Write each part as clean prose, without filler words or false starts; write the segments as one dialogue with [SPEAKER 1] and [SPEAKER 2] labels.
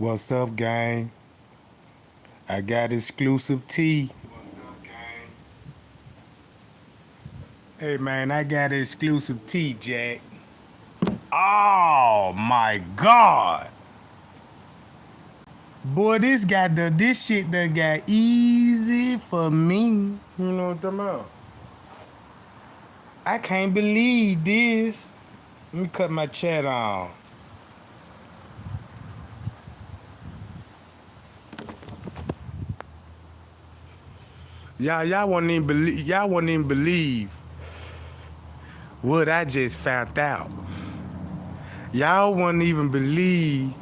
[SPEAKER 1] What's up, gang? I got exclusive tea. Hey, man, I got exclusive tea, Jack. Oh, my God. Boy, this shit done got easy for me. You know what I'm talking about? I can't believe this. Let me cut my chat on. Y'all won't even believe what I just found out. Y'all won't even believe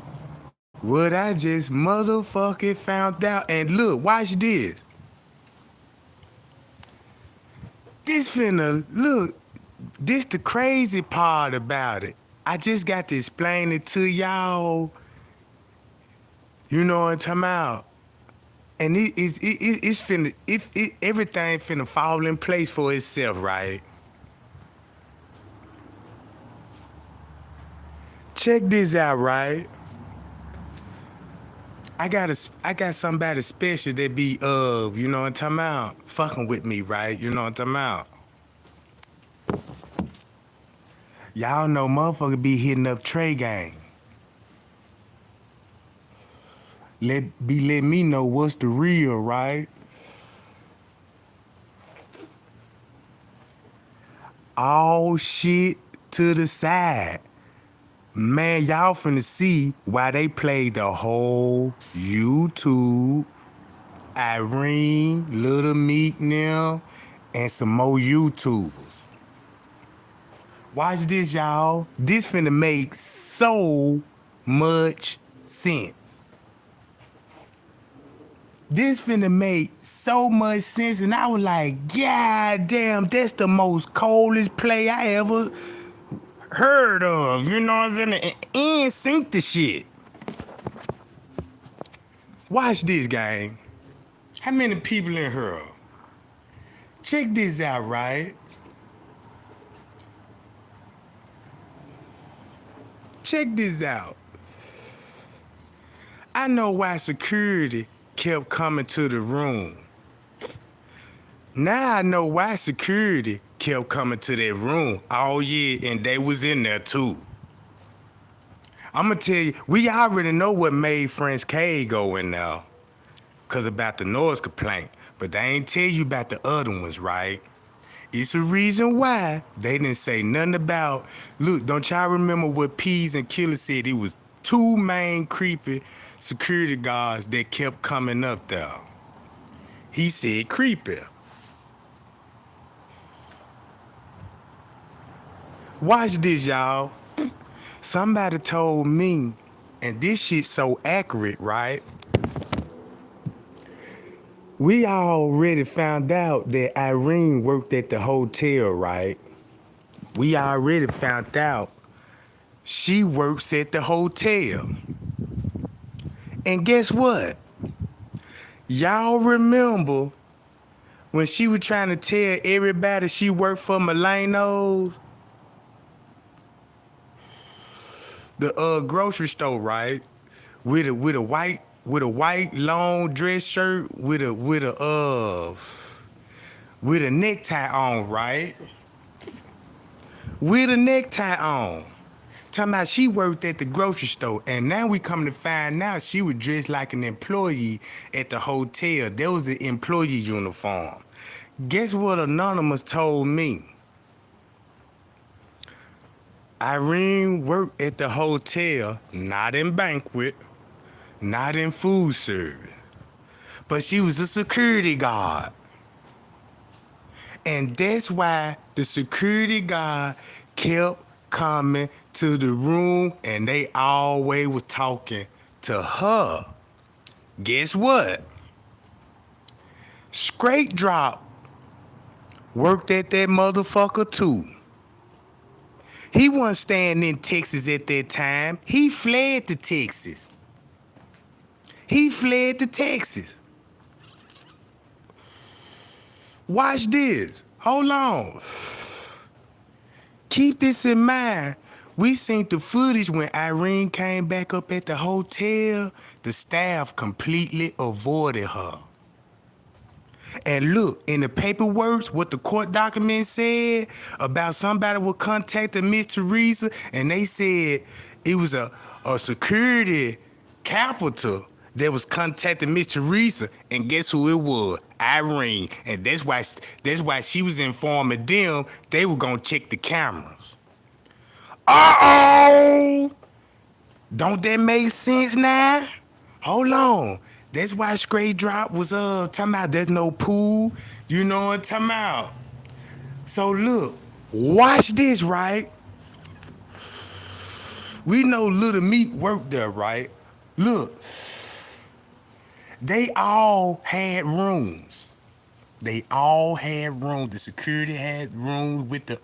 [SPEAKER 1] what I just motherfucking found out. And look, watch this. This finna look. This the crazy part about it. I just got to explain it to y'all. You know what I'm talking about? And it's finna everything finna fall in place for itself, right? Check this out, right? I got somebody special that be you know what I'm talking about, fucking with me, right? You know what I'm talking about? Y'all know motherfucker be hitting up Trey Gang. Let me know what's the real, right? All shit to the side. Man, y'all finna see why they played the whole YouTube, Irene, Little Meek now, and some more YouTubers. Watch this, y'all. This finna make so much sense. This finna make so much sense, and I was like, God damn, that's the most coldest play I ever heard of. You know what I'm saying? And sync the shit. Watch this, gang. How many people in here? Check this out, right? Check this out. I know why security kept coming to the room. Now I know why security kept coming to that room. Oh yeah, and they was in there too. I'ma tell you, we already know what made French K go in there. Cause about the noise complaint. But they ain't tell you about the other ones, right? It's a reason why they didn't say nothing about. Look, don't y'all remember what Peas and Killer said? It was two main creepy security guards that kept coming up there. He said creepy. Watch this, y'all. Somebody told me, and this shit's so accurate, right? We already found out that Irene worked at the hotel, right? We already found out she works at the hotel. And guess what? Y'all remember when she was trying to tell everybody she worked for Milano's, the grocery store, right? With a white long dress shirt with a necktie on, right? With a necktie on. Talking about she worked at the grocery store, and now we come to find out she was dressed like an employee at the hotel. There was an employee uniform. Guess what Anonymous told me? Irene worked at the hotel, not in banquet, not in food service, but she was a security guard. And that's why the security guard kept coming to the room and they always was talking to her. Guess what? Straight Drop worked at that motherfucker too. He wasn't staying in Texas at that time. He fled to Texas. He fled to Texas. Watch this. Hold on. Keep this in mind We seen the footage when Irene came back up at the hotel. The staff completely avoided her. And look, in the paperwork, what the court document said about somebody was contacting Miss Teresa, and they said it was a security capital that was contacting Miss Teresa, and guess who it was? Irene. And that's why she was informing them they were gonna check the cameras. Uh-oh! Don't that make sense now? Hold on. That's why Straight Drop was talking about there's no pool. You know what I'm talking about? So look, watch this, right? We know Little Meat worked there, right? Look, they all had rooms. They all had rooms. The security had rooms with the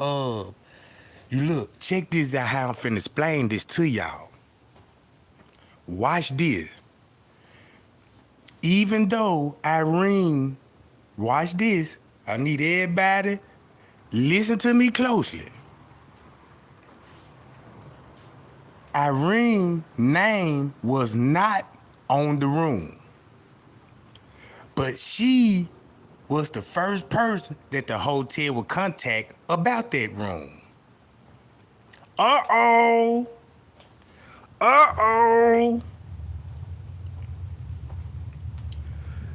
[SPEAKER 1] You look, check this out how I'm finna explain this to y'all. Watch this. Even though Irene, watch this, I need everybody, listen to me closely. Irene's name was not on the room, but she was the first person that the hotel would contact about that room. Uh-oh. Uh-oh.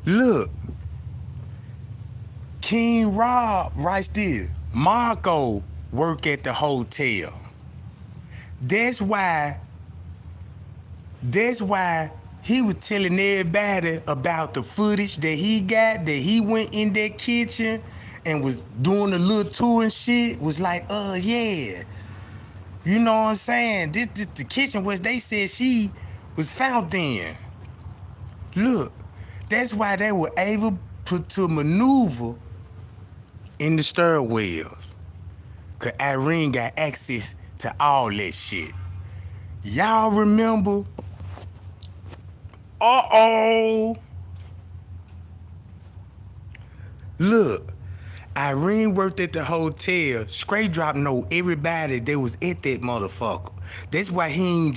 [SPEAKER 1] Look, King Rob writes this. Marco work at the hotel. That's why he was telling everybody about the footage that he got, that he went in that kitchen and was doing a little tour and shit, was like, yeah. You know what I'm saying? This the kitchen was they said she was found in. Look, that's why they were able to maneuver in the stairwells. Cause Irene got access to all that shit. Y'all remember? Uh-oh. Look, Irene worked at the hotel. Straight Drop know everybody that was at that motherfucker. That's why he ain't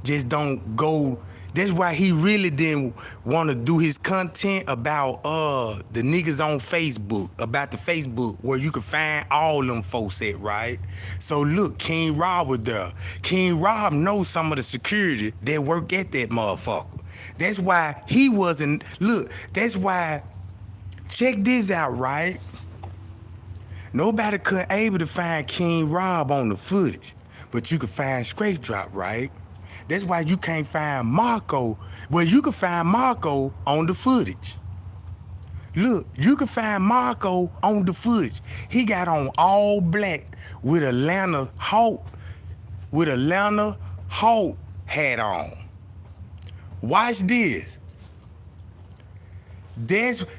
[SPEAKER 1] just don't go. That's why he really didn't want to do his content about the niggas on Facebook, about the Facebook where you can find all them folks at, right? So look, King Rob was there. King Rob knows some of the security that work at that motherfucker. That's why he wasn't, look, that's why, check this out, right? Nobody could able to find King Rob on the footage, but you could find Straight Drop, right? That's why you can't find Marco. Well, you can find Marco on the footage. Look, you can find Marco on the footage. He got on all black with Atlanta Hawk hat on. Watch this.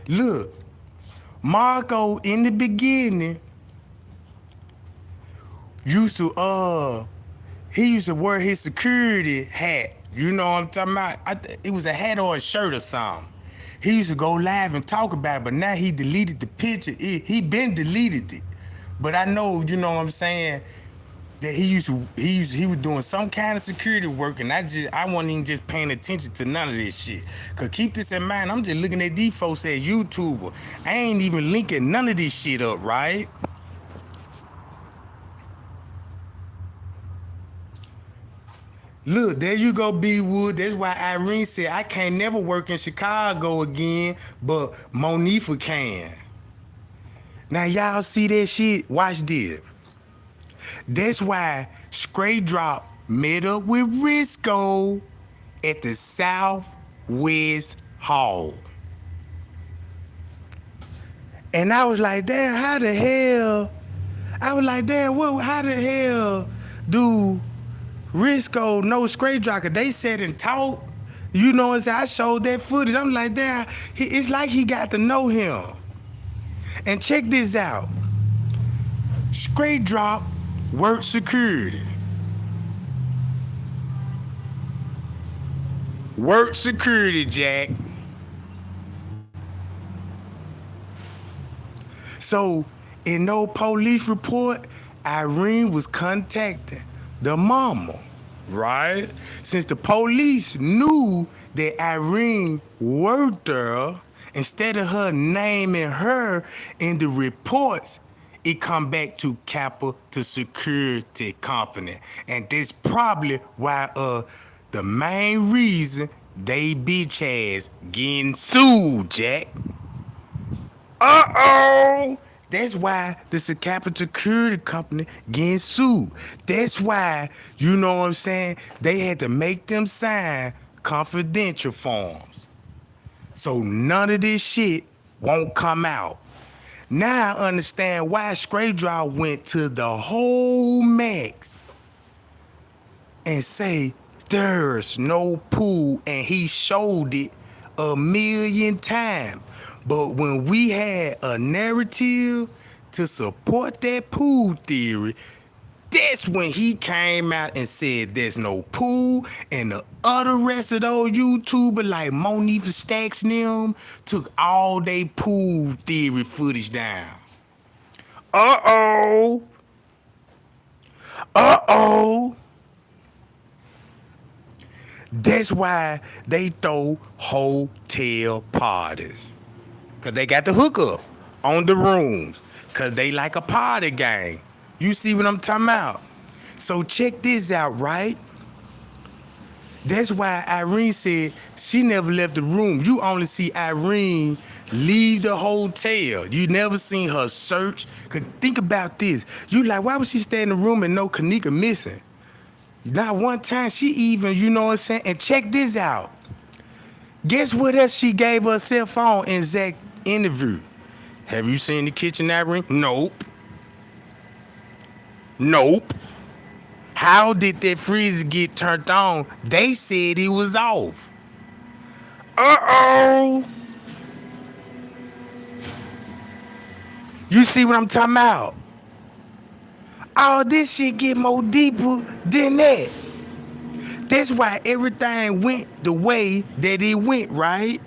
[SPEAKER 1] Look, Marco in the beginning used to he used to wear his security hat. You know what I'm talking about? It was a hat or a shirt or something. He used to go live and talk about it, but now he deleted the picture. He been deleted it. But I know, you know what I'm saying, that he was doing some kind of security work, and I wasn't even just paying attention to none of this shit. Cause keep this in mind, I'm just looking at these folks at YouTuber. I ain't even linking none of this shit up, right? Look, there you go, B Wood. That's why Irene said I can't never work in Chicago again, but Monifa can. Now y'all see that shit? Watch this. That's why Straight Drop met up with Risco at the Southwest Hall. And I was like, damn, how the hell? I was like, damn, how the hell do Risco know Straight Drop? Cause they sat and talked. You know what I'm saying? I showed that footage. I'm like, damn, it's like he got to know him. And check this out. Straight Drop worked security. Worked security, Jack. So, in no police report, Irene was contacting the mama, right? Since the police knew that Irene worked there, instead of her naming her in the reports, it come back to Kappa to security company. And that's probably why the main reason they bitch ass getting sued, Jack. Uh-oh. That's why this is a capital security company getting sued. That's why, you know what I'm saying, they had to make them sign confidential forms. So none of this shit won't come out. Now I understand why Straflop went to the whole max and say there's no pool, and he showed it a million times. But when we had a narrative to support that pool theory, that's when he came out and said there's no pool, and the other rest of those YouTubers like Monifa Stacks and them took all they pool theory footage down. Uh-oh. Uh-oh. That's why they throw hotel parties. Cause they got the hookup on the rooms. Cause they like a party gang. You see what I'm talking about? So check this out, right? That's why Irene said she never left the room. You only see Irene leave the hotel. You never seen her search. Cause think about this. You like, why would she stay in the room and no Kenneka missing? Not one time she even, you know what I'm saying? And check this out. Guess what else she gave herself on in Zach's interview? Have you seen the kitchen, Irene? Nope. Nope. How did that freezer get turned on? They said it was off. Uh-oh. You see what I'm talking about? All this shit get more deeper than that. That's why everything went the way that it went, right?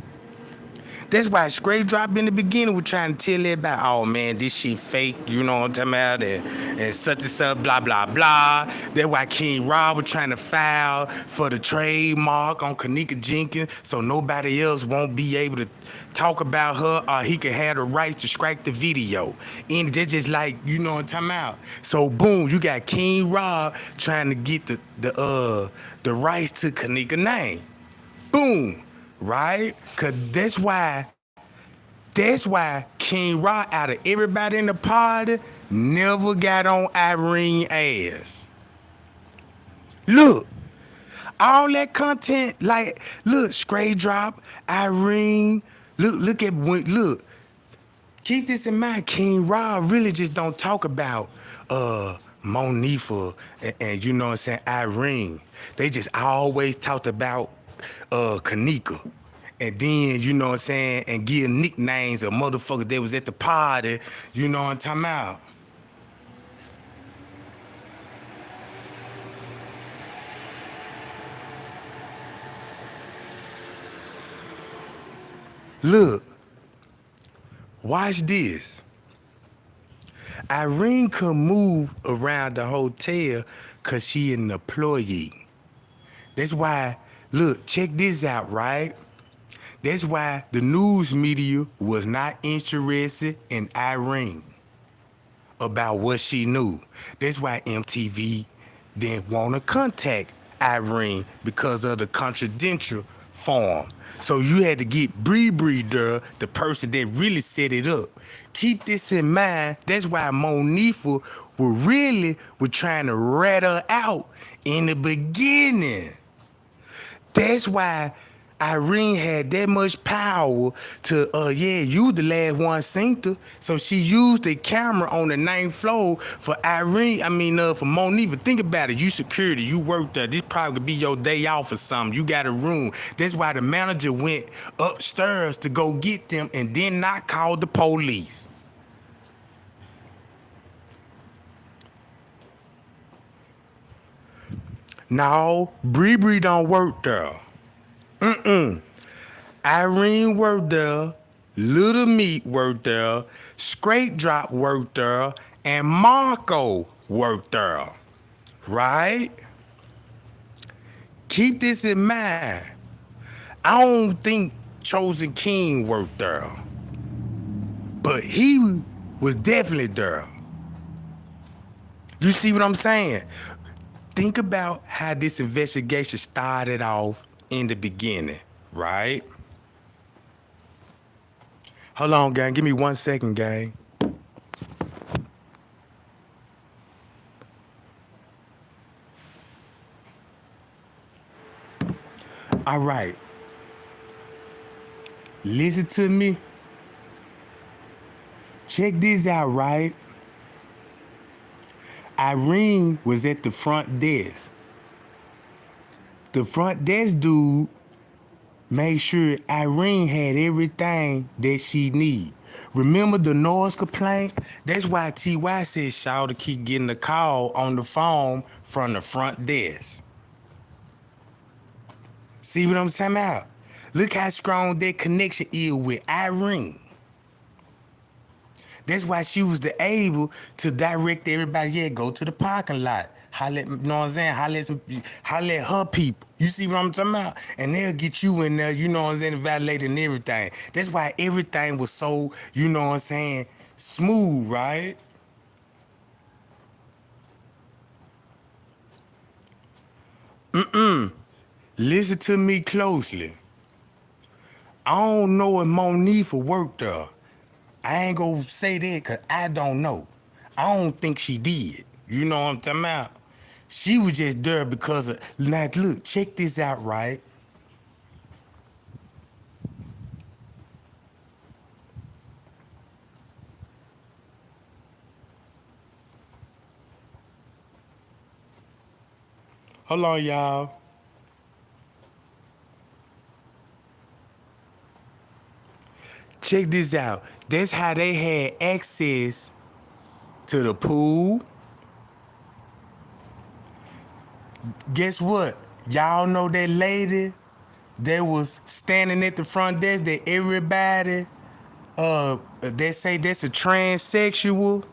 [SPEAKER 1] That's why Straflop in the beginning was trying to tell everybody, oh man, this shit fake, you know what I'm talking about, and such and such, blah, blah, blah. That's why King Rob was trying to file for the trademark on Kenneka Jenkins so nobody else won't be able to talk about her, or he could have the rights to strike the video. And that's just like, you know what I'm talking about. So boom, you got King Rob trying to get the rights to Kenneka name. Boom. Right? Cause that's why King Rock out of everybody in the party never got on Irene ass. Look, all that content, like, look, Straflop, Irene, look, keep this in mind, King Rob really just don't talk about Monifa and you know what I'm saying, Irene. They just always talked about Kenneka. And then, you know what I'm saying, and give nicknames of motherfuckers that was at the party, you know what I'm talking about. Look, watch this. Irene could move around the hotel cause she an employee. That's why, look, check this out, right? That's why the news media was not interested in Irene about what she knew. That's why MTV didn't want to contact Irene because of the confidential form. So you had to get Bree there, the person that really set it up. Keep this in mind. That's why Monifa was trying to rat her out in the beginning. That's why Irene had that much power to, you the last one synced her. So she used the camera on the 9th floor for for Monifa. Think about it. You security, you work there. This probably could be your day off or something. You got a room. That's why the manager went upstairs to go get them and then not call the police. No, Bree don't work there. Irene worked there, Little Meat worked there, Straflop worked there, and Marco worked there. right? Keep this in mind. I don't think Chosen King worked there, but he was definitely there. You see what I'm saying? Think about how this investigation started off in the beginning, right? Hold on, gang. Give me 1 second, gang. All right. Listen to me. Check this out, right? Irene was at the front desk. The front desk dude made sure Irene had everything that she need. Remember the noise complaint? That's why T.Y. said Shaw to keep getting a call on the phone from the front desk. See what I'm talking about? Look how strong that connection is with Irene. That's why she was able to direct everybody, yeah, go to the parking lot. Holla at, you know what I'm saying? Holla at her people. You see what I'm talking about? And they'll get you in there, you know what I'm saying, validating everything. That's why everything was so, you know what I'm saying, smooth, right? Listen to me closely. I don't know if Monifa worked there. I ain't gonna say that because I don't know. I don't think she did. You know what I'm talking about? She was just there because of, like, look, check this out, right? Hold on, y'all. Check this out. That's how they had access to the pool. Guess what? Y'all know that lady that was standing at the front desk that everybody they say that's a transsexual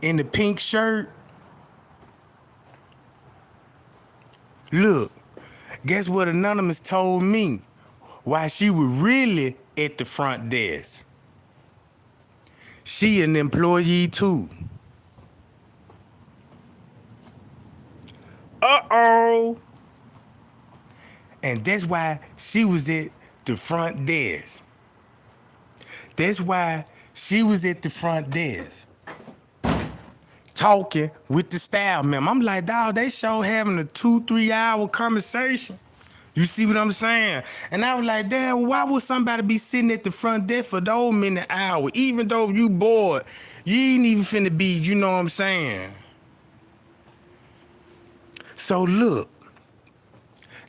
[SPEAKER 1] in the pink shirt. Look, guess what Anonymous told me? Why she was really at the front desk. She an employee too. Uh-oh. And that's why she was at the front desk. That's why she was at the front desk talking with the staff member. I'm like, dawg, they sure having a 2-3 hour conversation. You see what I'm saying? And I was like, damn, why would somebody be sitting at the front desk for those many hours? Even though you bored, you ain't even finna be, you know what I'm saying? So look,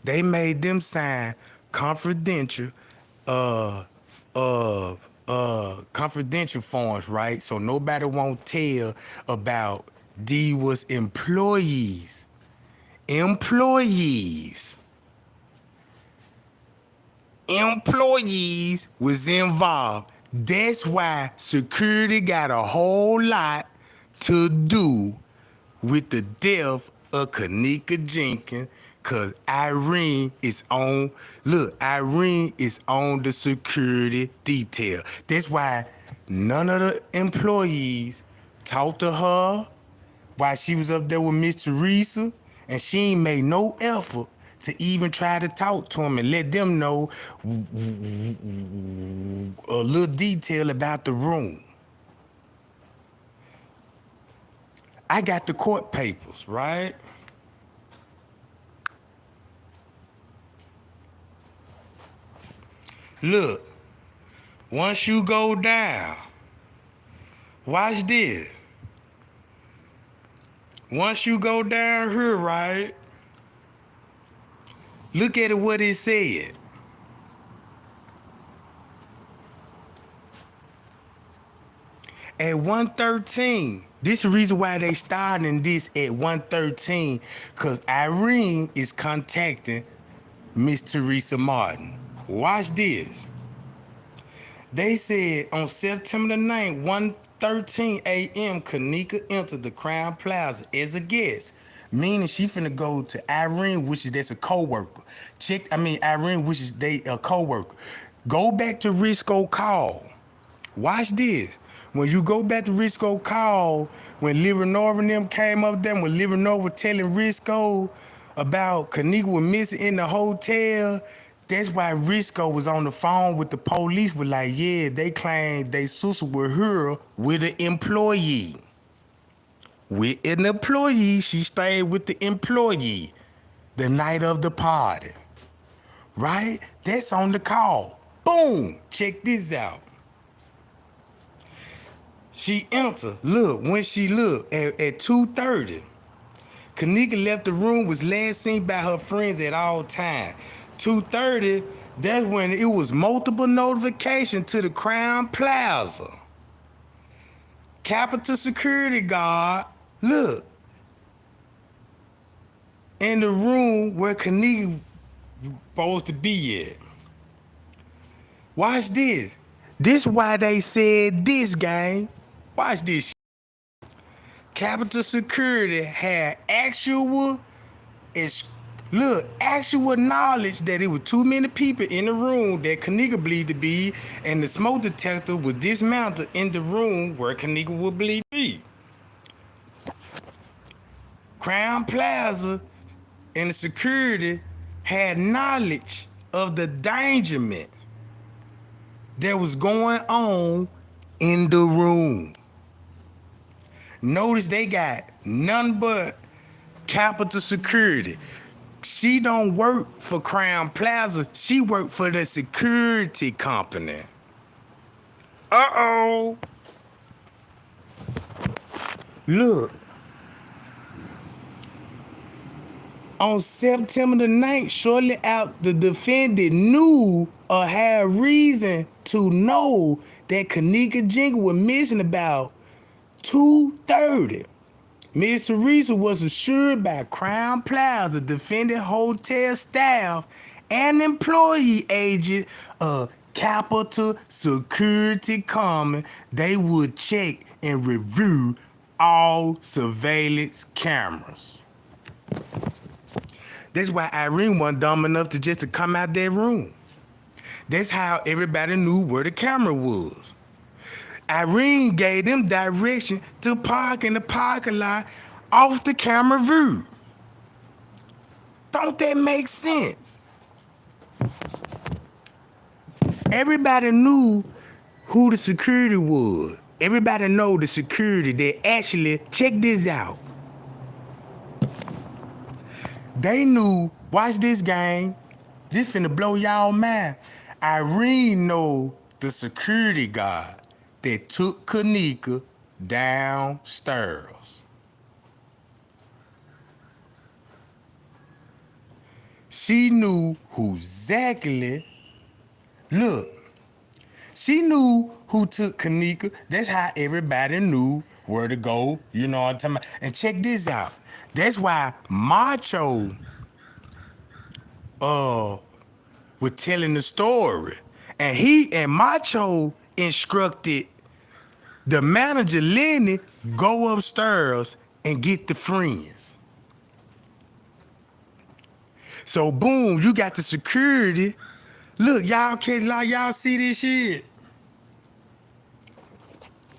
[SPEAKER 1] they made them sign confidential, uh, confidential forms, right? So nobody won't tell about these was employees. Employees was involved. That's why security got a whole lot to do with the death of Kenneka Jenkins, cause Irene is on, look, Irene is on the security detail. That's why none of the employees talked to her while she was up there with Miss Teresa, and she ain't made no effort to even try to talk to them and let them know a little detail about the room. I got the court papers, right? Look, once you go down, watch this. Once you go down here, right? Look at it what it said. At 113, this is the reason why they starting this at 113, because Irene is contacting Miss Teresa Martin. Watch this. They said on September the 9th, 1:13 a.m., Kenneka entered the Crown Plaza as a guest, meaning she finna go to Irene, which is that's a co-worker. Irene, which is they a co-worker. Go back to Risco call. Watch this. When you go back to Risco call, when Leonor and them came up there, when Leonor was telling Risco about Kenneka was missing in the hotel, that's why Risco was on the phone with the police, was like, yeah, they claimed they sister with her with an employee. With an employee, she stayed with the employee the night of the party. Right? That's on the call. Boom! Check this out. She entered. Look, when she looked at 2:30, Kenneka left the room, was last seen by her friends at all times. 2:30, that's when it was multiple notification to the Crown Plaza. Capitol security guard, look, in the room where Kenneka supposed to be at. Watch this. This why they said this, gang. Watch this. Capitol security had actual knowledge that it was too many people in the room that Kenneka believed to be, and the smoke detector was dismantled in the room where Kenneka would believe to be. Crown Plaza and the security had knowledge of the endangerment that was going on in the room. Notice they got none but Capitol security. She don't work for Crown Plaza. She work for the security company. Uh-oh. Look. On September the 9th, shortly after the defendant knew or had reason to know that Kenneka Jenkins was missing about 2:30. Ms. Teresa was assured by Crown Plaza defendant hotel staff and employee agent of Capitol Security Common they would check and review all surveillance cameras. That's why Irene wasn't dumb enough to just to come out that room. That's how everybody knew where the camera was. Irene gave them direction to park in the parking lot off the camera view. Don't that make sense? Everybody knew who the security was. Everybody know the security that actually, check this out. They knew, watch this gang, this finna blow y'all mind. Irene know the security guard that took Kenneka downstairs. She knew who exactly, look, she knew who took Kenneka. That's how everybody knew where to go, you know what I'm talking about? And check this out. That's why Macho was telling the story. And Macho instructed the manager, Lenny, go upstairs and get the friends. So boom, you got the security. Look, y'all see this shit?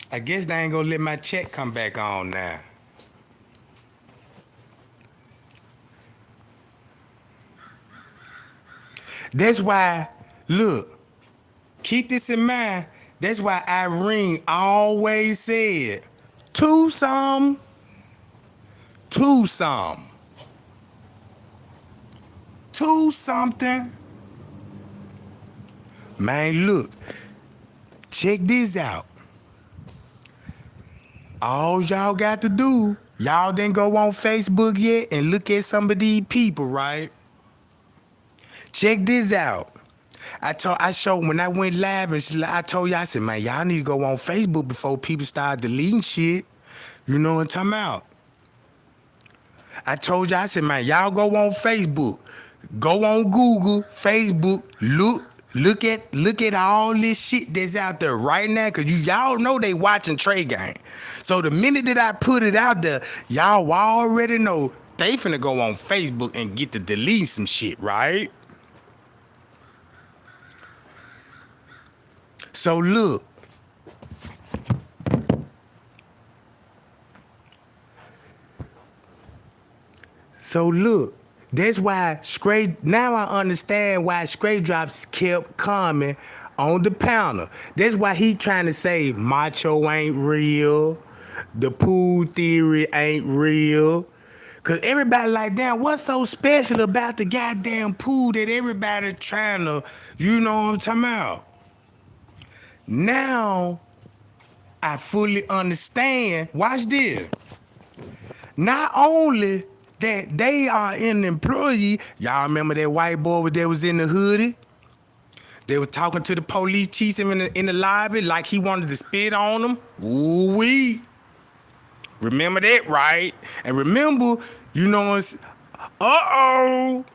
[SPEAKER 1] I guess they ain't gonna let my check come back on now. That's why, look, keep this in mind. That's why Irene always said, two something. Two something. Man, look, check this out. All y'all got to do, y'all didn't go on Facebook yet and look at some of these people, right? Check this out. I showed when I went live and I told y'all, I said, man, y'all need to go on Facebook before people start deleting shit. You know what I'm talking about? I told y'all, I said, man, y'all go on Facebook. Go on Google, Facebook, look Look at all this shit that's out there right now, cause y'all know they watching Trey Gang. So the minute that I put it out there, y'all already know they finna go on Facebook and get to delete some shit, right? So look, So look, that's why straight now I understand why straight drops kept coming on the counter. That's why he trying to say macho ain't real, the pool theory ain't real. Cause everybody like, damn, what's so special about the goddamn pool that everybody trying to, you know what I'm talking about? Now I fully understand. Watch this. Not only that they are an employee, y'all remember that white boy that was in the hoodie? They were talking to the police chief in the lobby like he wanted to spit on them. Ooh wee. Remember that, right? And remember, you know, uh-oh.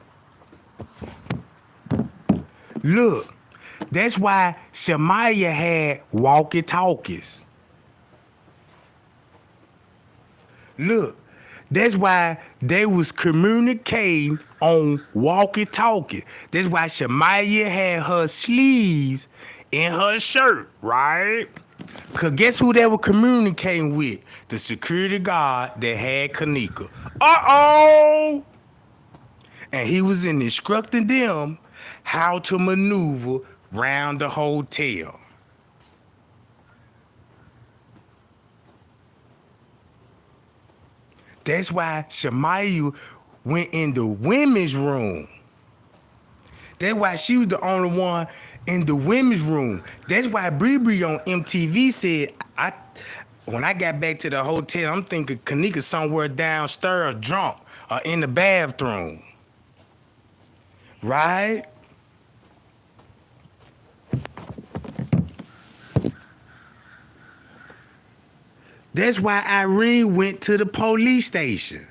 [SPEAKER 1] Look, that's why Shamaya had walkie-talkies. Look, that's why they was communicating on walkie-talkie. That's why Shamaya had her sleeves in her shirt, right? Cause guess who they were communicating with? The security guard that had Kenneka. Uh-oh! And he was instructing them how to maneuver around the hotel. That's why Shamaya went in the women's room. That's why she was the only one in the women's room. That's why Bree on MTV said, when I got back to the hotel, I'm thinking Kenneka somewhere downstairs drunk or in the bathroom. Right? That's why Irene went to the police station.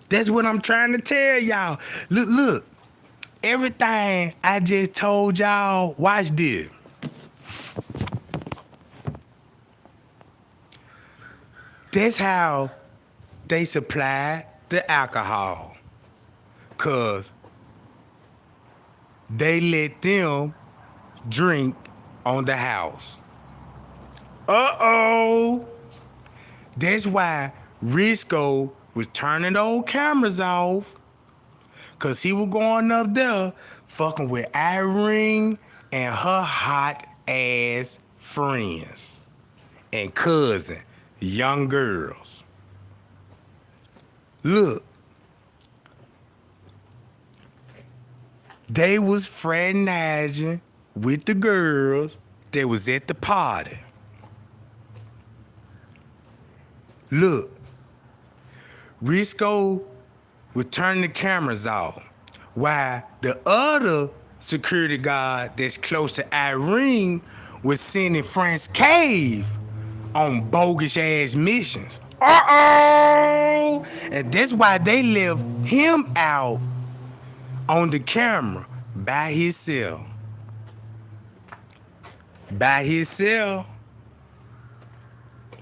[SPEAKER 1] That's what I'm trying to tell y'all. Look. Everything I just told y'all, watch this. That's how they supply the alcohol. Cause they let them drink on the house. Uh-oh. That's why Risco was turning those cameras off. Cause he was going up there fucking with Irene and her hot ass friends and cousin, young girls. Look, they was fraternizing with the girls that was at the party. Look, Risco would turn the cameras off while the other security guard that's close to Irene was sending Frank's Cave on bogus ass missions. Uh-oh! And that's why they left him out on the camera by himself. By himself.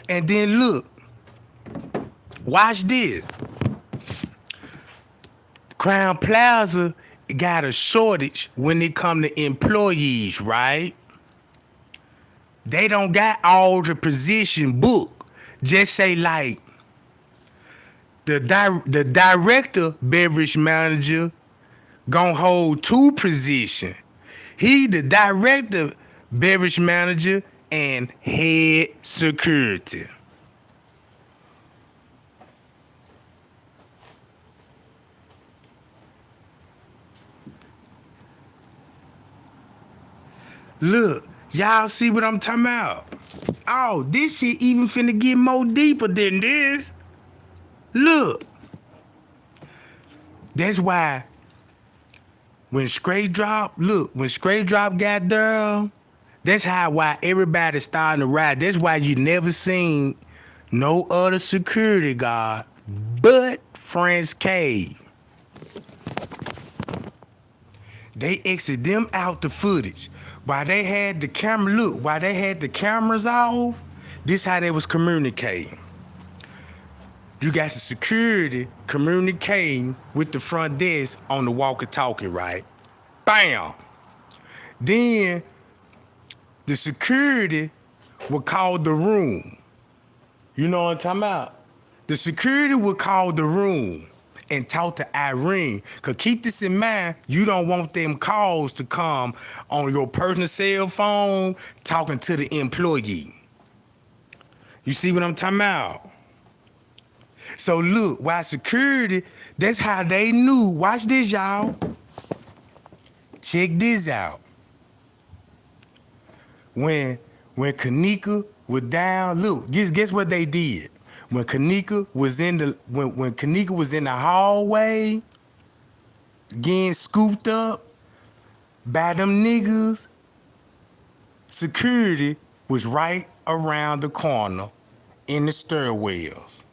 [SPEAKER 1] And then look, watch this. Crown Plaza got a shortage when it come to employees, right? They don't got all the position booked. Just say like the director beverage manager gonna hold 2 positions. He the director beverage manager and head security. Look, y'all see what I'm talking about? Oh, this shit even finna get more deeper than this. Look. That's why when Straight Drop got there, that's why everybody starting to ride. That's why you never seen no other security guard but Frank's Cave. They exit them out the footage. While they had the camera, look, while they had the cameras off, this how they was communicating. You got the security communicating with the front desk on the walkie-talkie, right? Bam. Then the security would call the room. You know what I'm talking about? The security would call the room and talk to Irene. Cause keep this in mind, you don't want them calls to come on your personal cell phone talking to the employee. You see what I'm talking about? So look, while security, that's how they knew. Watch this, y'all. Check this out. When Kenneka was down, look, guess what they did? When Kenneka was in the hallway, getting scooped up by them niggas, security was right around the corner in the stairwells.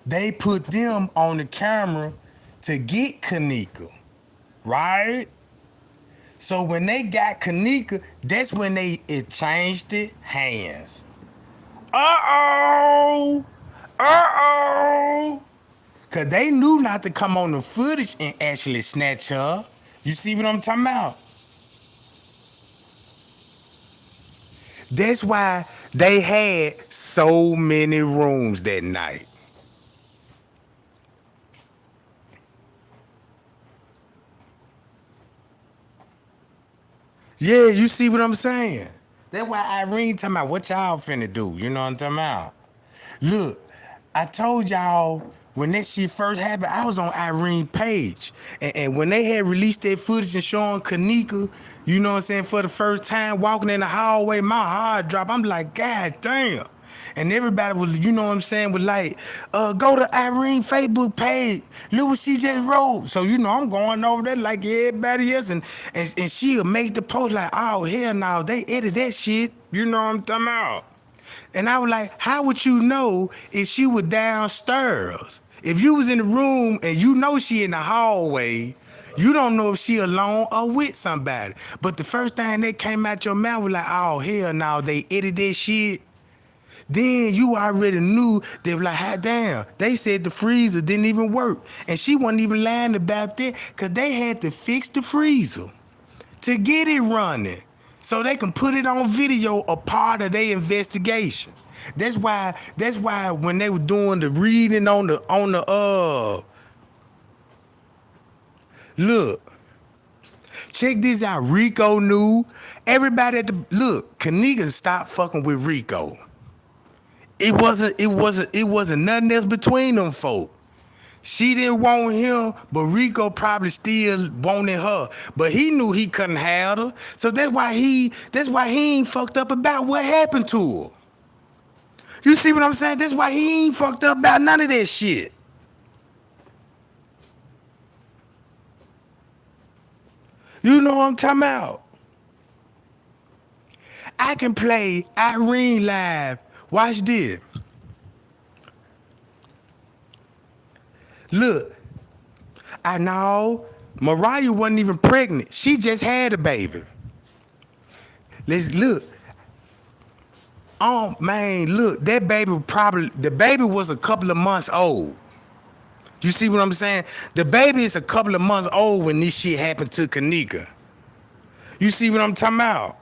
[SPEAKER 1] They put them on the camera to get Kenneka, right? So when they got Kenneka, that's when it changed the hands. Uh-oh! Uh-oh! Cause they knew not to come on the footage and actually snatch her. You see what I'm talking about? That's why they had so many rooms that night. Yeah, you see what I'm saying? That's why Irene talking about what y'all finna do. You know what I'm talking about? Look, I told y'all when that shit first happened, I was on Irene's page. And when they had released that footage and showing Kenneka, you know what I'm saying, for the first time walking in the hallway, my heart dropped. I'm like, God damn. And everybody was, you know what I'm saying, was like, go to Irene's Facebook page. Look what she just wrote. So, you know, I'm going over there like everybody else. And she'll make the post like, oh, hell no, they edit that shit. You know what I'm talking about? And I was like, how would you know if she was downstairs? If you was in the room and you know she in the hallway, you don't know if she alone or with somebody. But the first thing that came out your mouth was like, oh, hell no, they edited that shit. Then you already knew they were like, hot damn. They said the freezer didn't even work. And she wasn't even lying about that because they had to fix the freezer to get it running so they can put it on video, a part of their investigation. That's why when they were doing the reading on the look, check this out. Rico knew. Everybody at the look, Kenneka stopped fucking with Rico. It wasn't nothing else between them folk. She didn't want him, but Rico probably still wanted her. But he knew he couldn't have her. So that's why he ain't fucked up about what happened to her. You see what I'm saying? That's why he ain't fucked up about none of that shit. You know what I'm talking about? I can play Irene live. Watch this. Look, I know Mariah wasn't even pregnant. She just had a baby. Let's look. Oh man, look, that baby the baby was a couple of months old. You see what I'm saying? The baby is a couple of months old when this shit happened to Kenneka. You see what I'm talking about?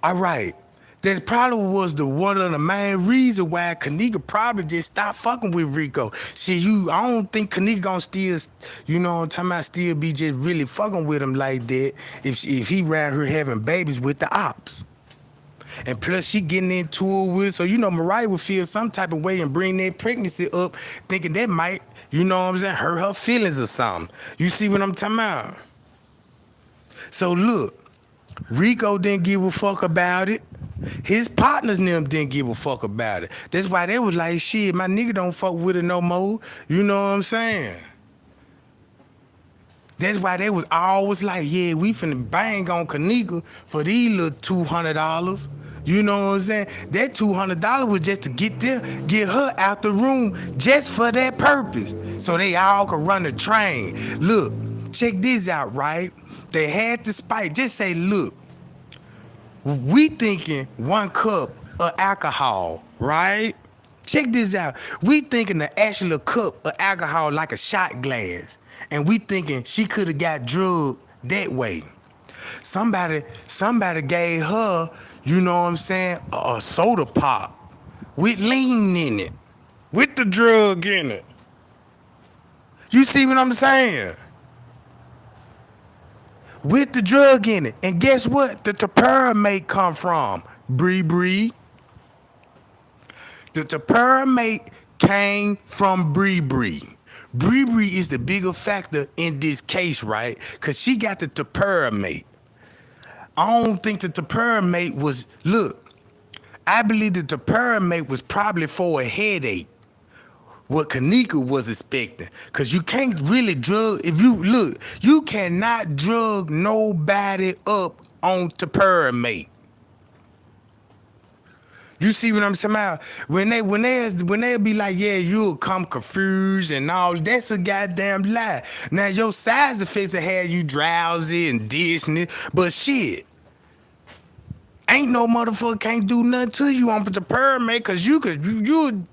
[SPEAKER 1] All right. That probably was one of the main reasons why Kenneka probably just stopped fucking with Rico. See, I don't think Kenneka gonna still, you know what I'm talking about, still be just really fucking with him like that if he around here having babies with the ops. And plus she getting into it with it, so you know Mariah would feel some type of way and bring that pregnancy up, thinking that might, you know what I'm saying, hurt her feelings or something. You see what I'm talking about? So look, Rico didn't give a fuck about it. His partners and them didn't give a fuck about it. That's why they was like, shit, my nigga don't fuck with it no more. You know what I'm saying? That's why they was always like, yeah, we finna bang on Kenneka for these little $200. You know what I'm saying? That $200 was just to get her out the room just for that purpose. So they all could run the train. Look, check this out, right? They had to spike. Just say, look, we thinking 1 cup of alcohol, right? Check this out. We thinking the actual cup of alcohol like a shot glass. And we thinking she could have got drugged that way. Somebody gave her, you know what I'm saying, a soda pop with lean in it, with the drug in it. You see what I'm saying? With the drug in it. And guess what? The pyramid come from? Bree. The pyramid came from Bree. Bree is the bigger factor in this case, right? Because she got the pyramid. I don't think that the pyramid was, look, I believe that the pyramid was probably for a headache. What Kenneka was expecting. Because you can't really drug, if you look, you cannot drug nobody up on the pyramid. You see what I'm saying about? When they be like, yeah, you'll come confused and all, that's a goddamn lie. Now your side effects will have you drowsy and dizzy, but shit, ain't no motherfucker can't do nothing to you on the pyramid, cause you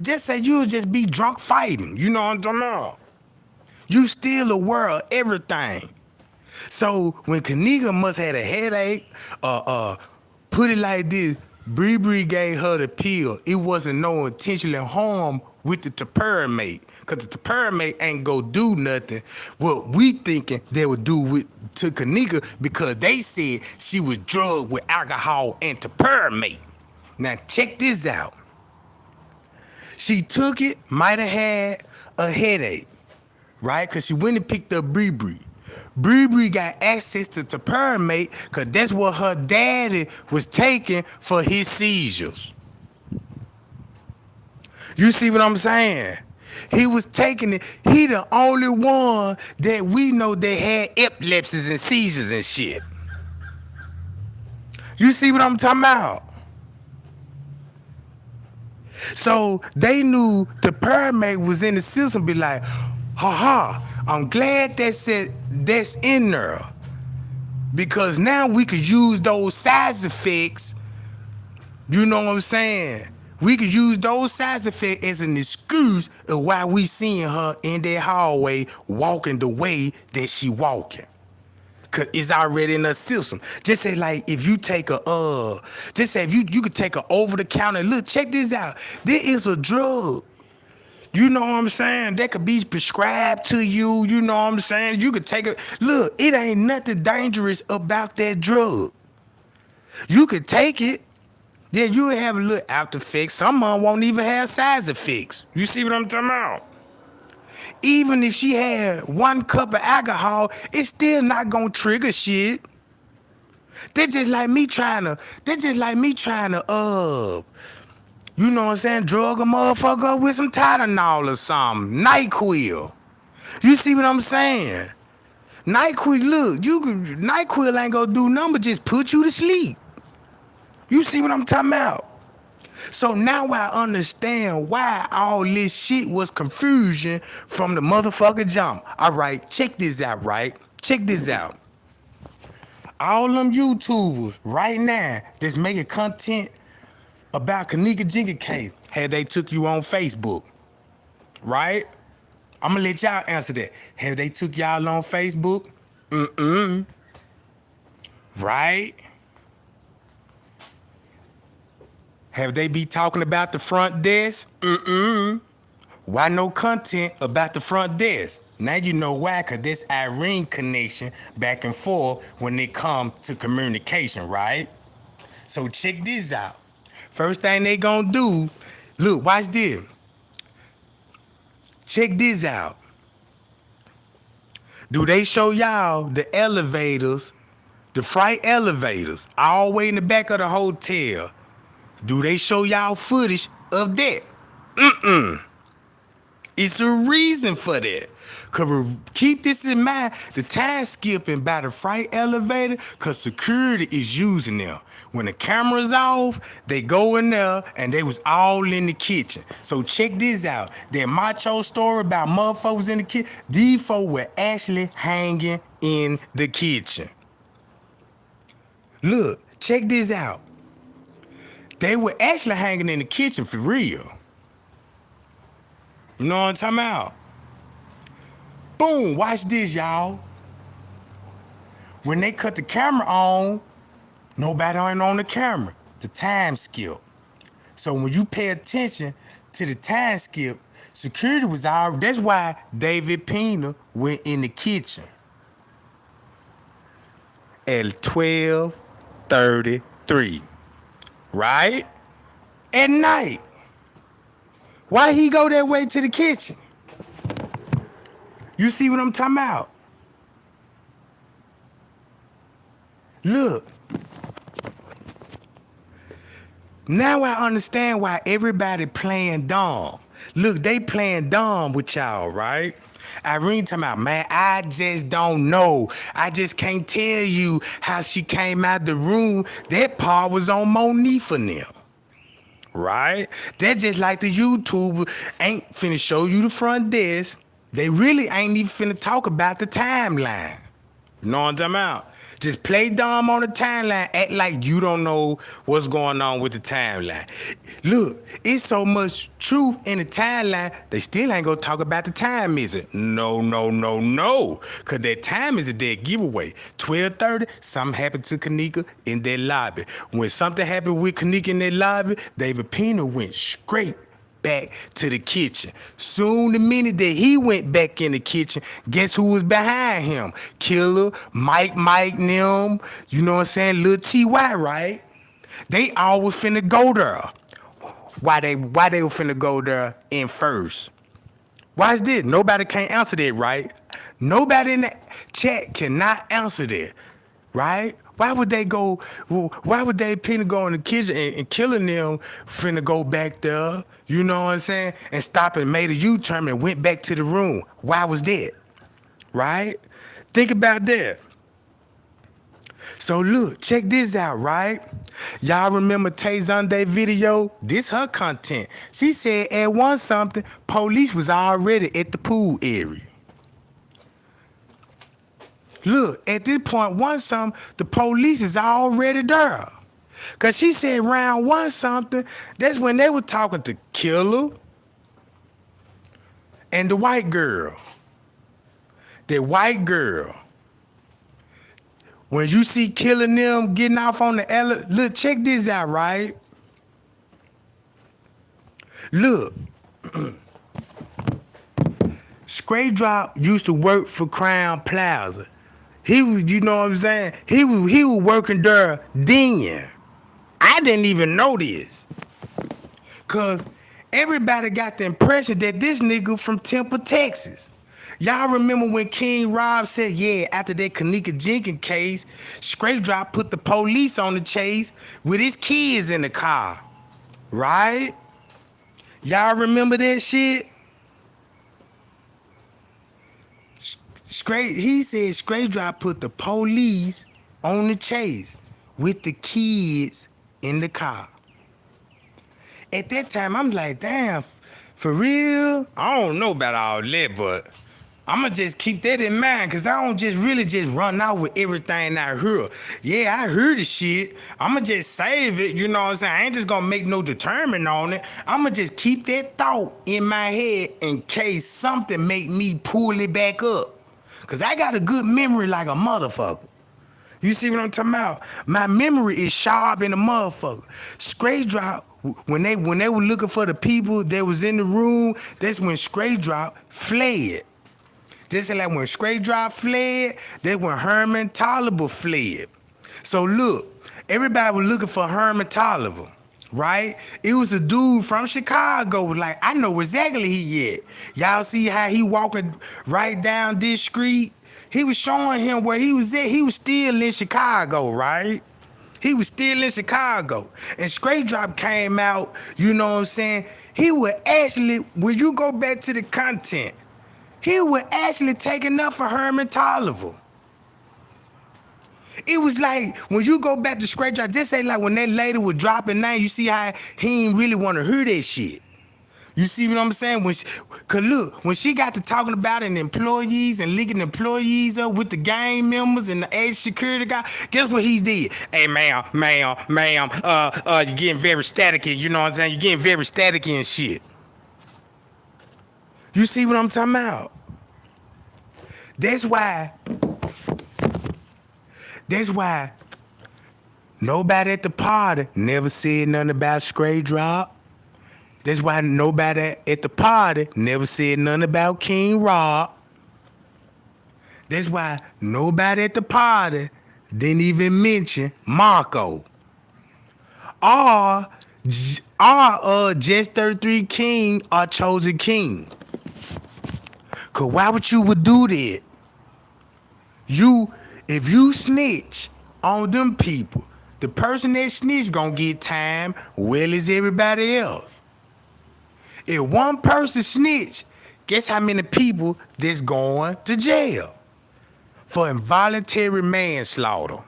[SPEAKER 1] just say you'll just be drunk fighting. You know what I'm talking about? You still aware of everything. So when Kenneka must have a headache, put it like this, Bree gave her the pill. It wasn't no intentional harm with the pyramid, cause the pyramid ain't go do nothing. What we thinking they would do to Kenneka, because they said she was drugged with alcohol and the pyramid. Now check this out. She took it, might have had a headache, right? Cause she went and picked up Bree. Bree got access to the pyramid because that's what her daddy was taking for his seizures. You see what I'm saying? He was taking it. He the only one that we know that had epilepsies and seizures and shit. You see what I'm talking about? So they knew the pyramid was in the system, be like, I'm glad that's in there. Because now we could use those side effects, you know what I'm saying? We could use those side effects as an excuse of why we seeing her in that hallway walking the way that she walking. Cause it's already in her system. Just say like if you take just say if you could take her over the counter. Look, check this out. This is a drug. You know what I'm saying? That could be prescribed to you. You know what I'm saying? You could take it. Look, it ain't nothing dangerous about that drug. You could take it. Yeah, you would have a little after effects. Some of them won't even have side effects. You see what I'm talking about? Even if she had 1 cup of alcohol, it's still not gonna trigger shit. They just like me trying to, you know what I'm saying, drug a motherfucker up with some Tylenol or something. NyQuil. You see what I'm saying? NyQuil, look, NyQuil ain't gonna do nothing but just put you to sleep. You see what I'm talking about? So now I understand why all this shit was confusion from the motherfucker jump. All right, check this out, right? Check this out. All them YouTubers right now that's making content about Kenneka Jenkins case, had they took you on Facebook, right? I'm gonna let y'all answer that. Have they took y'all on Facebook? Right? Have they be talking about the front desk? Why no content about the front desk? Now you know why, cause this Irene connection back and forth when it come to communication, right? So check this out. First thing they gonna do, look, watch this. Check this out. Do they show y'all the elevators, the freight elevators, all the way in the back of the hotel? Do they show y'all footage of that? It's a reason for that. Cause keep this in mind, the time skipping by the freight elevator, cause security is using them. When the camera's off, they go in there and they was all in the kitchen. So check this out. That macho story about motherfuckers in the kitchen, these folks were actually hanging in the kitchen. Look, check this out. They were actually hanging in the kitchen for real. You know what I'm talking about? Boom, watch this, y'all. When they cut the camera on, nobody ain't on the camera. The time skip. So when you pay attention to the time skip, security was out. That's why David Pena went in the kitchen at 12:33, right? At night. Why he go that way to the kitchen? You see what I'm talking about? Look. Now I understand why everybody playing dumb. Look, they playing dumb with y'all, right? Irene talking about, man, I just don't know. I just can't tell you how she came out the room. That part was on Monique for them. Right? That just like the YouTuber ain't finna show you the front desk. They really ain't even finna talk about the timeline. You know what I'm talking about? Just play dumb on the timeline, act like you don't know what's going on with the timeline. Look, it's so much truth in the timeline, they still ain't gonna talk about the time, is it? No, no, no, no. Cause that time is a dead giveaway. 12:30, something happened to Kenneka in that lobby. When something happened with Kenneka in that lobby, David Pena went straight back to the kitchen. Soon the minute that he went back in the kitchen, guess who was behind him? Killer, Mike, them, you know what I'm saying? Lil T.Y., right? They always finna go there. Why they were finna go there in first? Why is this? Nobody can't answer that, right? Nobody in the chat cannot answer that, right? Why would they go? Why would they Pena go in the kitchen and killing them finna go back there? You know what I'm saying? And stop and made a U-turn and went back to the room. Why was that? Right? Think about that. So look, check this out, right? Y'all remember Tay Zonday video? This her content. She said at one something, police was already at the pool area. Look, at this point, one something, the police is already there. Cause she said round one something, that's when they were talking to Killer and the white girl. The white girl. When you see Killing them getting off on the elevator, look, check this out, right? Look. Straflop used to work for Crown Plaza. He was, you know what I'm saying? He was working there then. I didn't even know this. Cause everybody got the impression that this nigga from Temple, Texas. Y'all remember when King Rob said, yeah, after that Kenneka Jenkins case, Straflop put the police on the chase with his kids in the car. Right? Y'all remember that shit? He said Straflop put the police on the chase with the kids in the car. At that time, I'm like, damn, for real? I don't know about all that, but I'ma just keep that in mind, cause I don't just really just run out with everything I hear. Yeah, I heard the shit. I'ma just save it, you know what I'm saying? I ain't just gonna make no determination on it. I'ma just keep that thought in my head in case something make me pull it back up. Cause I got a good memory like a motherfucker. You see what I'm talking about? My memory is sharp in a motherfucker. Straflop, when they were looking for the people that was in the room, that's when Straflop fled. Just like when Straflop fled, that's when Herman Tolliver fled. So look, everybody was looking for Herman Tolliver, right? It was a dude from Chicago, like, I know exactly he at. Y'all see how he walking right down this street? He was showing him where he was at. He was still in Chicago, right? He was still in Chicago. And Straight Drop came out, you know what I'm saying? He would actually, when you go back to the content, he would actually take enough for Herman Tolliver. It was like, when you go back to Straight Drop, just say like when that lady was dropping name, you see how he ain't really want to hear that shit. You see what I'm saying? Cause look, when she got to talking about an employees and linking employees up with the gang members and the age security guy, guess what he did? Hey, ma'am, you're getting very staticky, you know what I'm saying? You're getting very staticky and shit. You see what I'm talking about? That's why nobody at the party never said nothing about Straight Drop. That's why nobody at the party never said nothing about King Rob. That's why nobody at the party didn't even mention Marco. Or Just 33 King or Chosen King. Cause why would you do that? If you snitch on them people, the person that snitch gonna get time well as everybody else. If one person snitch, guess how many people that's going to jail for involuntary manslaughter?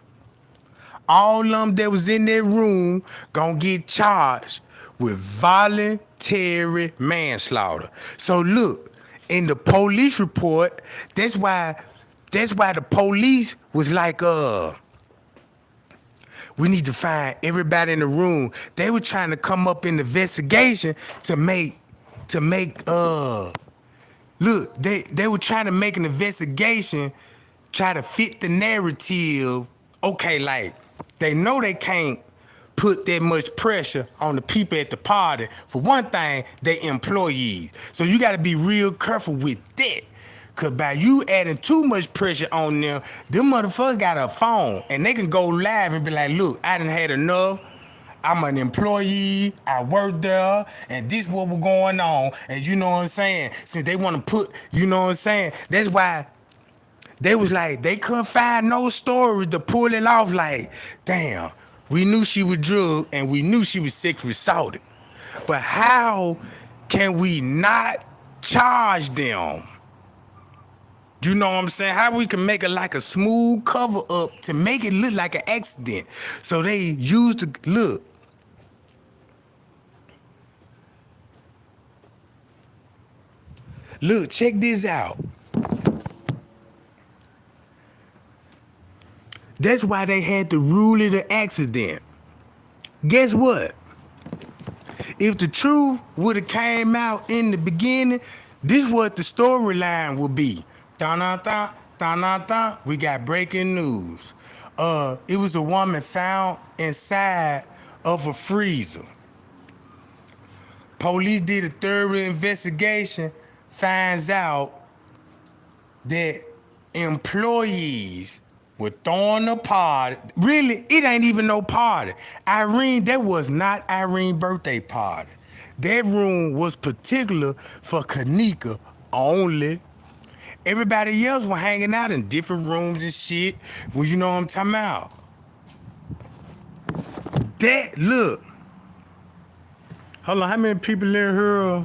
[SPEAKER 1] All of them that was in that room gonna get charged with voluntary manslaughter. So look, in the police report, that's why the police was like, we need to find everybody in the room. They were trying to come up in the investigation to make look, they were trying to make an investigation, try to fit the narrative. Okay, like they know they can't put that much pressure on the people at the party. For one thing, they employees. So you gotta be real careful with that. Cause by you adding too much pressure on them motherfuckers got a phone and they can go live and be like, look, I done had enough. I'm an employee, I work there, and this what was going on. And you know what I'm saying? Since they want to put, you know what I'm saying? That's why they was like, they couldn't find no stories to pull it off like, damn, we knew she was drugged and we knew she was sexually assaulted. But how can we not charge them? You know what I'm saying? How we can make it like a smooth cover up to make it look like an accident. So they used the, look. Look, check this out. That's why they had to rule it an accident. Guess what? If the truth would have came out in the beginning, this what the storyline would be. Da-na-da, da-na-da, we got breaking news. It was a woman found inside of a freezer. Police did a thorough investigation, finds out that employees were throwing a party. Really, it ain't even no party. Irene, that was not Irene's birthday party. That room was particular for Kenneka only. Everybody else was hanging out in different rooms and shit. Well, you know what I'm talking about. That, look. Hold on, how many people in here?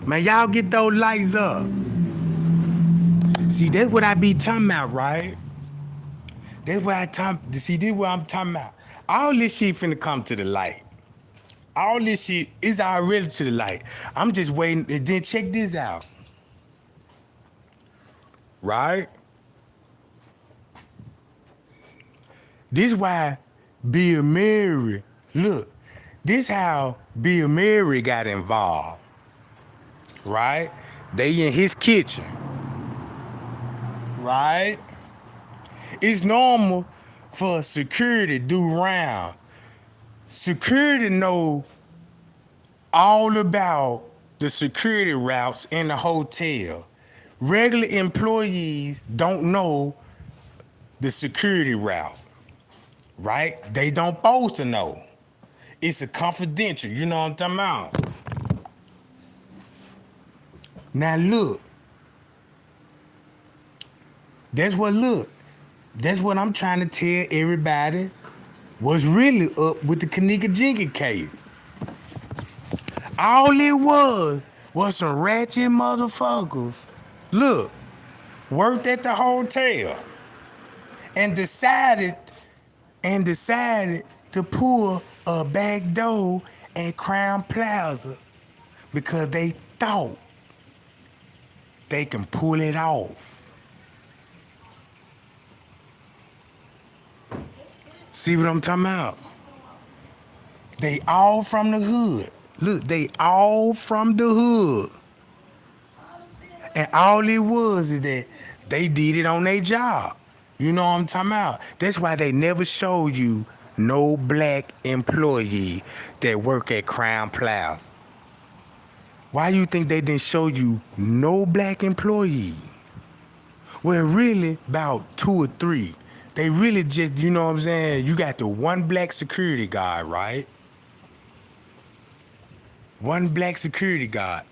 [SPEAKER 1] Man, y'all get those lights up. See, that's what I be talking about, right? That's what see, this is what I'm talking about. All this shit finna come to the light. All this shit is already to the light. I'm just waiting, and then check this out. Right? This why Bill Murray, look, this how Bill Murray got involved. Right? They in his kitchen. Right? It's normal for security to do round. Security know all about the security routes in the hotel. Regular employees don't know the security route, right? They don't supposed to know. It's a confidential, you know what I'm talking about? Now look, that's what I'm trying to tell everybody was really up with the Kenneka Jenkins case. All it was some ratchet motherfuckers. Look, worked at the hotel and decided to pull a back door at Crown Plaza because they thought they can pull it off. See what I'm talking about? They all from the hood. Look, they all from the hood. And all it was is that they did it on their job. You know what I'm talking about? That's why they never showed you no black employee that work at Crown Plaza. Why you think they didn't show you no black employee? Well, really, about 2 or 3. They really just, you know what I'm saying? You got the one black security guard, right? One black security guard.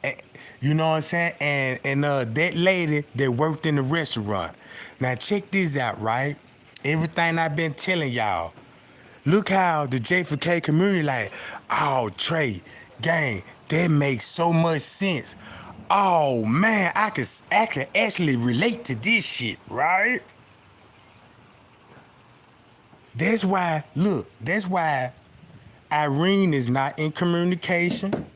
[SPEAKER 1] You know what I'm saying? And that lady that worked in the restaurant. Now check this out, right? Everything I've been telling y'all. Look how the J4K community like, oh, Trey, gang, that makes so much sense. Oh man, I can actually relate to this shit, right? That's why, look, that's why Irene is not in communication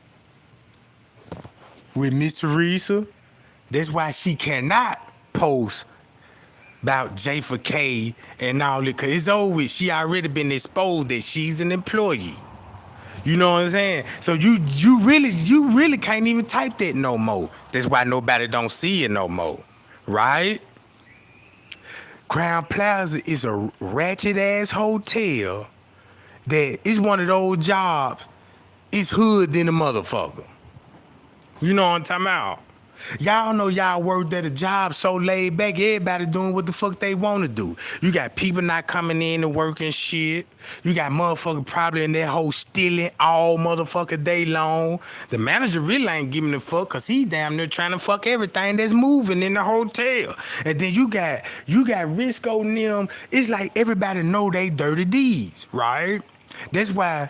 [SPEAKER 1] with Miss Teresa. That's why she cannot post about J4K and all that, cause it's over with. She already been exposed that she's an employee. You know what I'm saying? So you really can't even type that no more. That's why nobody don't see it no more. Right? Crown Plaza is a ratchet ass hotel that is one of those jobs. It's hood than a motherfucker. You know what I'm talking about? Y'all know y'all worked at a job so laid back, everybody doing what the fuck they want to do. You got people not coming in to work and shit. You got motherfuckers probably in that hole stealing all motherfucker day long. The manager really ain't giving a fuck because he damn near trying to fuck everything that's moving in the hotel. And then you got Risco and them. It's like everybody know they dirty deeds, right? That's why.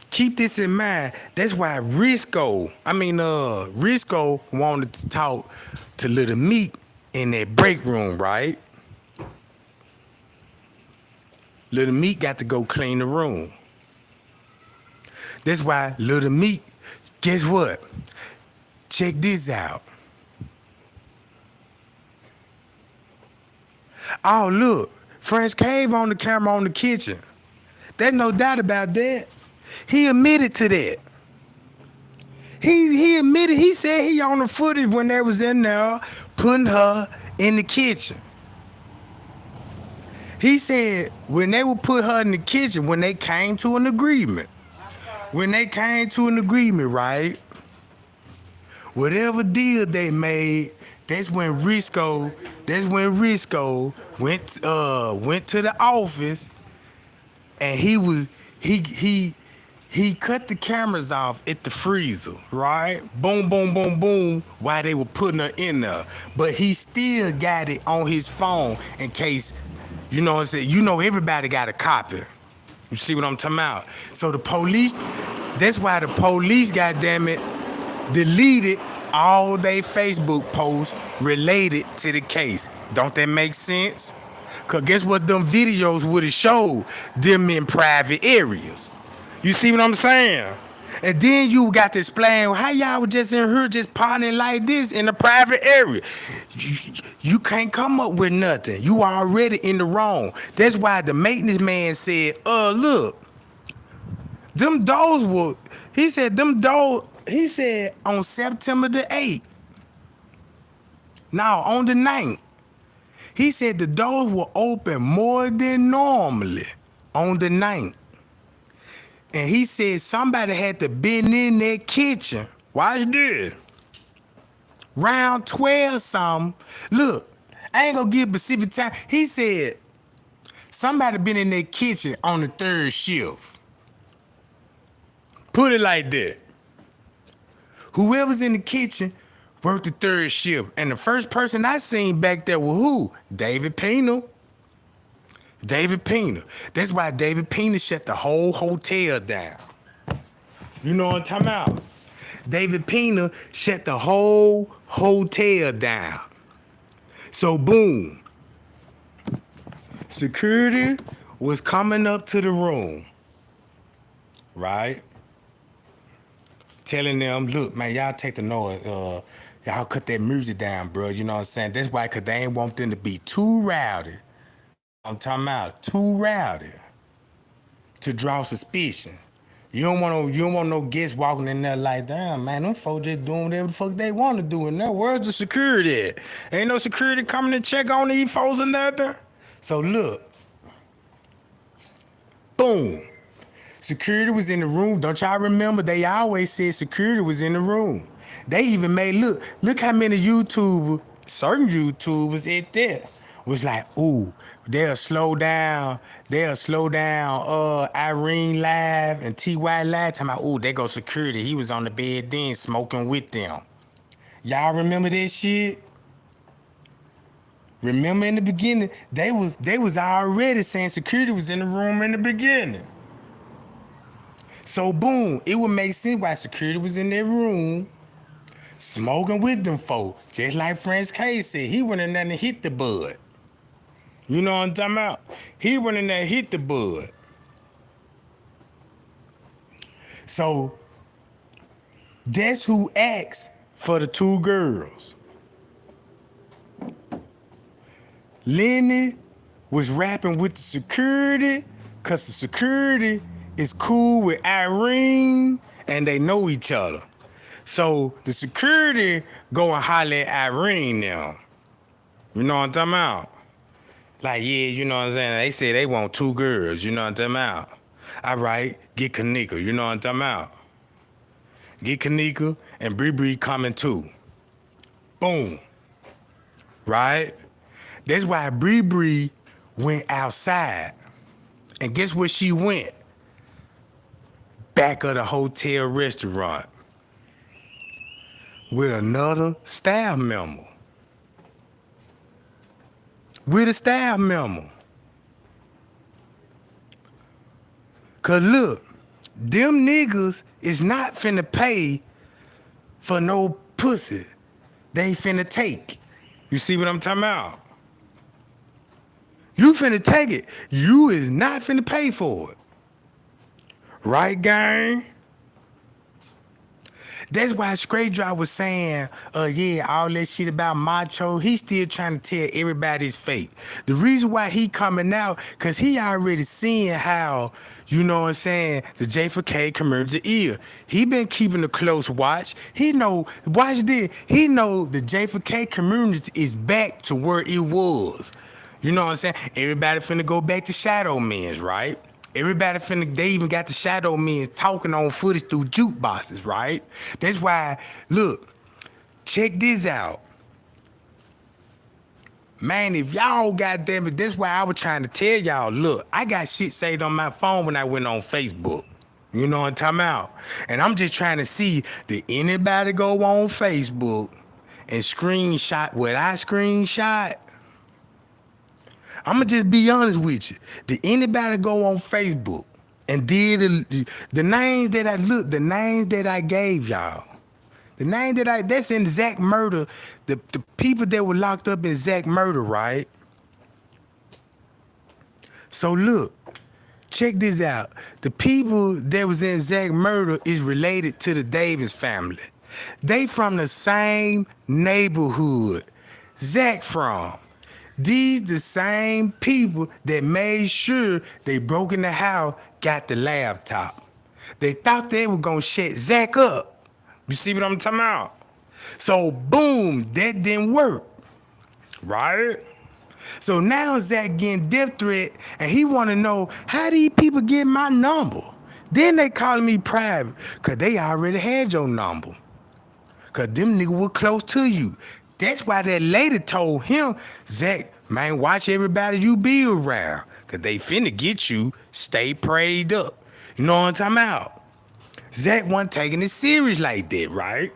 [SPEAKER 1] Keep this in mind. That's why Risco wanted to talk to Little Meek in that break room, right? Little Meek got to go clean the room. That's why Little Meek, guess what? Check this out. Oh, look, French Cave on the camera on the kitchen. There's no doubt about that. He admitted to that. He admitted, he said he on the footage when they was in there putting her in the kitchen. He said when they would put her in the kitchen, when they came to an agreement. Right? Whatever deal they made, that's when Risco went to the office and he cut the cameras off at the freezer, right? Boom, boom, boom, boom, while they were putting her in there. But he still got it on his phone in case, you know what I'm saying? You know everybody got a copy. You see what I'm talking about? So the police, that's why the police, goddammit, deleted all their Facebook posts related to the case. Don't that make sense? Cause guess what them videos would have showed? Them in private areas. You see what I'm saying? And then you got to explain how y'all was just in here just partying like this in a private area. You can't come up with nothing. You already in the wrong. That's why the maintenance man said, look, them doors were, he said on September the 8th. Now, on the 9th, he said the doors were open more than normally on the 9th. And he said somebody had to been in that kitchen. Watch this. Round 12 something. Look, I ain't gonna give specific time. He said somebody been in that kitchen on the 3rd shift. Put it like that. Whoever's in the kitchen worked the 3rd shift. And the first person I seen back there was who? David Pino. David Pena. That's why David Pena shut the whole hotel down. You know what I'm talking about? David Pena shut the whole hotel down. So boom, security was coming up to the room, right? Telling them, look, man, y'all take the noise, y'all cut that music down, bro. You know what I'm saying? That's why, cause they ain't want them to be too rowdy. I'm talking about too rowdy to draw suspicion. You don't want no guests walking in there like, damn, man, them folks just doing whatever the fuck they want to do in there. Where's the security at? Ain't no security coming to check on these folks or nothing. So look, boom. Security was in the room. Don't y'all remember? They always said security was in the room. They even made, look how many certain YouTubers at there was like, ooh, they'll slow down Irene live and TY live. Talking about, ooh, there go security. He was on the bed then smoking with them. Y'all remember that shit? Remember in the beginning, they was already saying security was in the room in the beginning. So boom, it would make sense why security was in their room smoking with them folk. Just like French K said, he went in there and hit the bud. You know what I'm talking about? He went in there and hit the bud. So that's who asked for the two girls. Lenny was rapping with the security because the security is cool with Irene and they know each other. So the security go and holler at Irene now. You know what I'm talking about? Like, yeah, you know what I'm saying? They say they want two girls, you know what I'm talking about? All right, get Kenneka, you know what I'm talking about? Get Kenneka and Bree coming too. Boom. Right? That's why Bree went outside. And guess where she went? Back of the hotel restaurant with another staff member. With a staff member. Cause look, them niggas is not finna pay for no pussy they finna take. You see what I'm talking about? You finna take it. You is not finna pay for it. Right, gang? That's why Straight Drop was saying, yeah, all that shit about Macho, he's still trying to tell everybody it's fake. The reason why he coming out, because he already seeing how, you know what I'm saying, the J4K community is. He been keeping a close watch. He know, watch this, he know the J4K community is back to where it was. You know what I'm saying? Everybody finna go back to Shadow Men's, right? Everybody they even got the Shadow Men talking on footage through jukeboxes, right? That's why, look, check this out. Man, if y'all goddamn it, that's why I was trying to tell y'all, look, I got shit saved on my phone when I went on Facebook. You know what I'm talking about? And I'm just trying to see, did anybody go on Facebook and screenshot what I screenshot? I'ma just be honest with you. Did anybody go on Facebook and did the names that I gave y'all? The names that's in Zach murder, the people that were locked up in Zach murder, right? So look, check this out. The people that was in Zach murder is related to the Davis family. They from the same neighborhood Zach from. These the same people that made sure they broke in the house, got the laptop. They thought they were gonna shut Zach up. You see what I'm talking about? So boom, that didn't work, right? So now Zach getting death threat and he wanna know how these people get my number. Then they calling me private, cause they already had your number. Cause them niggas were close to you. That's why that lady told him, Zach, man, watch everybody you be around. Cause they finna get you, stay prayed up. You know what I'm talking about? Zach wasn't taking it serious like that, right?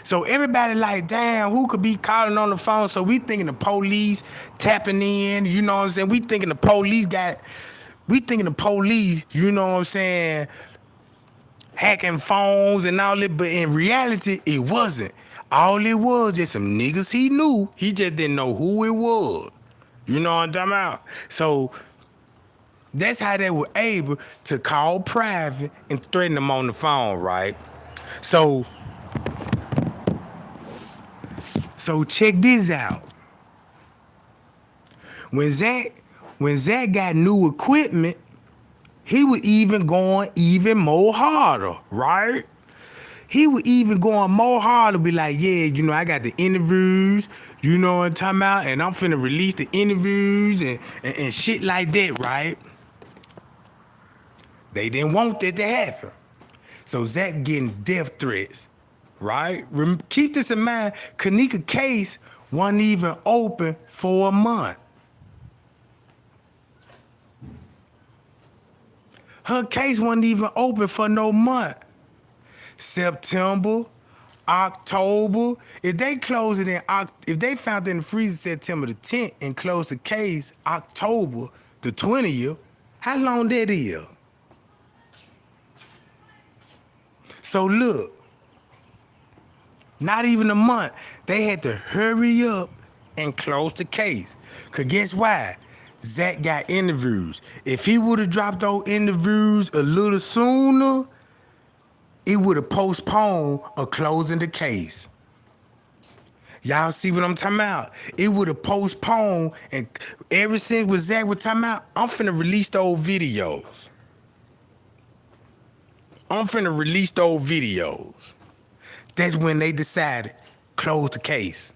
[SPEAKER 1] So everybody like, damn, who could be calling on the phone? So we thinking the police tapping in, you know what I'm saying? We thinking the police, you know what I'm saying, hacking phones and all that, but in reality, it wasn't. All it was just some niggas he knew. He just didn't know who it was. You know what I'm talking about? So that's how they were able to call private and threaten them on the phone, right? So check this out. When Zach got new equipment, he was even going even more harder, right? He was even going more harder, be like, yeah, you know, I got the interviews, you know what I'm talking about, and I'm finna release the interviews and shit like that, right? They didn't want that to happen. So Zach getting death threats, right? Keep this in mind, Kenneka case wasn't even open for a month. Her case wasn't even open for no month. September, October. If they close it if they found it in the freezer September the 10th and closed the case October the 20th, how long that is? So look, not even a month. They had to hurry up and close the case. Cause guess why? Zach got interviews. If he would have dropped those interviews a little sooner, it would have postponed a closing the case. Y'all see what I'm talking about? It would have postponed, and ever since what Zach was talking about, I'm finna release those videos. That's when they decided, close the case.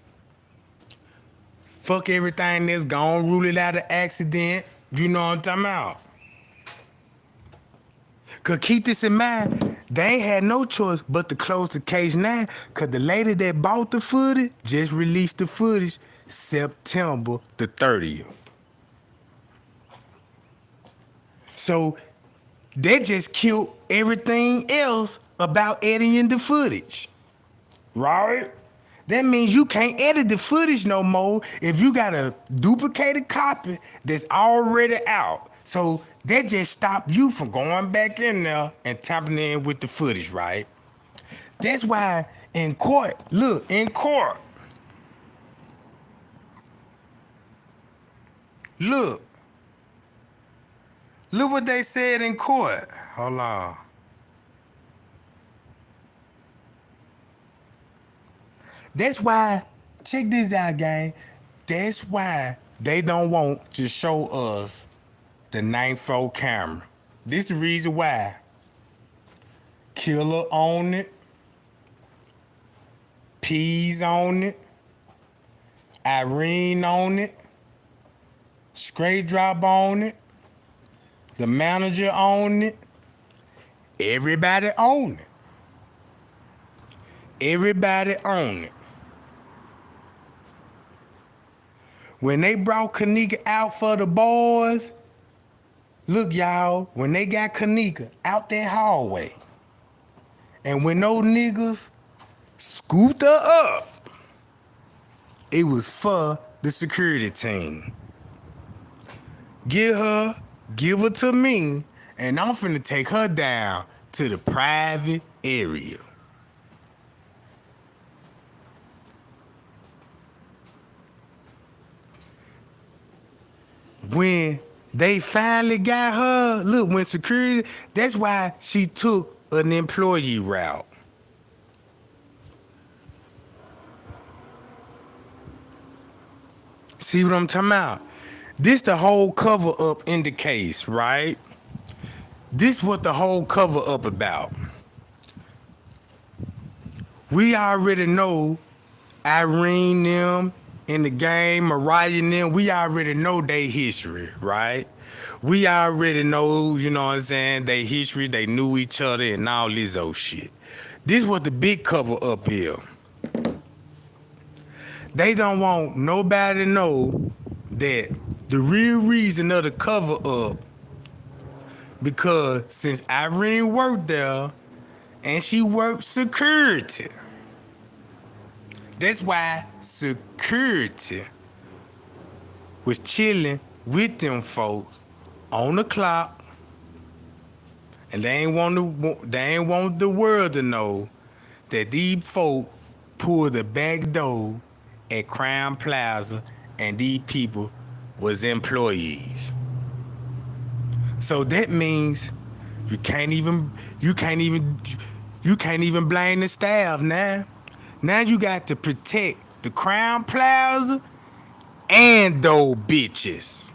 [SPEAKER 1] Fuck everything that's gone, rule it out of accident. You know what I'm talking about? Cause keep this in mind, they ain't had no choice but to close the case now, cause the lady that bought the footage just released the footage September the 30th. So they just killed everything else about editing the footage, right? That means you can't edit the footage no more if you got a duplicated copy that's already out. So that just stopped you from going back in there and tapping in with the footage, right? That's why in court, look what they said in court. Hold on. That's why, check this out, gang. That's why they don't want to show us the 9th floor camera. This the reason why. Killer on it. Peas on it. Irene on it. Straight drop on it. The manager on it. Everybody on it. Everybody on it. When they brought Kenneka out for the boys, look, y'all, when they got Kenneka out that hallway, and when those niggas scooped her up, it was for the security team. Give her to me, and I'm finna take her down to the private area. When they finally got her, look, when security, that's why she took an employee route. See what I'm talking about? This the whole cover up in the case, right? This what the whole cover up about. We already know Irene them in the game, Mariah and them, we already know their history, right? We already know, you know what I'm saying, their history, they knew each other and all this old shit. This what the big cover up here. They don't want nobody to know that the real reason of the cover up, because since Irene worked there and she worked security, That's why security was chilling with them folks on the clock, and they ain't want the world to know that these folk pulled the back door at Crown Plaza, and these people was employees. So that means you can't even blame the staff now. Now you got to protect the Crown Plaza and those bitches.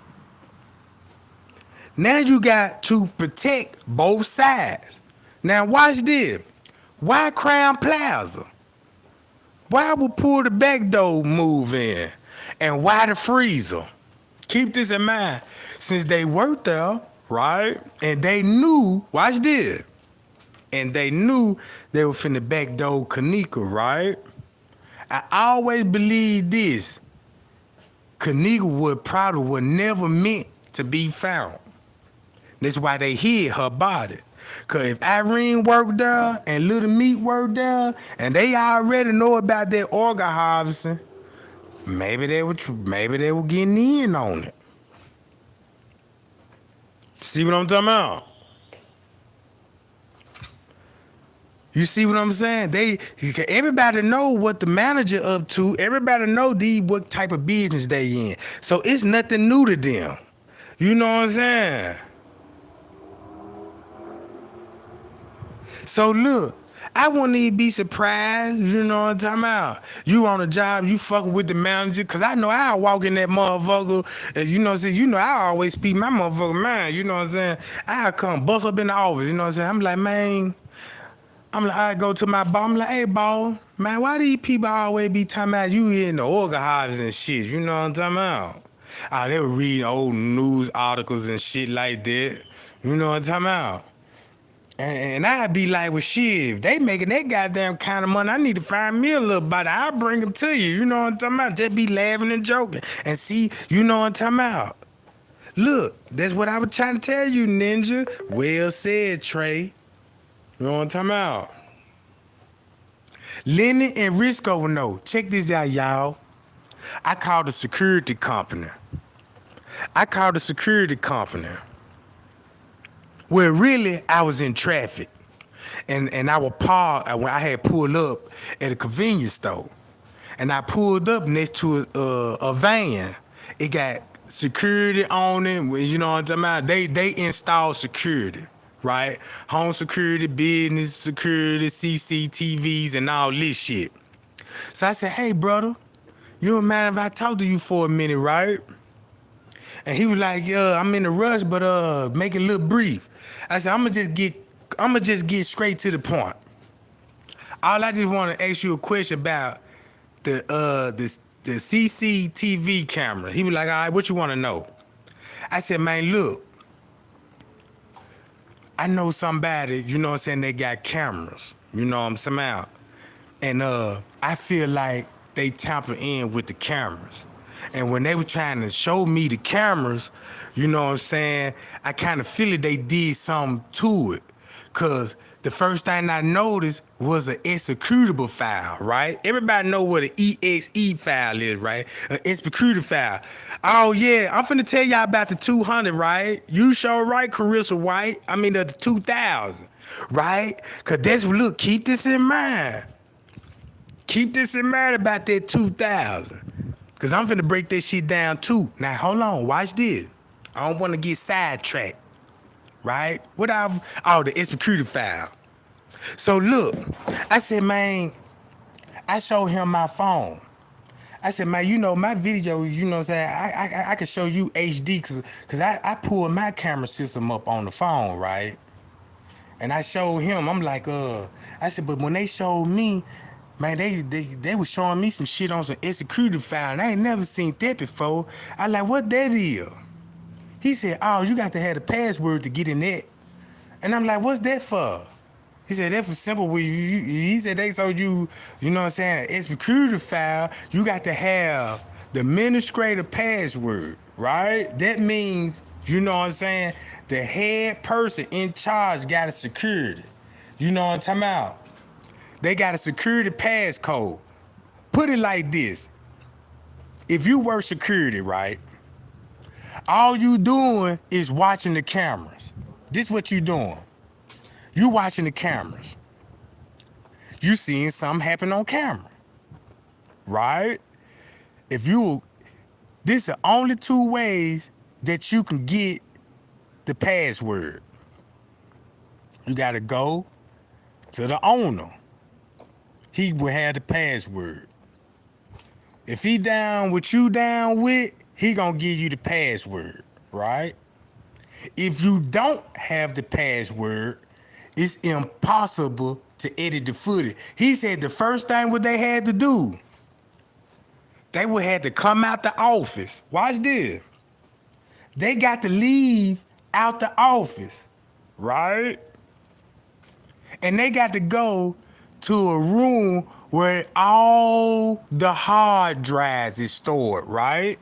[SPEAKER 1] Now you got to protect both sides. Now watch this. Why Crown Plaza? Why would pull the back door move in? And why the freezer? Keep this in mind. Since they worked there, right? And they knew, watch this. And they knew they were finna back door Kenneka, right? I always believed this. Kenneka would never meant to be found. That's why they hid her body. Cause if Irene worked there and Little Meat worked there, and they already know about that organ harvesting, maybe they were getting in on it. See what I'm talking about? You see what I'm saying? Everybody know what the manager up to. Everybody know what type of business they in. So it's nothing new to them. You know what I'm saying? So look, I wouldn't even be surprised, you know what I'm talking about? You on a job, you fucking with the manager, cause I know I'll walk in that motherfucker, and you know what I'm saying? You know I always speak my motherfucking mind, you know what I'm saying? I'll come bust up in the office, you know what I'm saying? I'm like, man, I go to my boss, I'm like, hey, boss, man, why these people always be talking about you in the organ harvest and shit, you know what I'm talking about? They were reading old news articles and shit like that, you know what I'm talking about? And I'd be like, well, shit, if they making that goddamn kind of money, I need to find me a little body. I'll bring them to you. You know what I'm talking about? Just be laughing and joking. And see, you know what I'm talking about? Look, that's what I was trying to tell you, Ninja. Well said, Trey. You know what I'm talking about? Lenny and Risco will know. Check this out, y'all. I called a security company. Well, really, I was in traffic, and I was parked when I had pulled up at a convenience store, and I pulled up next to a van. It got security on it. You know what I'm talking about? They installed security, right? Home security, business security, CCTVs, and all this shit. So I said, hey, brother, you don't mind if I talk to you for a minute, right? And he was like, yeah, I'm in a rush, but make it a little brief. I said, I'ma just get straight to the point. All I just want to ask you a question about the CCTV camera. He was like, all right, what you want to know? I said, man, look, I know somebody, you know what I'm saying, they got cameras, you know what I'm saying, out. And I feel like they tamper in with the cameras. And when they were trying to show me the cameras, you know what I'm saying, I kind of feel it they did something to it. Cause the first thing I noticed was an executable file, right? Everybody know what an EXE file is, right? An executable file. Oh yeah, I'm finna tell y'all about the 200, right? You sure right, Carissa White. I mean the 2000, right? Cause look, keep this in mind. Keep this in mind about that 2000. Cause I'm finna break that shit down too. Now hold on, watch this. I don't wanna get sidetracked, right? The executed file. So look, I said, man, I showed him my phone. I said, man, you know, my video, you know what I'm saying, I can show you HD cause I pulled my camera system up on the phone, right? And I showed him, I'm like, I said, but when they showed me, man, they was showing me some shit on some executed file, and I ain't never seen that before. I like, what that is? He said, oh, you got to have the password to get in that. And I'm like, what's that for? He said, that's for simple. He said, they told you, you know what I'm saying, executed file, you got to have the administrator password, right? That means, you know what I'm saying, the head person in charge got a security. You know what I'm talking about? They got a security passcode. Put it like this. If you work security, right, all you doing is watching the cameras. This what you doing. You watching the cameras. You seeing something happen on camera, right? If you, this is the only two ways that you can get the password. You gotta go to the owner. He will have the password. If he down what you down with, he gonna give you the password, right? If you don't have the password, it's impossible to edit the footage. He said the first thing what they had to do, they would have to come out the office. Watch this. They got to leave out the office, right? And they got to go to a room where all the hard drives is stored, right?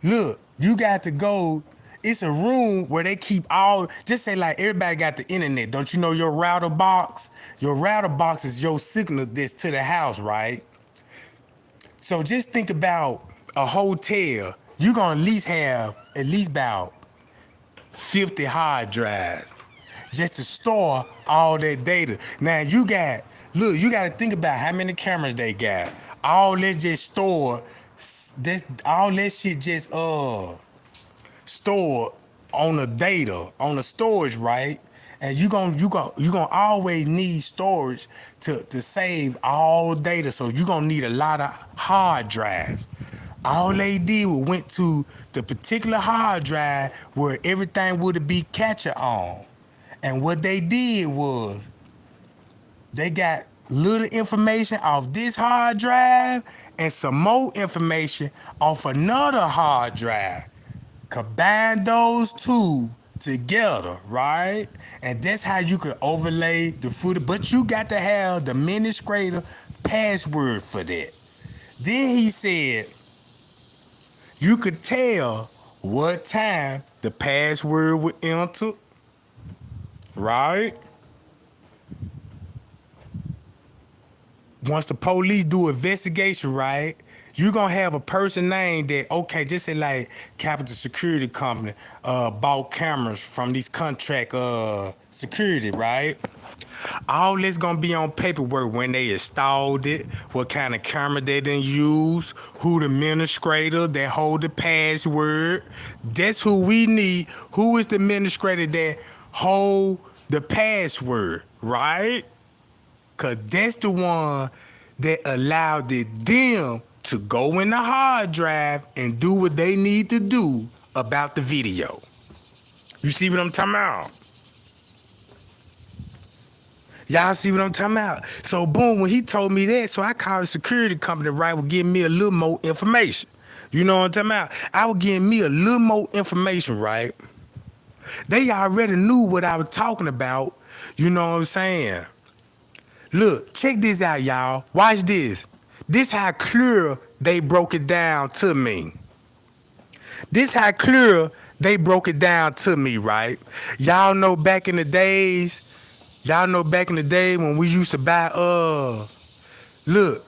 [SPEAKER 1] Look, you got to go. It's a room where they keep all, just say like everybody got the internet. Don't you know your router box? Your router box is your signal that's to the house, right? So just think about a hotel. You're gonna at least have at least about 50 hard drives just to store all that data. Now you got, look, you got to think about how many cameras they got. All that just stored, all that shit just stored on the data, on the storage, right? And you gonna always need storage to save all data. So you gonna need a lot of hard drives. All they did was went to the particular hard drive where everything would be captured on. And what they did was they got little information off this hard drive and some more information off another hard drive. Combine those two together, right? And that's how you can overlay the footage. But you got to have the administrator password for that. Then he said you could tell what time the password would enter, right? Once the police do investigation, right, you gonna have a person named that, okay, just say like Capital Security Company bought cameras from these contract security, right? All this gonna be on paperwork when they installed it, what kind of camera they didn't use, who the administrator that hold the password. That's who we need. Who is the administrator that hold the password, right? Cause that's the one that allowed them to go in the hard drive and do what they need to do about the video. You see what I'm talking about? Y'all see what I'm talking about? So boom, when he told me that, so I called the security company, right, would give me a little more information. You know what I'm talking about? I was getting me a little more information, right? They already knew what I was talking about. You know what I'm saying? Look, check this out, y'all. Watch this. This how clear they broke it down to me. This how clear they broke it down to me, right? Y'all know back in the days, when we used to buy, look,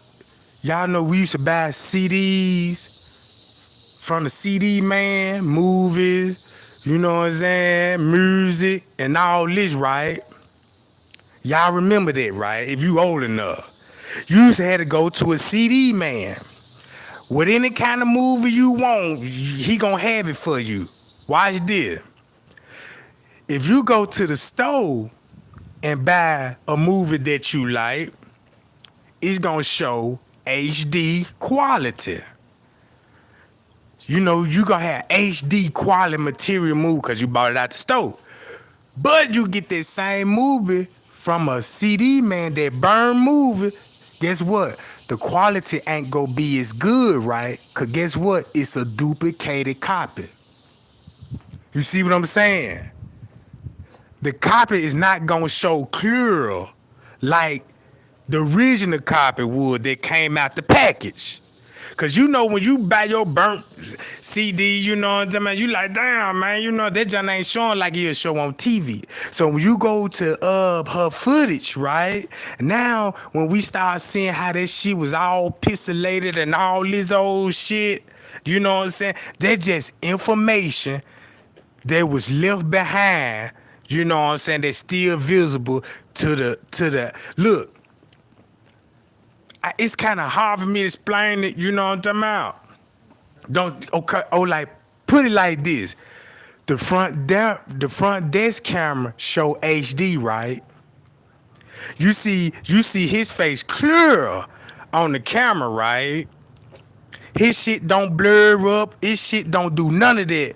[SPEAKER 1] y'all know we used to buy CDs from the CD man, movies, you know what I'm saying, music, and all this, right? Y'all remember that, right? If you old enough. You used to have to go to a CD man. With any kind of movie you want, he gonna have it for you. Watch this. If you go to the store and buy a movie that you like, it's gonna show HD quality. You know, you gonna have HD quality material movie because you bought it out the store. But you get that same movie from a CD man that burn movie, guess what? The quality ain't gonna be as good, right? Cause guess what? It's a duplicated copy. You see what I'm saying? The copy is not gonna show clear like the original copy would that came out the package. Cause you know when you buy your burnt CD, you know what I'm talking about, you like, damn man, you know that just ain't showing like he'll show on TV. So when you go to her footage, right? Now when we start seeing how that shit was all pixelated and all this old shit, you know what I'm saying? That's just information that was left behind, you know what I'm saying, that's still visible to the look. It's kind of hard for me to explain it, you know what I'm talking about? Don't okay, oh like put it like this. The front desk camera show HD, right? You see his face clear on the camera, right? His shit don't blur up. His shit don't do none of that.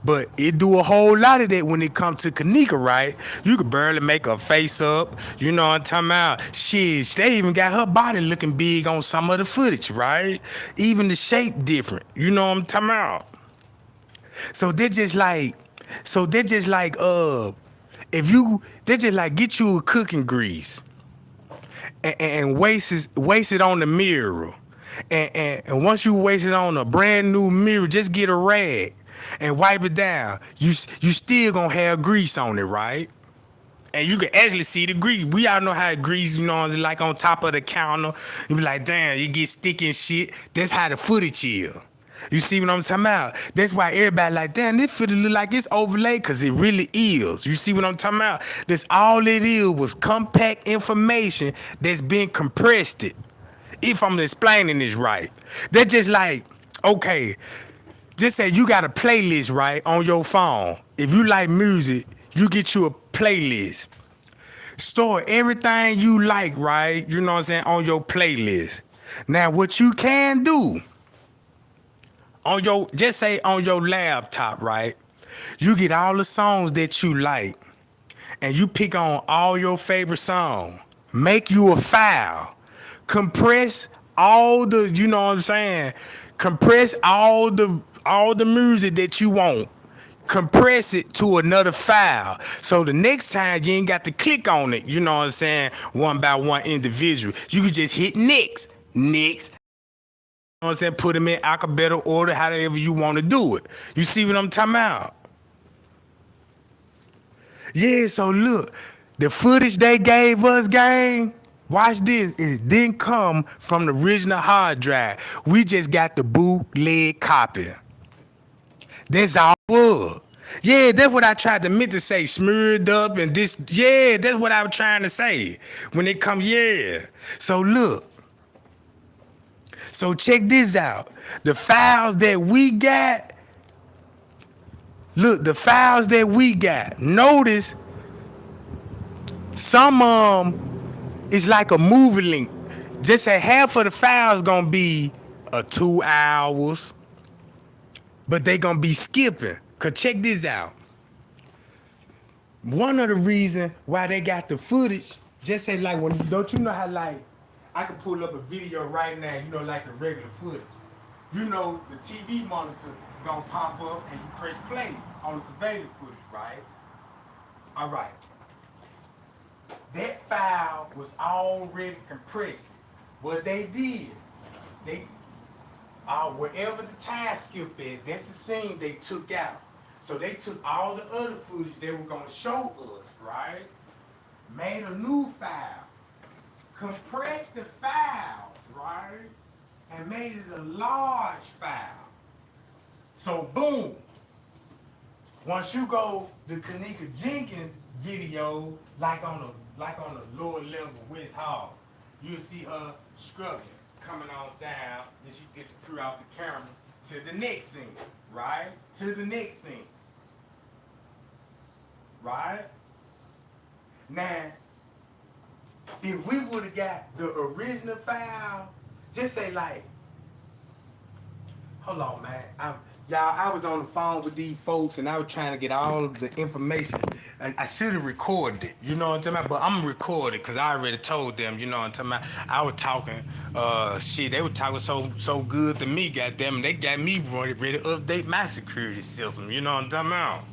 [SPEAKER 1] But it do a whole lot of that when it comes to Kenneka, right? You could barely make her face up. You know what I'm talking about? Shit, they even got her body looking big on some of the footage, right? Even the shape different. You know what I'm talking about? So they're just like, if you, they just like get you a cooking grease and waste it on the mirror. And once you waste it on a brand new mirror, just get a rag and wipe it down. You still gonna have grease on it, right? And you can actually see the grease. We all know how grease, you know, is like on top of the counter. You be like, damn, you get sticky and shit. That's how the footage is. You see what I'm talking about? That's why everybody like, damn, this footage look like it's overlaid, because it really is. You see what I'm talking about? That's all it is, was compact information that's been compressed it. If I'm explaining this right. They're just like, okay, just say you got a playlist, right, on your phone. If you like music, you get you a playlist. Store everything you like, right, you know what I'm saying, on your playlist. Now, what you can do, just say on your laptop, right, you get all the songs that you like, and you pick on all your favorite songs. Make you a file. Compress all the, you know what I'm saying? Compress all the music that you want. Compress it to another file. So the next time you ain't got to click on it, you know what I'm saying, one by one individual. You can just hit next. Next. You know what I'm saying? Put them in alphabetical order, however you want to do it. You see what I'm talking about? Yeah, so look, the footage they gave us, gang, watch this, it didn't come from the original hard drive. We just got the bootleg copy. That's all it was. Yeah, that's what I tried to meant to say, smeared up and this. Yeah, that's what I was trying to say. When it come, yeah. So look, so check this out. The files that we got, look, the files that we got, notice some it's like a movie link. Just say half of the files gonna be 2 hours, but they gonna be skipping. Cause check this out. One of the reasons why they got the footage, just say like when, don't you know how like I can pull up a video right now, you know, like the regular footage. You know the TV monitor gonna pop up and you press play on the surveillance footage, right? All right. That file was already compressed. What they did, they wherever the time skip is, that's the scene they took out. So they took all the other footage they were gonna show us, right? Made a new file, compressed the files, right? And made it a large file. So boom, once you go the Kenneka Jenkins video, like on a lower level West Hall, you'll see her scrubbing, coming on down, then she disappear out the camera to the next scene, right? To the next scene. Right? Now, if we would have got the original file, just say like, hold on, man. I was on the phone with these folks and I was trying to get all of the information. I should have recorded it, you know what I'm talking about? But I'm recording because I already told them, you know what I'm talking about? I was talking, shit, they were talking so good to me, goddamn. They got me ready to update my security system, you know what I'm talking about?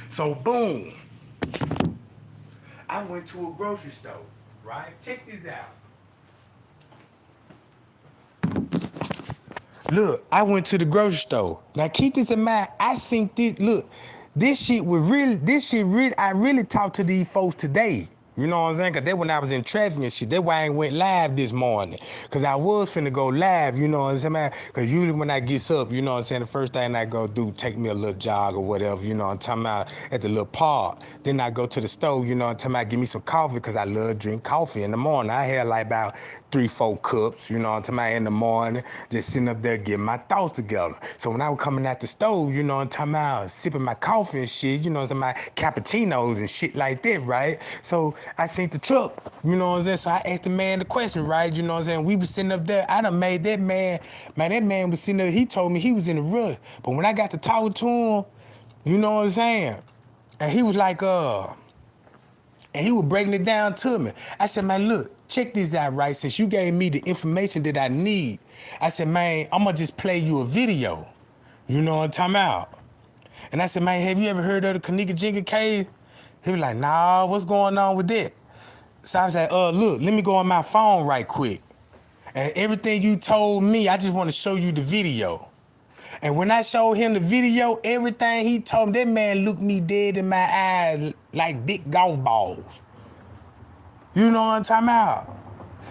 [SPEAKER 1] So boom, I went to a grocery store, right? Check this out. Look, I went to the grocery store. Now keep this in mind. I seen this. Look, this shit really. I really talked to these folks today. You know what I'm saying? Cause that when I was in traffic and shit, that's why I ain't went live this morning. Cause I was finna go live, you know what I'm saying, man? Cause usually when I gets up, you know what I'm saying, the first thing I go do, take me a little jog or whatever, you know what I'm talking about, at the little park. Then I go to the store, you know what I'm talking about, give me some coffee, cause I love to drink coffee in the morning. I had like about 3-4 cups, you know what I'm talking about, in the morning, just sitting up there getting my thoughts together. So when I was coming out the stove, you know what I'm talking about, sipping my coffee and shit, you know what I'm talking about, cappuccinos and shit like that, right? So I seen the truck, you know what I'm saying? So I asked the man the question, right? You know what I'm saying? We was sitting up there. I done made that man that man was sitting there. He told me he was in a rush. But when I got to talking to him, you know what I'm saying? And he was like, and he was breaking it down to me. I said, man, look, check this out, right? Since you gave me the information that I need, I said, man, I'm gonna just play you a video. You know what I'm talking about? And I said, man, have you ever heard of the Kenneka Jenkins case? He was like, nah, what's going on with that? So I was like, look, let me go on my phone right quick. And everything you told me, I just want to show you the video. And when I showed him the video, everything he told me, that man looked me dead in my eyes like big golf balls. You know what I'm talking about?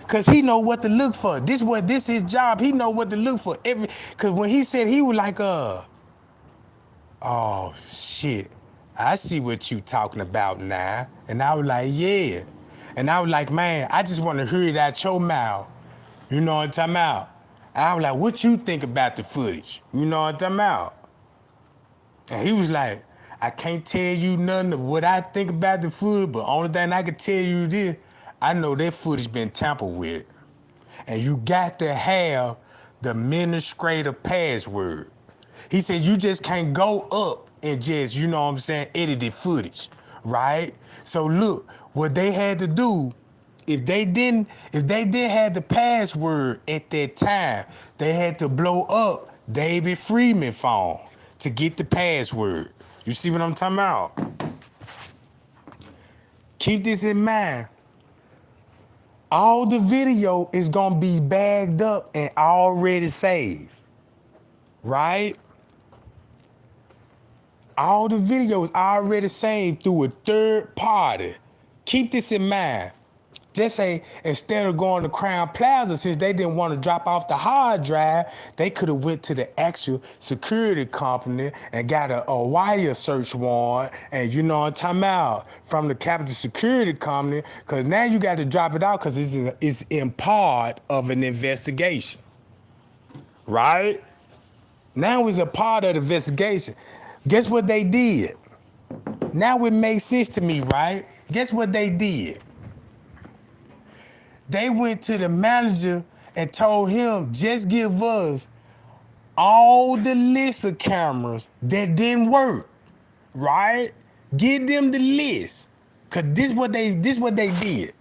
[SPEAKER 1] Cause he know what to look for. This his job. He know what to look for. Cause when he said, he was like, oh shit, I see what you talking about now. And I was like, yeah. And I was like, man, I just want to hear it out your mouth. You know what I'm talking about? And I was like, what you think about the footage? You know what I'm talking about? And he was like, I can't tell you nothing of what I think about the footage, but only thing I can tell you this, I know that footage been tampered with. And you got to have the administrator password. He said you just can't go up and just, you know what I'm saying, edit the footage, right? So look, what they had to do, if they didn't have the password at that time, they had to blow up David Freeman's phone to get the password. You see what I'm talking about? Keep this in mind. All the video is gonna be bagged up and already saved, right? All the videos already saved through a third party. Keep this in mind. Just say, instead of going to Crown Plaza, since they didn't want to drop off the hard drive, they could have went to the actual security company and got a wire search warrant, and you know what I'm talking about, from the Capitol Security Company, because now you got to drop it out because it's in part of an investigation, right? Now it's a part of the investigation. Guess what they did? Now it makes sense to me, right? Guess what they did? They went to the manager and told him, just give us all the list of cameras that didn't work, right? Give them the list. Cause this what they did.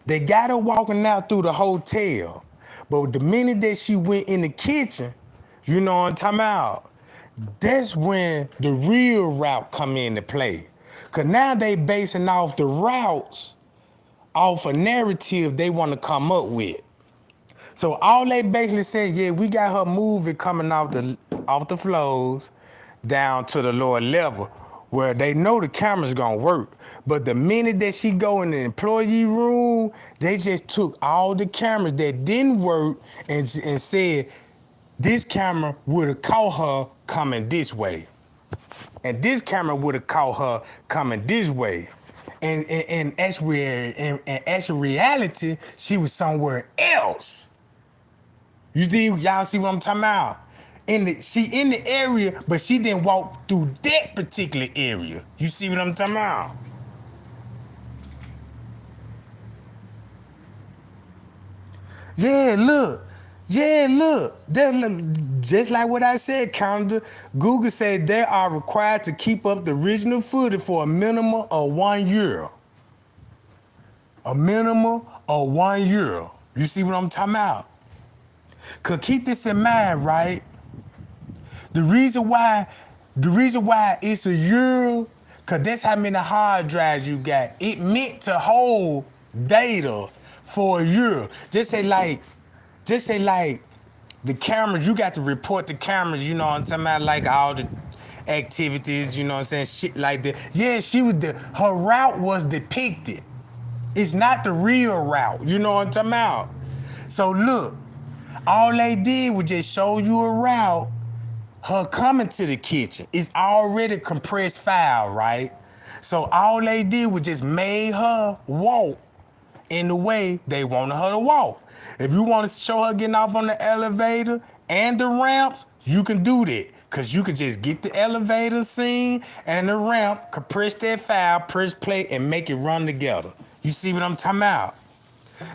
[SPEAKER 1] They got her walking out through the hotel. But the minute that she went in the kitchen, you know what I'm talking about? That's when the real route come into play. Cause now they basing off the routes off a narrative they want to come up with. So all they basically said, yeah, we got her moving coming off the floors down to the lower level where they know the camera's gonna work. But the minute that she go in the employee room, they just took all the cameras that didn't work and said, this camera would have caught her coming this way. And this camera would have caught her coming this way. And as reality, she was somewhere else. Y'all see what I'm talking about? She in the area, but she didn't walk through that particular area. You see what I'm talking about? Yeah, look. Just like what I said, Canada, Google said they are required to keep up the original footage for a minimum of 1 year. A minimum of 1 year. You see what I'm talking about? Cause keep this in mind, right? The reason why it's a year, cause that's how many hard drives you got. It meant to hold data for a year. Just say like The cameras, you got to report the cameras, you know what I'm talking about, like all the activities, you know what I'm saying, shit like that. Yeah, her route was depicted. It's not the real route, you know what I'm talking about? So look, all they did was just show you a route, her coming to the kitchen. It's already compressed file, right? So all they did was just made her walk in the way they wanted her to walk. If you want to show her getting off on the elevator and the ramps, you can do that. Cause you can just get the elevator scene and the ramp, compress that file, press play, and make it run together. You see what I'm talking about?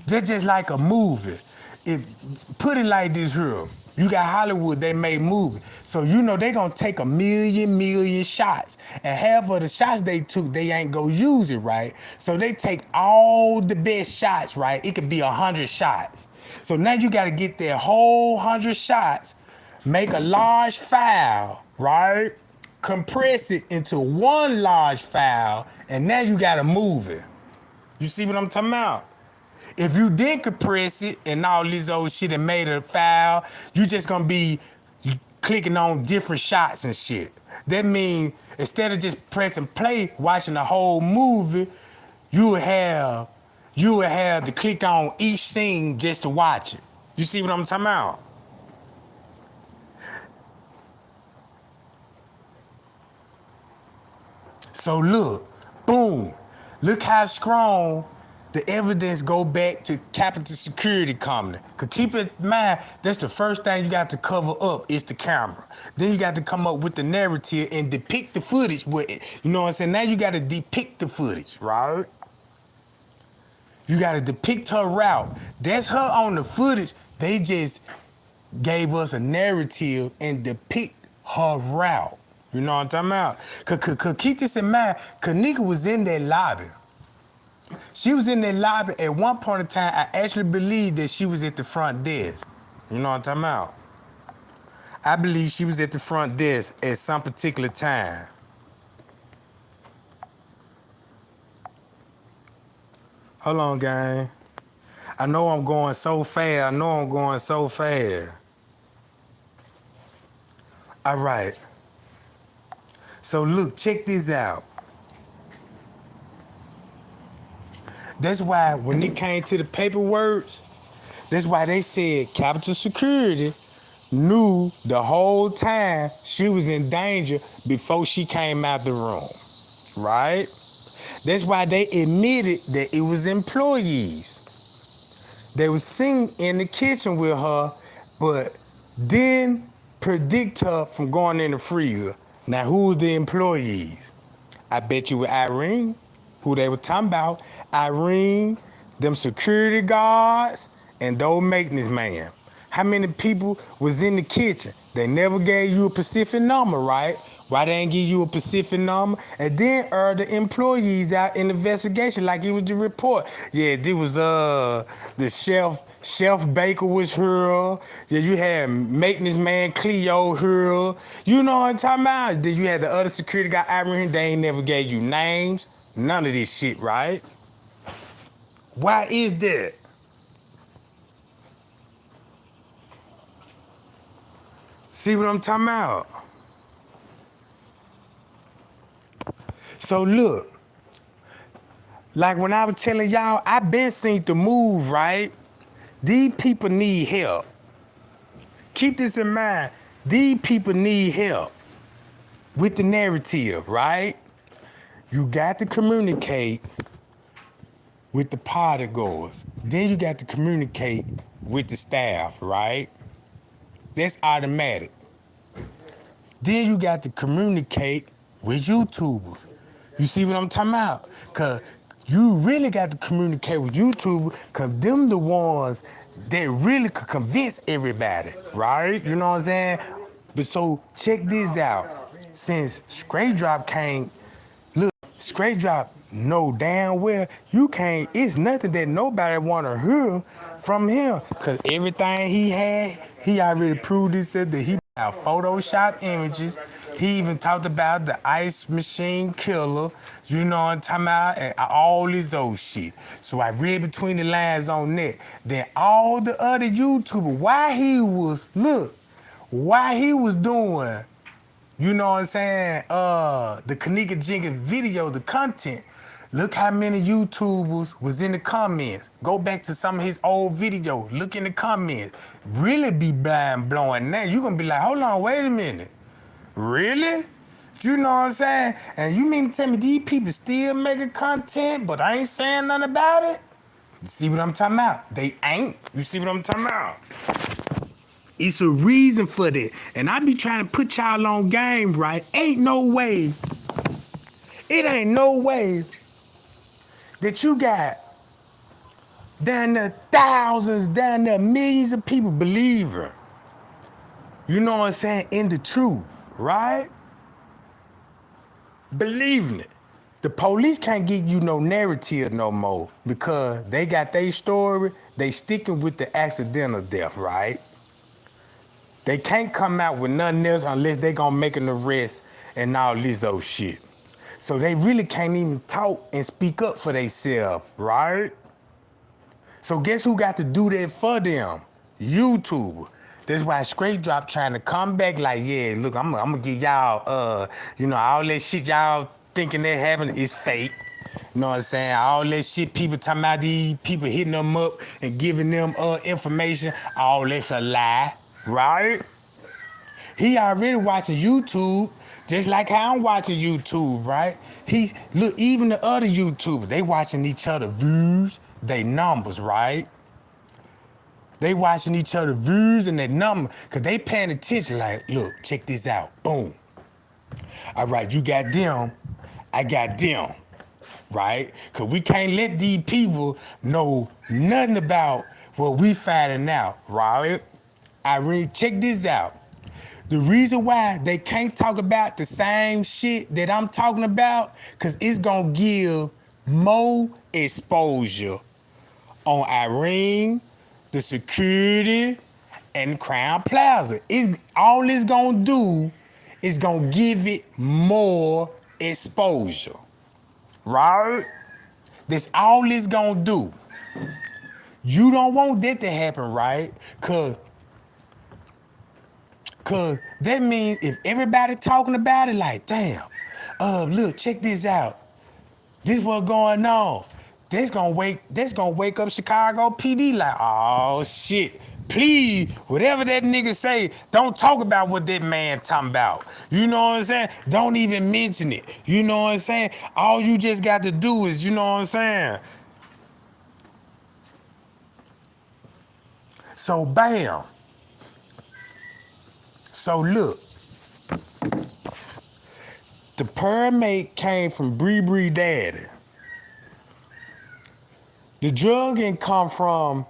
[SPEAKER 1] They're just like a movie. If put it like this here. You got Hollywood, they made movies. So you know they gonna take a million shots. And half of the shots they took, they ain't gonna use it, right? So they take all the best shots, right? It could be 100 shots. So now you gotta get that whole 100 shots, make a large file, right? Compress it into one large file, and now you gotta move it. You see what I'm talking about? If you did compress it and all this old shit and made a file, you just gonna be clicking on different shots and shit. That means instead of just pressing play, watching the whole movie, you would have to click on each scene just to watch it. You see what I'm talking about? So look, boom, look how strong the evidence go back to Capitol Security Company. Cause keep in mind, that's the first thing you got to cover up is the camera. Then you got to come up with the narrative and depict the footage with it. You know what I'm saying? Now you got to depict the footage, right? You got to depict her route. That's her on the footage. They just gave us a narrative and depict her route. You know what I'm talking about? Cause keep this in mind, Kenneka was in that lobby. She was in that lobby. At one point in time, I actually believe that she was at the front desk. You know what I'm talking about? I believe she was at the front desk at some particular time. Hold on, gang. I know I'm going so fast. All right. So look, check this out. That's why when it came to the paperwork, that's why they said Capitol Security knew the whole time she was in danger before she came out the room, right? That's why they admitted that it was employees. They was seen in the kitchen with her, but didn't predict her from going in the freezer. Now, who's the employees? I bet you with Irene, who they were talking about. Irene, them security guards, and those maintenance man. How many people was in the kitchen? They never gave you a specific number, right? Why they ain't give you a specific number? And then the employees out in the investigation, like it was the report. Yeah, there was the chef Baker was here. Yeah, you had maintenance man Cleo here. You know what I'm talking about? Then you had the other security guy, Irene, they ain't never gave you names. None of this shit, right? Why is that? See what I'm talking about? So look, like when I was telling y'all, I been seen the move, right? These people need help. Keep this in mind. These people need help with the narrative, right? You got to communicate with the party goers. Then you got to communicate with the staff, right? That's automatic. Then you got to communicate with YouTubers. You see what I'm talking about? Cause you really got to communicate with YouTubers, cause them the ones that really could convince everybody, right? You know what I'm saying? But so check this out. Since Straflop came, look, Straflop know damn well you can't, it's nothing that nobody wanna hear from him. Cause everything he had, he already proved himself that he had Photoshop images. He even talked about the ice machine killer, you know what I'm talking about, and all this old shit. So I read between the lines on that. Then all the other YouTubers, why he was doing, you know what I'm saying, the Kenneka Jenkins video, the content, look how many YouTubers was in the comments. Go back to some of his old videos, look in the comments. Really be blind blowing now. You gonna be like, hold on, wait a minute. Really? You know what I'm saying? And you mean to tell me these people still making content, but I ain't saying nothing about it? You see what I'm talking about? They ain't. You see what I'm talking about? It's a reason for that. And I be trying to put y'all on game, right? It ain't no way that you got down there thousands, down there millions of people believing. You know what I'm saying? In the truth, right? Believing it. The police can't give you no narrative no more because they got their story. They sticking with the accidental death, right? They can't come out with nothing else unless they gonna make an arrest and all this old shit. So they really can't even talk and speak up for themselves, right? So guess who got to do that for them? YouTuber. That's why Straight Drop trying to come back like, yeah, look, I'm gonna give y'all, all that shit y'all thinking that happened is fake. You know what I'm saying? All that shit people talking about, these people hitting them up and giving them information, all that's a lie, right? He already watching YouTube, just like how I'm watching YouTube, right? Look, even the other YouTubers, they watching each other views, they numbers, right? They watching each other views and their number, cause they paying attention like, look, check this out, boom. All right, you got them, I got them, right? Cause we can't let these people know nothing about what we finding out, right? Irene, check this out. The reason why they can't talk about the same shit that I'm talking about, cause it's gonna give more exposure on Irene, the security, and Crown Plaza. All it's gonna do is gonna give it more exposure, right? That's all it's gonna do. You don't want that to happen, right? Cause that means if everybody talking about it, like, damn, look, check this out. This what's going on. That's gonna wake up Chicago PD like, oh shit. Please, whatever that nigga say, don't talk about what that man talking about. You know what I'm saying? Don't even mention it. You know what I'm saying? All you just got to do is, you know what I'm saying? So bam. So look, the permate came from Bree daddy. The drug didn't come from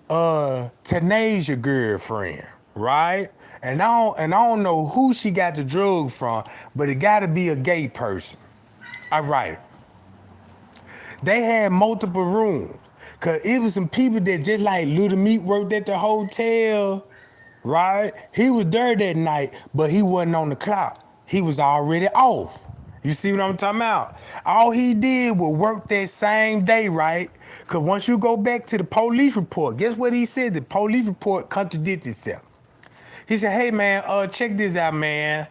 [SPEAKER 1] Tanasia girlfriend, right? And I don't know who she got the drug from, but it gotta be a gay person. All right. They had multiple rooms. Cause it was some people that just like Little Meat worked at the hotel, right? He was there that night, but he wasn't on the clock. He was already off. You see what I'm talking about? All he did was work that same day, right? Because once you go back to the police report, guess what he said? The police report contradicts itself. He said, hey, man, check this out, man.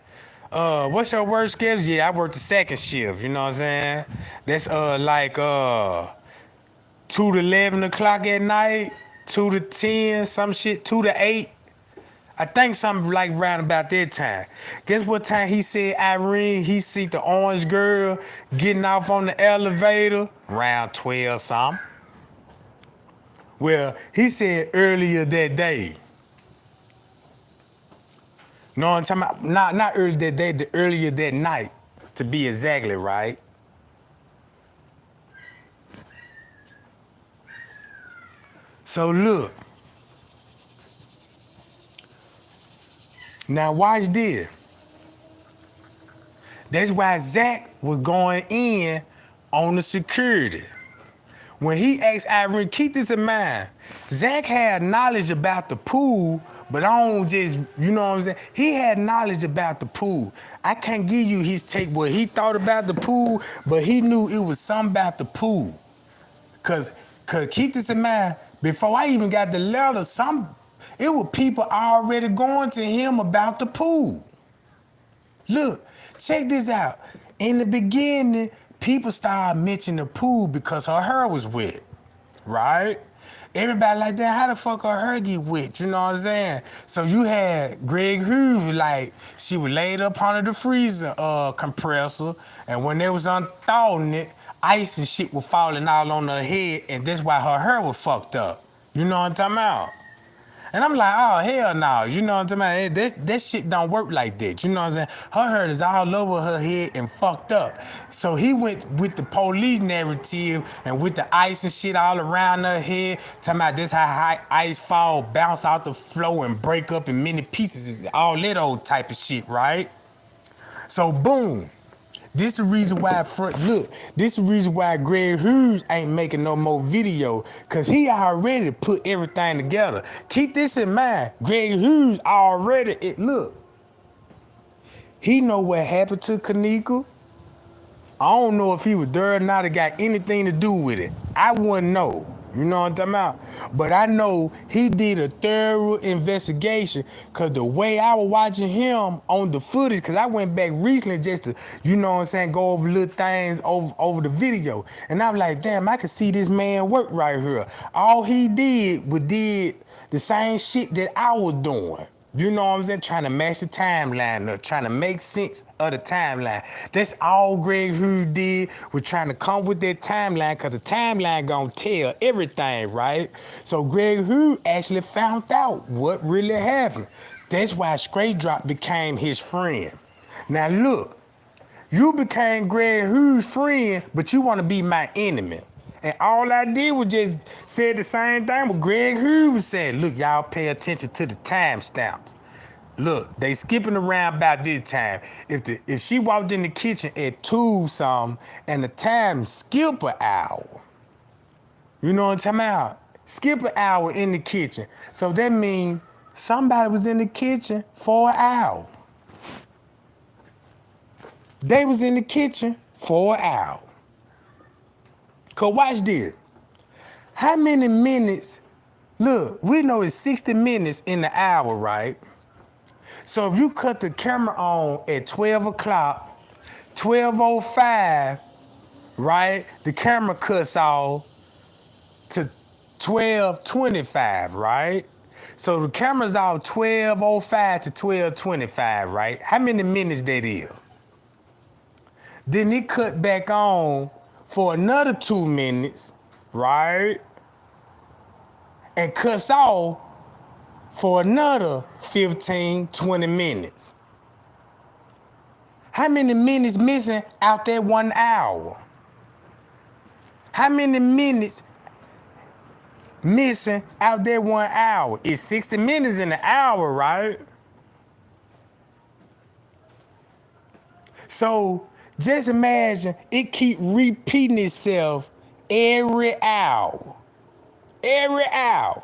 [SPEAKER 1] What's your work schedule? Yeah, I work the second shift, you know what I'm saying? That's like 2 to 11 o'clock at night, 2 to 10, some shit, 2 to 8. I think something like round about that time. Guess what time he said Irene, he see the orange girl getting off on the elevator? Round 12 something. Well, he said earlier that day. No, I'm talking about, not earlier that day, the earlier that night, to be exactly right. So look. Now watch this. That's why Zach was going in on the security. When he asked Irene, keep this in mind, Zach had knowledge about the pool, But I don't just, you know what I'm saying? He had knowledge about the pool. I can't give you his take what he thought about the pool, but he knew it was something about the pool. Cause, Cause keep this in mind, before I even got the letter, it was people already going to him about the pool. Look, check this out. In the beginning, people started mentioning the pool because her hair was wet, right? Everybody like that, how the fuck her hair get wet? You know what I'm saying? So you had Greg Hughes, like, she was laid up under the freezer compressor, and when they was unthawing it, ice and shit was falling all on her head, and that's why her hair was fucked up. You know what I'm talking about? And I'm like, oh, hell no. You know what I'm talking about? That shit don't work like that. You know what I'm saying? Her hair is all over her head and fucked up. So he went with the police narrative and with the ice and shit all around her head, talking about this how high ice fall, bounce out the floor and break up in many pieces, all that old type of shit, right? So boom. This the reason why this the reason why Greg Hughes ain't making no more video, cause he already put everything together. Keep this in mind. Greg Hughes already he know what happened to Kenneka. I don't know if he was there or not, it got anything to do with it. I wouldn't know. You know what I'm talking about? But I know he did a thorough investigation, because the way I was watching him on the footage, because I went back recently just to, you know what I'm saying, go over little things over the video. And I was like, damn, I can see this man work right here. All he did the same shit that I was doing. You know what I'm saying? Trying to match the timeline up, trying to make sense of the timeline. That's all Greg Hughes did, was trying to come with that timeline, because the timeline gonna tell everything, right? So Greg Hughes actually found out what really happened. That's why Straflop became his friend. Now look, you became Greg Hughes' friend, but you want to be my enemy. And all I did was just say the same thing what Greg Hughes said. Look, y'all pay attention to the timestamps. Look, they skipping around about this time. If she walked in the kitchen at 2 something and the time skip an hour, you know what I'm talking about? Skip an hour in the kitchen. So that means somebody was in the kitchen for an hour. They was in the kitchen for an hour. Cause watch this. How many minutes? Look, we know it's 60 minutes in the hour, right? So if you cut the camera on at 12 o'clock, 12:05, right? The camera cuts off to 12:25, right? So the camera's off 12:05 to 12:25, right? How many minutes that is? Then it cut back on for another 2 minutes, right? And cuts off for another 15, 20 minutes. How many minutes missing out that 1 hour? How many minutes missing out that 1 hour? It's 60 minutes in an hour, right? So just imagine it keep repeating itself every hour. Every hour.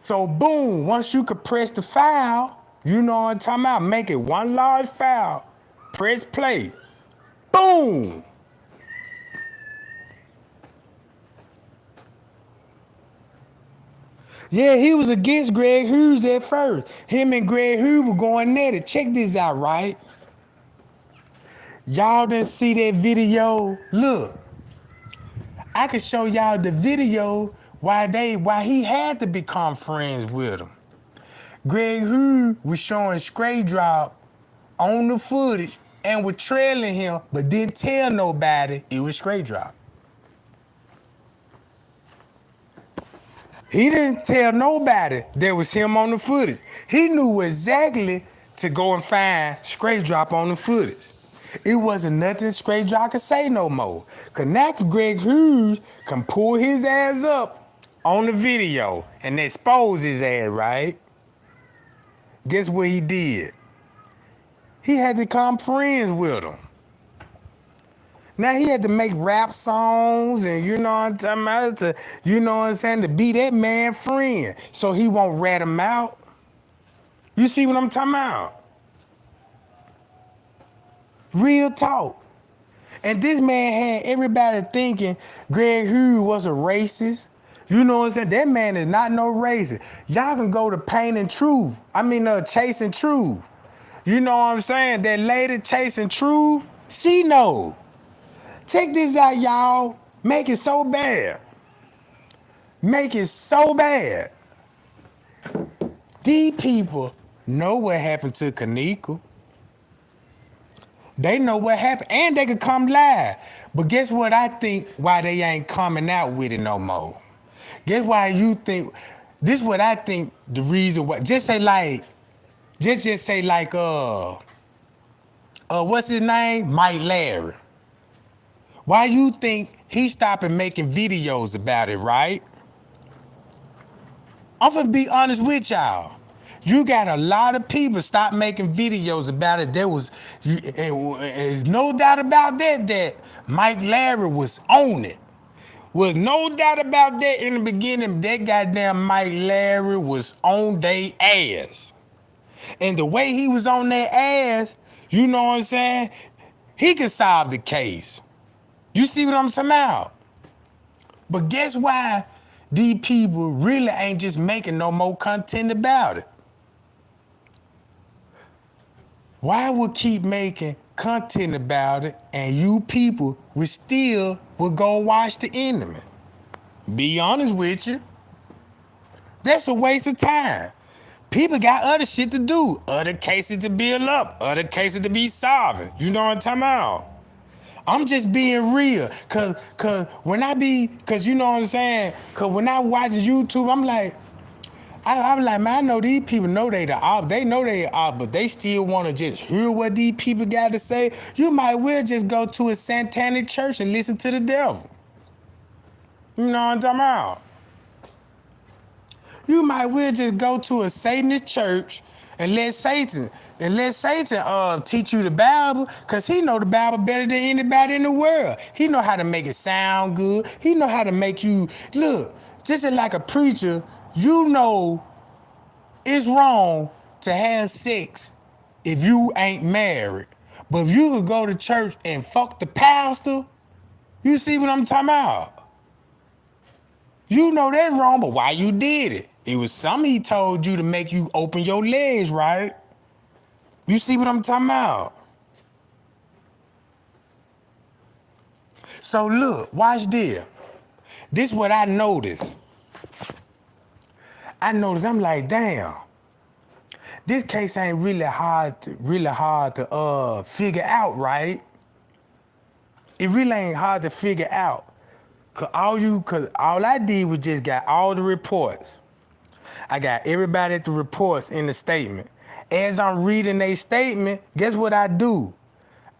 [SPEAKER 1] So boom, once you compress the file, you know what I'm talking about, make it one large file, press play, boom. Yeah, he was against Greg Hughes at first. Him and Greg Hughes were going at it. Check this out, right? Y'all didn't see that video? Look, I can show y'all the video why he had to become friends with him. Greg Hughes was showing Straflop on the footage and was trailing him, but didn't tell nobody it was Straflop. He didn't tell nobody there was him on the footage. He knew exactly to go and find Straflop on the footage. It wasn't nothing Straflop could say no more. Cause now Greg Hughes can pull his ass up on the video and expose his ass, right? Guess what he did? He had to become friends with him. Now he had to make rap songs and you know what I'm talking about, to be that man friend. So he won't rat him out. You see what I'm talking about? Real talk. And this man had everybody thinking Greg Hughes was a racist. You know what I'm saying? That man is not no racist. Y'all can go to Pain and Truth. Chasing Truth. You know what I'm saying? That lady Chasing Truth, she know. Check this out, y'all. Make it so bad. Make it so bad. These people know what happened to Kenneka. They know what happened, and they could come live. But guess what I think why they ain't coming out with it no more? Guess why you think, this what I think the reason why, just say like, what's his name? Mike Larry. Why you think he stopped making videos about it, right? I'm finna be honest with y'all. You got a lot of people stop making videos about it. There's no doubt about that Mike Larry was on it. Was no doubt about that in the beginning. That goddamn Mike Larry was on their ass. And the way he was on their ass, you know what I'm saying? He could solve the case. You see what I'm talking about? But guess why these people really ain't just making no more content about it? Why would keep making content about it and you people would go watch the enemy? Be honest with you. That's a waste of time. People got other shit to do, other cases to build up, other cases to be solving. You know what I'm talking about? I'm just being real, cause you know what I'm saying? Cause when I watch YouTube, I'm like, I'm like, man, I know these people know they the op. They know they op, but they still want to just hear what these people got to say. You might well just go to a satanic church and listen to the devil. You know what I'm talking about? You might well just go to a Satanist church and let Satan teach you the Bible, cause he know the Bible better than anybody in the world. He know how to make it sound good. He know how to make you look just like a preacher. You know it's wrong to have sex if you ain't married. But if you could go to church and fuck the pastor, you see what I'm talking about? You know that's wrong, but why you did it? It was something he told you to make you open your legs, right? You see what I'm talking about? So look, watch this. This what I noticed. I'm like, damn, this case ain't really hard to figure out, right? It really ain't hard to figure out. Cause all I did was just got all the reports. I got everybody at the reports in the statement. As I'm reading their statement, guess what I do?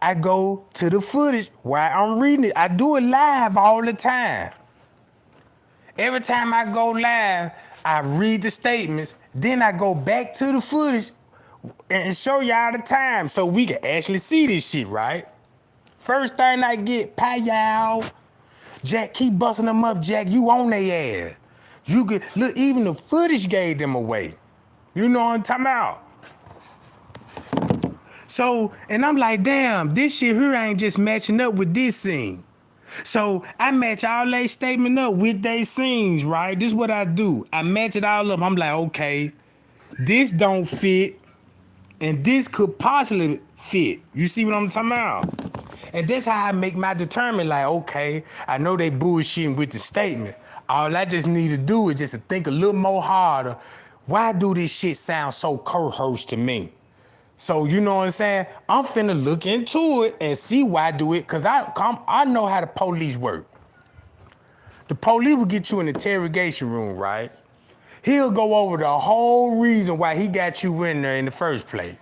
[SPEAKER 1] I go to the footage while I'm reading it. I do it live all the time. Every time I go live, I read the statements, then I go back to the footage and show y'all the time so we can actually see this shit, right? First thing I get, pie y'all. Jack, keep busting them up, Jack. You on their ass. You could look, even the footage gave them away. You know what I'm talking about? So, and I'm like, damn, this shit here ain't just matching up with this scene. So I match all they statement up with they scenes, right? This is what I do. I match it all up. I'm like, okay, this don't fit, and this could possibly fit. You see what I'm talking about? And that's how I make my determination, like, okay, I know they bullshitting with the statement. All I just need to do is just to think a little more harder. Why do this shit sound so coerced to me? So, you know what I'm saying? I'm finna look into it and see why I do it, because I know how the police work. The police will get you in the interrogation room, right? He'll go over the whole reason why he got you in there in the first place.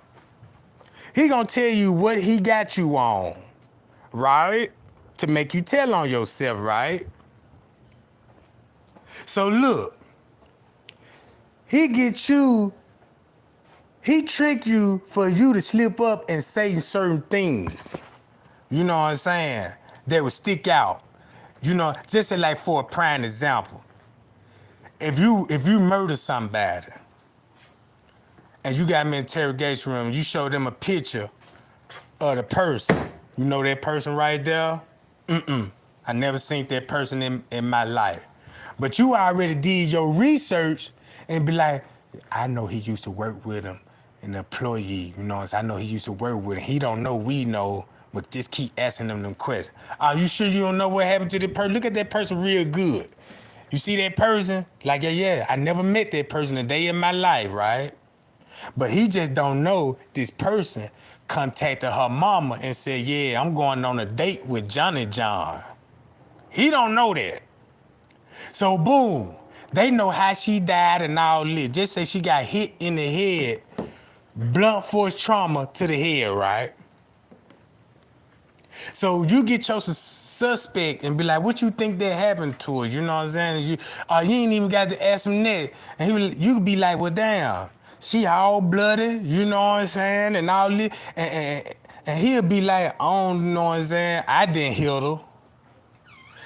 [SPEAKER 1] He gonna tell you what he got you on, right? To make you tell on yourself, right? So look, he trick you for you to slip up and say certain things. You know what I'm saying? That would stick out. You know, just like for a prime example. If you murder somebody and you got them in interrogation room, you show them a picture of the person. You know that person right there? I never seen that person in my life. But you already did your research and be like, I know he used to work with him, an employee, you know, I know he used to work with him. He don't know, we know, but just keep asking them questions. Are you sure you don't know what happened to that person? Look at that person real good. You see that person? Like, yeah, I never met that person a day in my life, right? But he just don't know this person contacted her mama and said, yeah, I'm going on a date with Johnny John. He don't know that. So boom, they know how she died and all this. Just say she got hit in the head, blunt force trauma to the head, right? So you get your suspect and be like, what you think that happened to her? You know what I'm saying? You ain't even got to ask him that. And you could be like, well, damn, she all bloody, you know what I'm saying? And all this. And he'll be like, I don't know what I'm saying? I didn't hit her.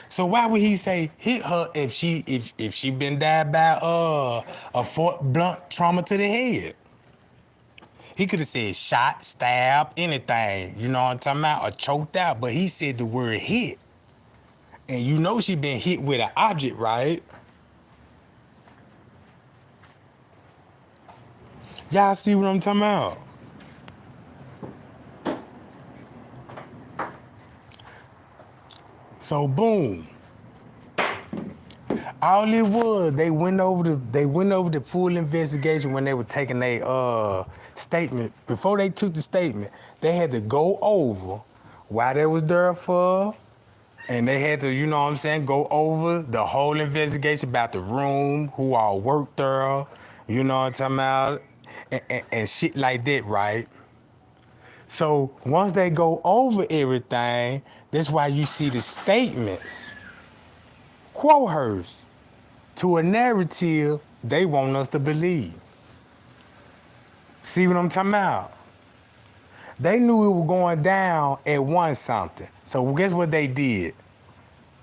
[SPEAKER 1] So why would he say hit her if she been died by a blunt trauma to the head? He could have said shot, stab, anything, you know what I'm talking about, or choked out, but he said the word hit. And you know she been hit with an object, right? Y'all see what I'm talking about? So boom. All it was, they went over the full investigation when they were taking their statement. Before they took the statement, they had to go over why they was there for, and they had to, you know what I'm saying, go over the whole investigation about the room, who all worked there, you know what I'm talking about, and shit like that, right? So once they go over everything, that's why you see the statements. Quote hers. To a narrative they want us to believe. See what I'm talking about? They knew it was going down at one something. So guess what they did?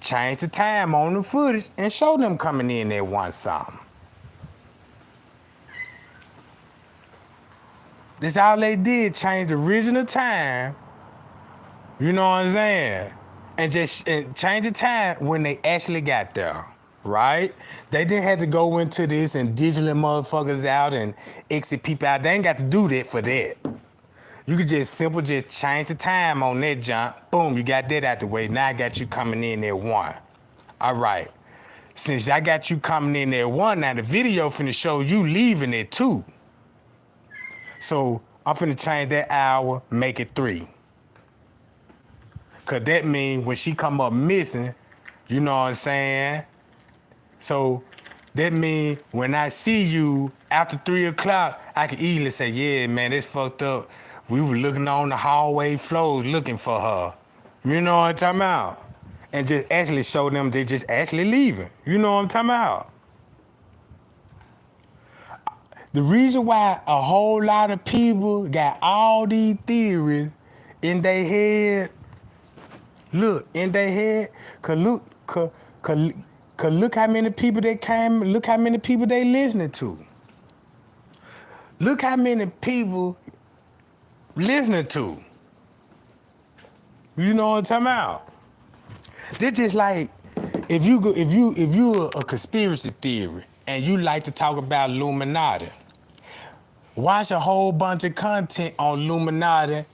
[SPEAKER 1] Change the time on the footage and show them coming in at one something. That's all they did, change the original time, you know what I'm saying? And change the time when they actually got there. Right? They didn't have to go into this and digitally motherfuckers out and exit people out. They ain't got to do that for that. You could just change the time on that jump. Boom, you got that out the way. Now I got you coming in at 1. All right. Since I got you coming in at 1, now the video finna show you leaving at 2. So I'm finna change that hour, make it 3. Cause that means when she come up missing, you know what I'm saying? So that means when I see you after 3 o'clock, I can easily say, yeah, man, it's fucked up. We were looking on the hallway floors looking for her. You know what I'm talking about? And just actually show them they just actually leaving. You know what I'm talking about? The reason why a whole lot of people got all these theories in their head, cause look how many people they came, look how many people they listening to. Look how many people listening to. You know what I'm talking about? This just like if you a conspiracy theory and you like to talk about Illuminati, watch a whole bunch of content on Illuminati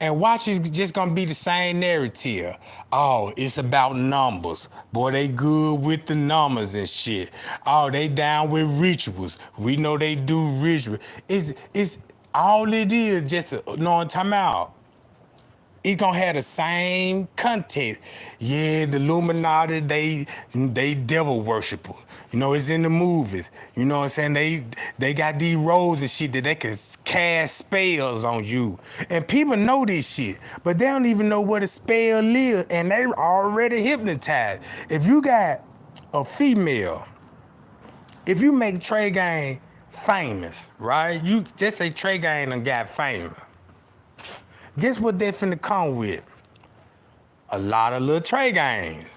[SPEAKER 1] and watch is just gonna be the same narrative. Oh, it's about numbers. Boy, they good with the numbers and shit. Oh, they down with rituals. We know they do rituals. It's all it is just, you know what I'm talking about? It's gonna have the same context. Yeah, the Illuminati, they devil worshipers. You know, it's in the movies. You know what I'm saying? They got these roles and shit that they can cast spells on you. And people know this shit, but they don't even know what a spell is, and they already hypnotized. If you got a female, if you make Trey Gang famous, right? You just say Trey Gang done got famous. Guess what they finna come with? A lot of little Trey Gangs.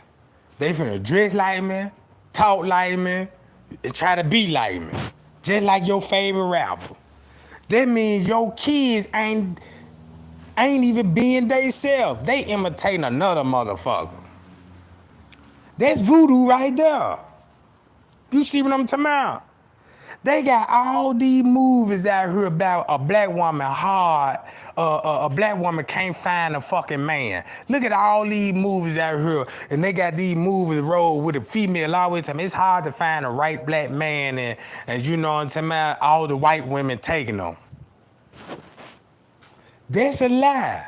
[SPEAKER 1] They finna dress like me, talk like me, and try to be like me. Just like your favorite rapper. That means your kids ain't even being they self. They imitating another motherfucker. That's voodoo right there. You see what I'm talking about? They got all these movies out here about a black woman hard, a black woman can't find a fucking man. Look at all these movies out here, and they got these movies rolled with a female always telling me it's hard to find a right black man, and you know what I'm talking about, all the white women taking them. That's a lie.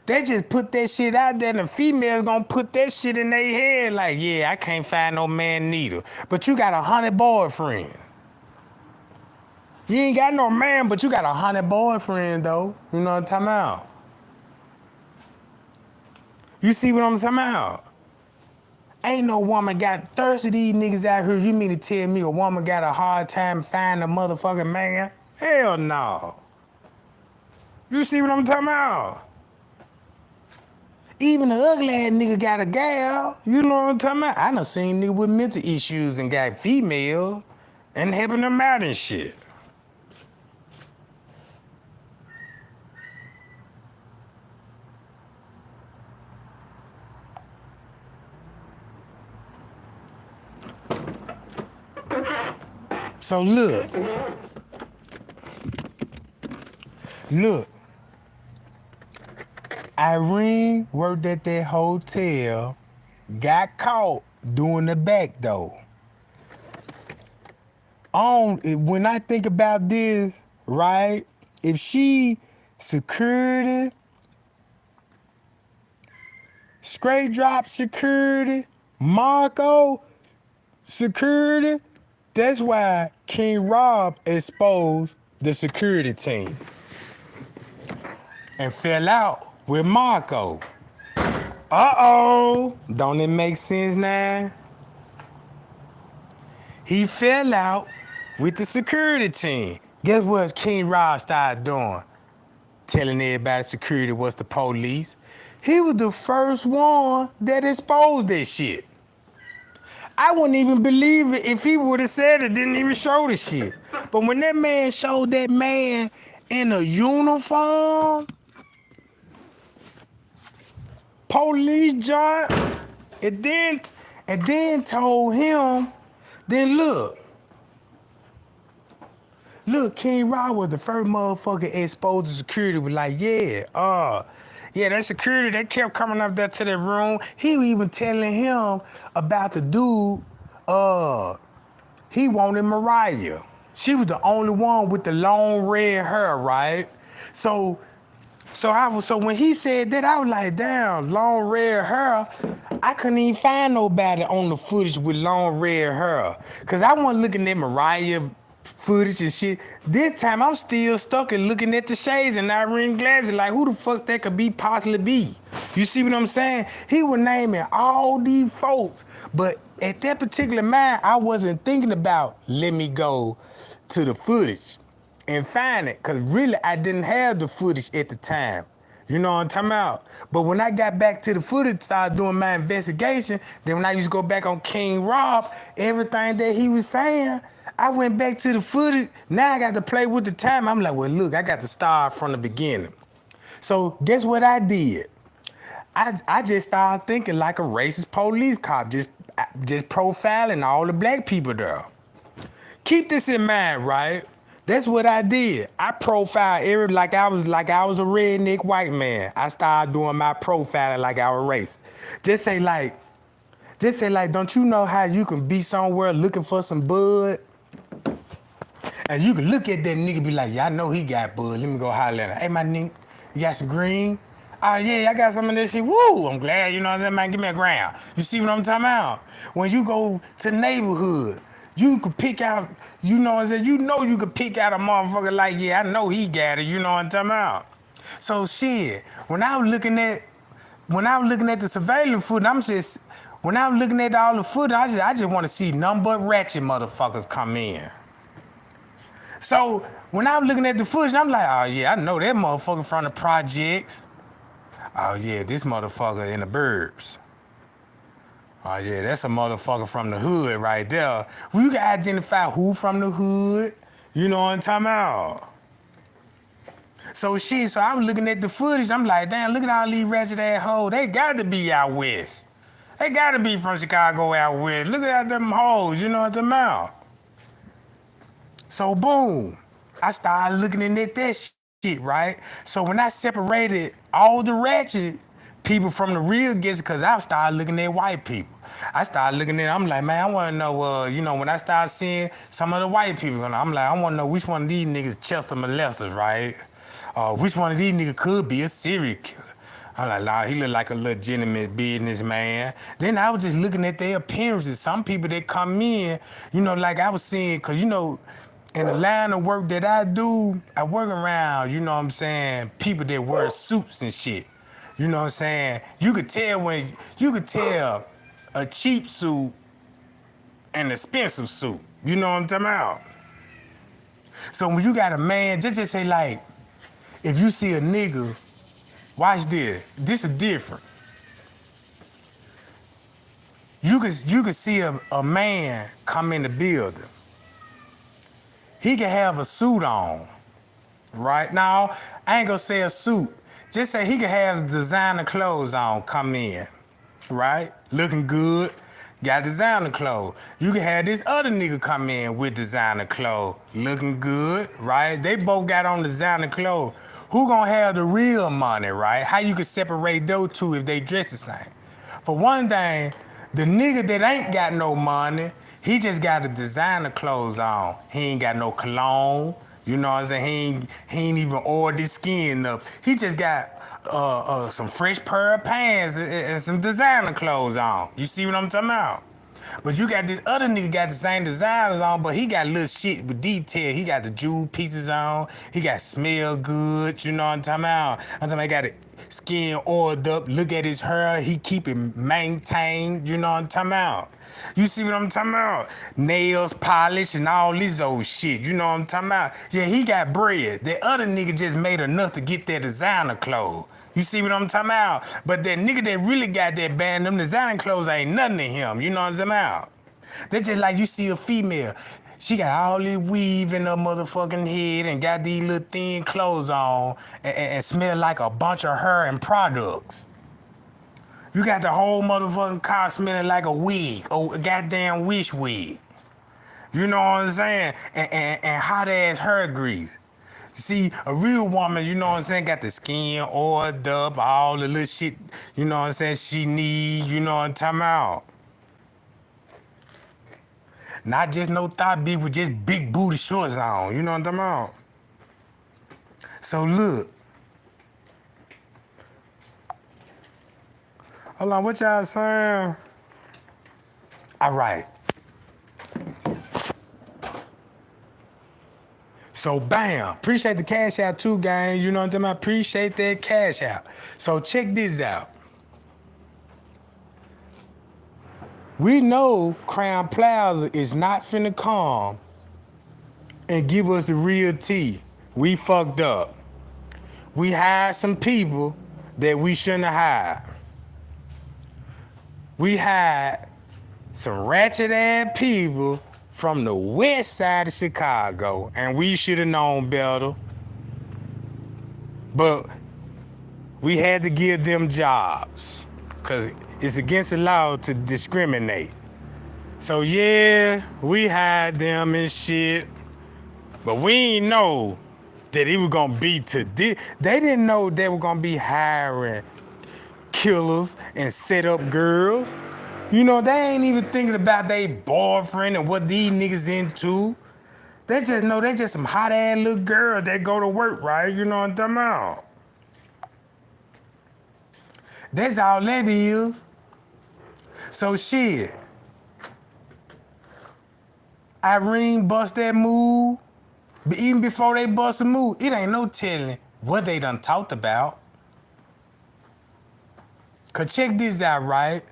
[SPEAKER 1] They just put that shit out there, and the females gonna put that shit in their head like, yeah, I can't find no man neither. But you got 100 boyfriends. You ain't got no man, but you got 100 boyfriends, though. You know what I'm talking about? You see what I'm talking about? Ain't no woman got thirsty these niggas out here. You mean to tell me a woman got a hard time finding a motherfucking man? Hell no. You see what I'm talking about? Even the ugly ass nigga got a gal. You know what I'm talking about? I done seen niggas with mental issues and got female and helping them out and shit. So look, Irene worked at that hotel, got caught doing the back door. When I think about this, right, if she security, straight drop security, Marco security, that's why King Rob exposed the security team and fell out with Marco. Uh-oh. Don't it make sense now? He fell out with the security team. Guess what King Rob started doing? Telling everybody security was the police. He was the first one that exposed that shit. I wouldn't even believe it if he would have said it, didn't even show the shit. But when that man showed that man in a uniform, police joint, and then told him, then look, King Rob was the first motherfucker exposed to security, was like, yeah, that security, they kept coming up there to that room. He was even telling him about the dude, he wanted Mariah. She was the only one with the long red hair, right? So when he said that, I was like, damn, long red hair. I couldn't even find nobody on the footage with long red hair. Cause I wasn't looking at Mariah footage and shit. This time I'm still stuck and looking at the shades and Irene glasses like who the fuck that could possibly be? You see what I'm saying? He was naming all these folks, but at that particular mind, I wasn't thinking about let me go to the footage and find it, cause really I didn't have the footage at the time. You know what I'm talking about? But when I got back to the footage, started doing my investigation, then when I used to go back on King Rob, everything that he was saying, I went back to the footage. Now I got to play with the time. I'm like, well, look, I got to start from the beginning. So guess what I did? I just started thinking like a racist police cop, just profiling all the black people there. Keep this in mind, right? That's what I did. I profiled like I was a redneck white man. I started doing my profiling like I was racist. Just say like, don't you know how you can be somewhere looking for some bud? And you can look at that nigga and be like, yeah, I know he got bud. Let me go holler at him. Hey, my nigga, you got some green? Oh, yeah, I got some of that shit. Woo, I'm glad, you know what I'm saying, man, give me a ground. You see what I'm talking about? When you go to the neighborhood, you could pick out, you know what I'm saying, you could pick out a motherfucker like, yeah, I know he got it, you know what I'm talking about? So shit, when I was looking at the surveillance footage, when I was looking at all the footage, I just want to see nothing but ratchet motherfuckers come in. So when I was looking at the footage, I'm like, oh yeah, I know that motherfucker from the projects. Oh yeah, this motherfucker in the burbs. Oh yeah, that's a motherfucker from the hood right there. We gotta identify who from the hood. You know what I'm talking about? So I was looking at the footage. I'm like, damn, look at all these ratchet ass hoes. They got to be out west. They got to be from Chicago out west. Look at them hoes. You know what I'm talking about? So boom, I started looking at that shit, right? So when I separated all the ratchet people from the real gangsters, because I started looking at white people. I started looking at, I'm like, man, I want to know, when I started seeing some of the white people, I'm like, I want to know which one of these niggas Chester molesters, right? Which one of these niggas could be a serial killer. I'm like, nah, he look like a legitimate businessman. Then I was just looking at their appearances. Some people that come in, like I was seeing, because, in the line of work that I do, I work around, you know what I'm saying, people that wear suits and shit. You know what I'm saying? You could tell a cheap suit and an expensive suit. You know what I'm talking about? So when you got a man, just say like, if you see a nigga, watch this. This is different. You could see a man come in the building. He can have a suit on, right? Now, I ain't gonna say a suit. Just say he can have designer clothes on, come in, right? Looking good, got designer clothes. You can have this other nigga come in with designer clothes, looking good, right? They both got on designer clothes. Who gonna have the real money, right? How you can separate those two if they dress the same? For one thing, the nigga that ain't got no money, he just got the designer clothes on. He ain't got no cologne. You know what I'm saying? He ain't even oiled his skin up. He just got some fresh pair of pants and some designer clothes on. You see what I'm talking about? But you got this other nigga got the same designers on, but he got little shit with detail. He got the jewel pieces on. He got smell good. You know what I'm talking about? I'm talking about he got it skin oiled up. Look at his hair. He keep it maintained. You know what I'm talking about? You see what I'm talking about? Nails polished and all this old shit. You know what I'm talking about? Yeah, he got bread. The other nigga just made enough to get that designer clothes. You see what I'm talking about? But that nigga that really got that band, them designer clothes ain't nothing to him. You know what I'm talking about? They just like you see a female. She got all this weave in her motherfucking head and got these little thin clothes on and smell like a bunch of hair and products. You got the whole motherfucking car smelling like a wig, a goddamn wish wig. You know what I'm saying? And hot ass hair grease. See, a real woman, you know what I'm saying, got the skin oiled up, all the little shit, you know what I'm saying, she need, you know what I'm talking about. Not just no thigh big with just big booty shorts on, you know what I'm talking about. So look. Hold on, what y'all saying? All right. So bam, appreciate the cash out too, gang. You know what I'm talking about? Appreciate that cash out. So check this out. We know Crown Plaza is not finna come and give us the real tea. We fucked up. We hired some people that we shouldn't have hired. We hired some ratchet ass people from the west side of Chicago, and we should have known better. But we had to give them jobs, because it's against the law to discriminate. So yeah, we hired them and shit, but we ain't know that it was gonna be to this. They didn't know they were gonna be hiring killers and set up girls. You know, they ain't even thinking about their boyfriend and what these niggas into. They just know they just some hot ass little girls that go to work, right? You know what I'm talking about? That's all that is. So shit. Irene bust that move, but even before they bust a move, it ain't no telling what they done talked about. Cause check this out, right?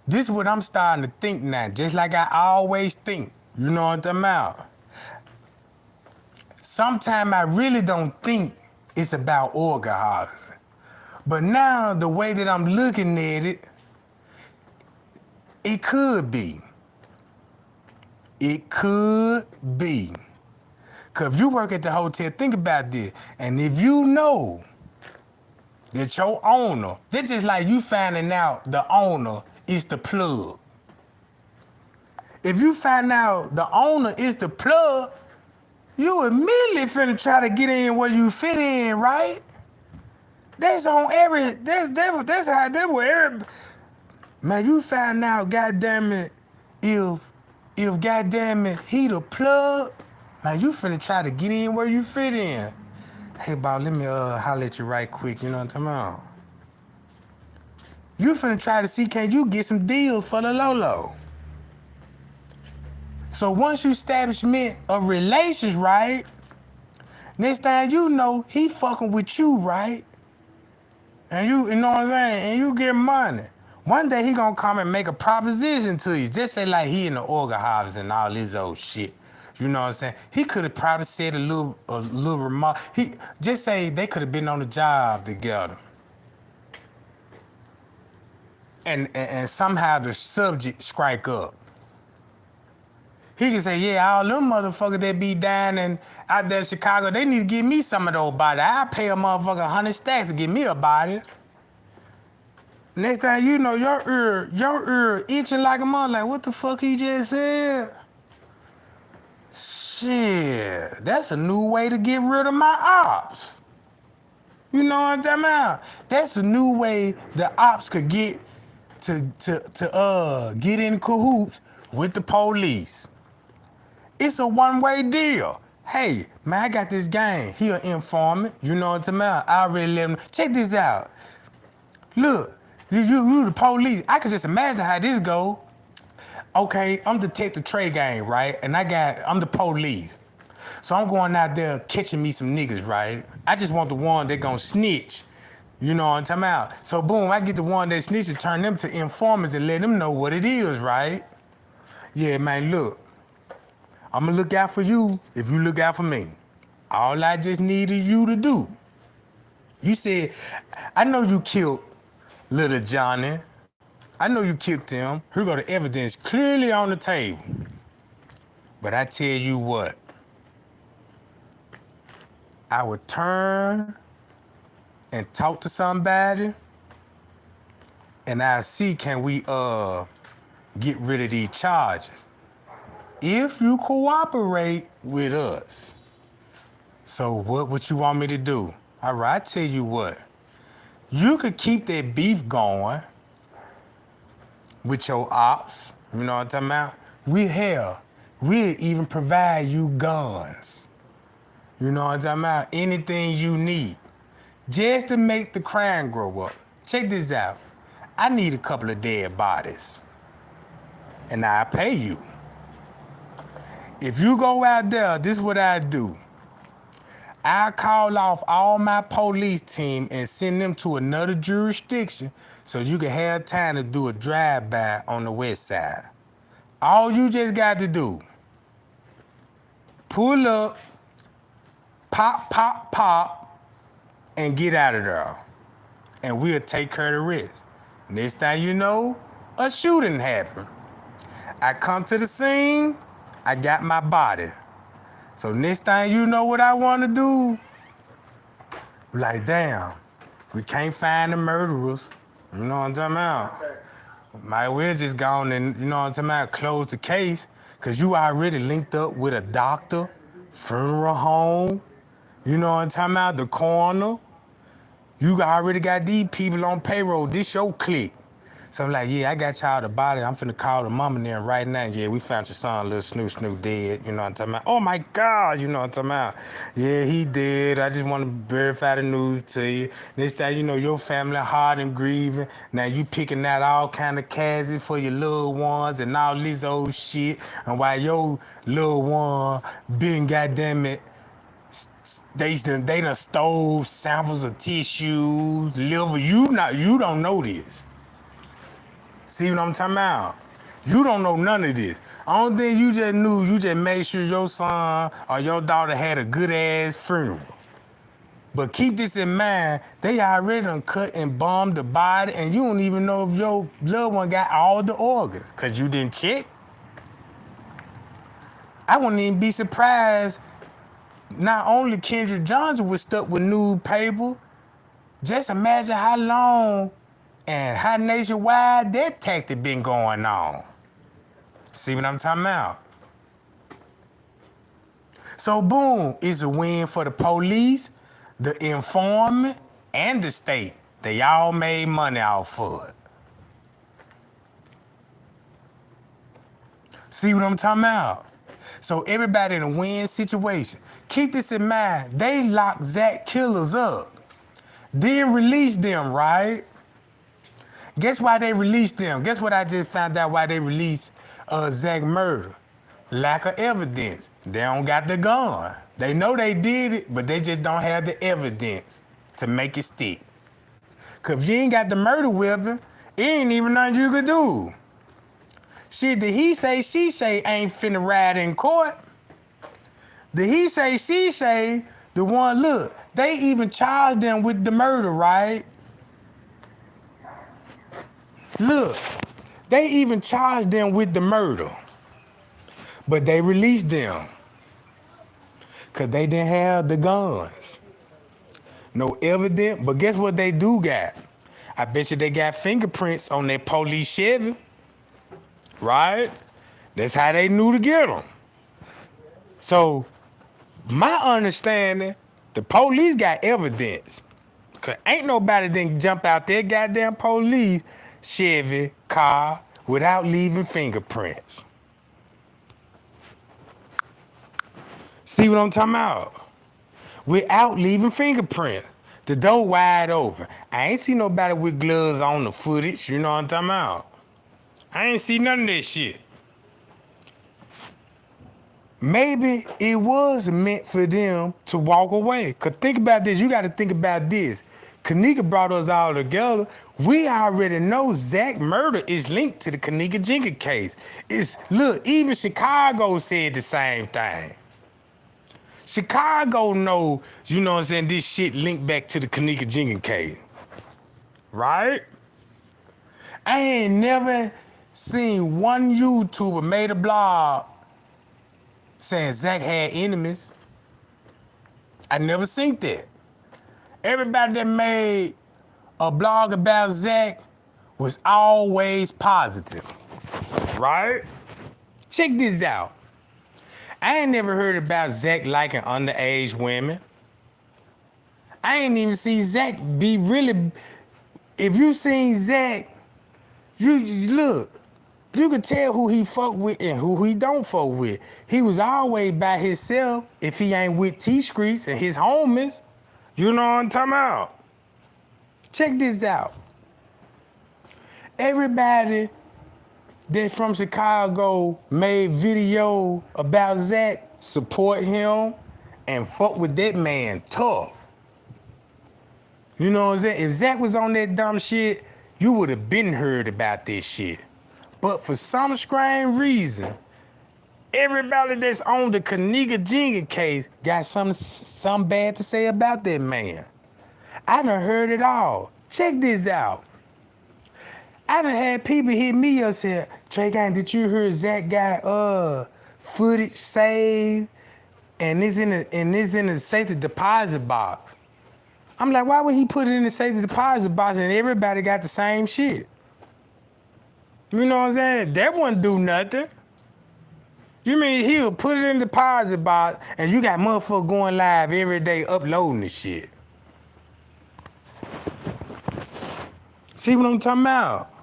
[SPEAKER 1] This is what I'm starting to think now, just like I always think. You know what I'm talking about? Sometimes I really don't think it's about organizing. But now, the way that I'm looking at it, it could be. It could be. Because if you work at the hotel, think about this. And if you know that your owner, that's just like you finding out the owner is the plug. If you find out the owner is the plug, you immediately finna try to get in where you fit in, right? That's on every, that's how, that's where every, man, you find out, goddamn it, if goddamn it, he the plug, man, you finna try to get in where you fit in. Hey, Bob, let me holler at you right quick, you know what I'm talking about? You finna try to see, can you get some deals for the Lolo? So once you establishment of relations, right? Next time you know, he fucking with you, right? And you know what I'm saying? And you get money. One day he gonna come and make a proposition to you. Just say like he in the organ harvest and all this old shit. You know what I'm saying? He could have probably said a little remark. He just say they could have been on the job together. And somehow the subject strike up. He can say, yeah, all them motherfuckers that be dying and out there in Chicago, they need to give me some of those bodies. I'll pay a motherfucker 100 stacks to give me a body. Next time you know, your ear itching like a mother, like, what the fuck he just said? Shit, that's a new way to get rid of my ops. You know what I'm talking about? That's a new way the ops could get to get in cahoots with the police. It's a one-way deal. Hey, man, I got this gang. He an informant. You know what I'm talking about? I already let him. Check this out. Look, you the police. I can just imagine how this go. Okay, I'm Detective Trey Gang, right? And I'm the police. So I'm going out there catching me some niggas, right? I just want the one that gonna snitch. You know what I'm talking about? So boom, I get the one that snitch and turn them to informers and let them know what it is, right? Yeah, man, look. I'm gonna look out for you if you look out for me. All I just needed you to do. You said, I know you killed little Johnny. I know you killed him. Here go the evidence clearly on the table. But I tell you what, I would turn and talk to somebody and I see, can we get rid of these charges? If you cooperate with us. So what you want me to do? All right, I tell you what. You could keep that beef going with your ops. You know what I'm talking about? We'll even provide you guns. You know what I'm talking about? Anything you need. Just to make the crime grow up. Check this out. I need a couple of dead bodies. And I'll pay you. If you go out there, this is what I do. I call off all my police team and send them to another jurisdiction so you can have time to do a drive-by on the west side. All you just got to do, pull up, pop, pop, pop, and get out of there. And we'll take care of the rest. Next thing you know, a shooting happened. I come to the scene, I got my body. So next thing you know what I want to do, like, damn, we can't find the murderers. You know what I'm talking about? Might well just go on and, you know what I'm talking about, close the case, because you already linked up with a doctor, funeral home, you know what I'm talking about, the coroner. You already got these people on payroll. This your clique. So I'm like, yeah, I got y'all the body. I'm finna call the mama there right now. Yeah, we found your son, little Snoop dead. You know what I'm talking about? Oh my God, you know what I'm talking about? Yeah, he dead. I just want to verify the news to you. Next time you know your family hard and grieving. Now you picking out all kind of cases for your little ones and all this old shit. And while your little one been goddamn it, they done stole samples of tissues, liver. You don't know this. See what I'm talking about? You don't know none of this. Only thing you just knew, you just made sure your son or your daughter had a good ass funeral. But keep this in mind, they already done cut and bombed the body, and you don't even know if your loved one got all the organs, because you didn't check. I wouldn't even be surprised. Not only Kendrick Johnson was stuck with nude paper, just imagine how long and how nationwide that tactic been going on. See what I'm talking about? So boom, it's a win for the police, the informant, and the state. They all made money off of it. See what I'm talking about? So everybody in a win situation. Keep this in mind. They locked Zach killers up. Then released them, right? Guess why they released them? Guess what I just found out why they released Zach murder? Lack of evidence. They don't got the gun. They know they did it, but they just don't have the evidence to make it stick. Cause if you ain't got the murder weapon, it ain't even nothing you could do. Shit, the he say, she say ain't finna ride in court. The he say, she say, the one, look, they even charged them with the murder, right? Look, they even charged them with the murder. But they released them. Because they didn't have the guns. No evidence, but guess what they do got? I bet you they got fingerprints on their police Chevy. Right? That's how they knew to get them. So, my understanding, the police got evidence. Cause ain't nobody didn't jump out their goddamn police Chevy car without leaving fingerprints. See what I'm talking about? Without leaving fingerprints. The door wide open. I ain't see nobody with gloves on the footage, you know what I'm talking about? I ain't see none of that shit. Maybe it was meant for them to walk away. Cause think about this, you gotta think about this. Kenneka brought us all together. We already know Zach murder is linked to the Kenneka Jenkins case. Look, even Chicago said the same thing. Chicago know, you know what I'm saying, this shit linked back to the Kenneka Jenkins case. Right? I ain't never seen one YouTuber made a blog saying Zach had enemies. I never seen that. Everybody that made a blog about Zach was always positive. Right? Check this out. I ain't never heard about Zach liking underage women. I ain't even see Zach be really. If you seen Zach, you look, you could tell who he fuck with and who he don't fuck with. He was always by himself if he ain't with T-Streets and his homies. You know what I'm talking about? Check this out. Everybody that from Chicago made video about Zach, support him, and fuck with that man tough. You know what I'm saying? If Zach was on that dumb shit, you would have been heard about this shit. But for some strange reason, everybody that's on the Kenneka Jenkins case got something bad to say about that man. I done heard it all. Check this out. I done had people hit me up say, Trey Gang, did you hear Zach got footage saved and it's in the safety deposit box? I'm like, why would he put it in the safety deposit box and everybody got the same shit? You know what I'm saying? That wouldn't do nothing. You mean he'll put it in the deposit box and you got motherfuckers going live every day uploading this shit? See what I'm talking about?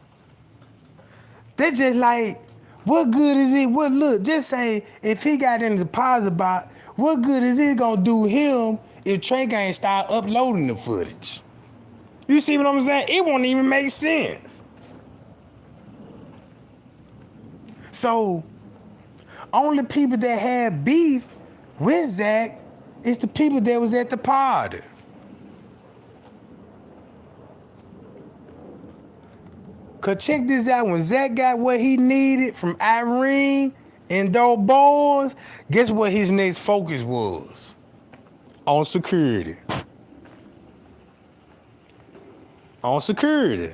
[SPEAKER 1] That's just like, what good is it? What look, just say if he got in the deposit box, what good is it gonna do him if Trey Gang start uploading the footage? You see what I'm saying? It won't even make sense. So, only people that had beef with Zach is the people that was at the party. Cause check this out, when Zach got what he needed from Irene and those boys, guess what his next focus was? On security. on security.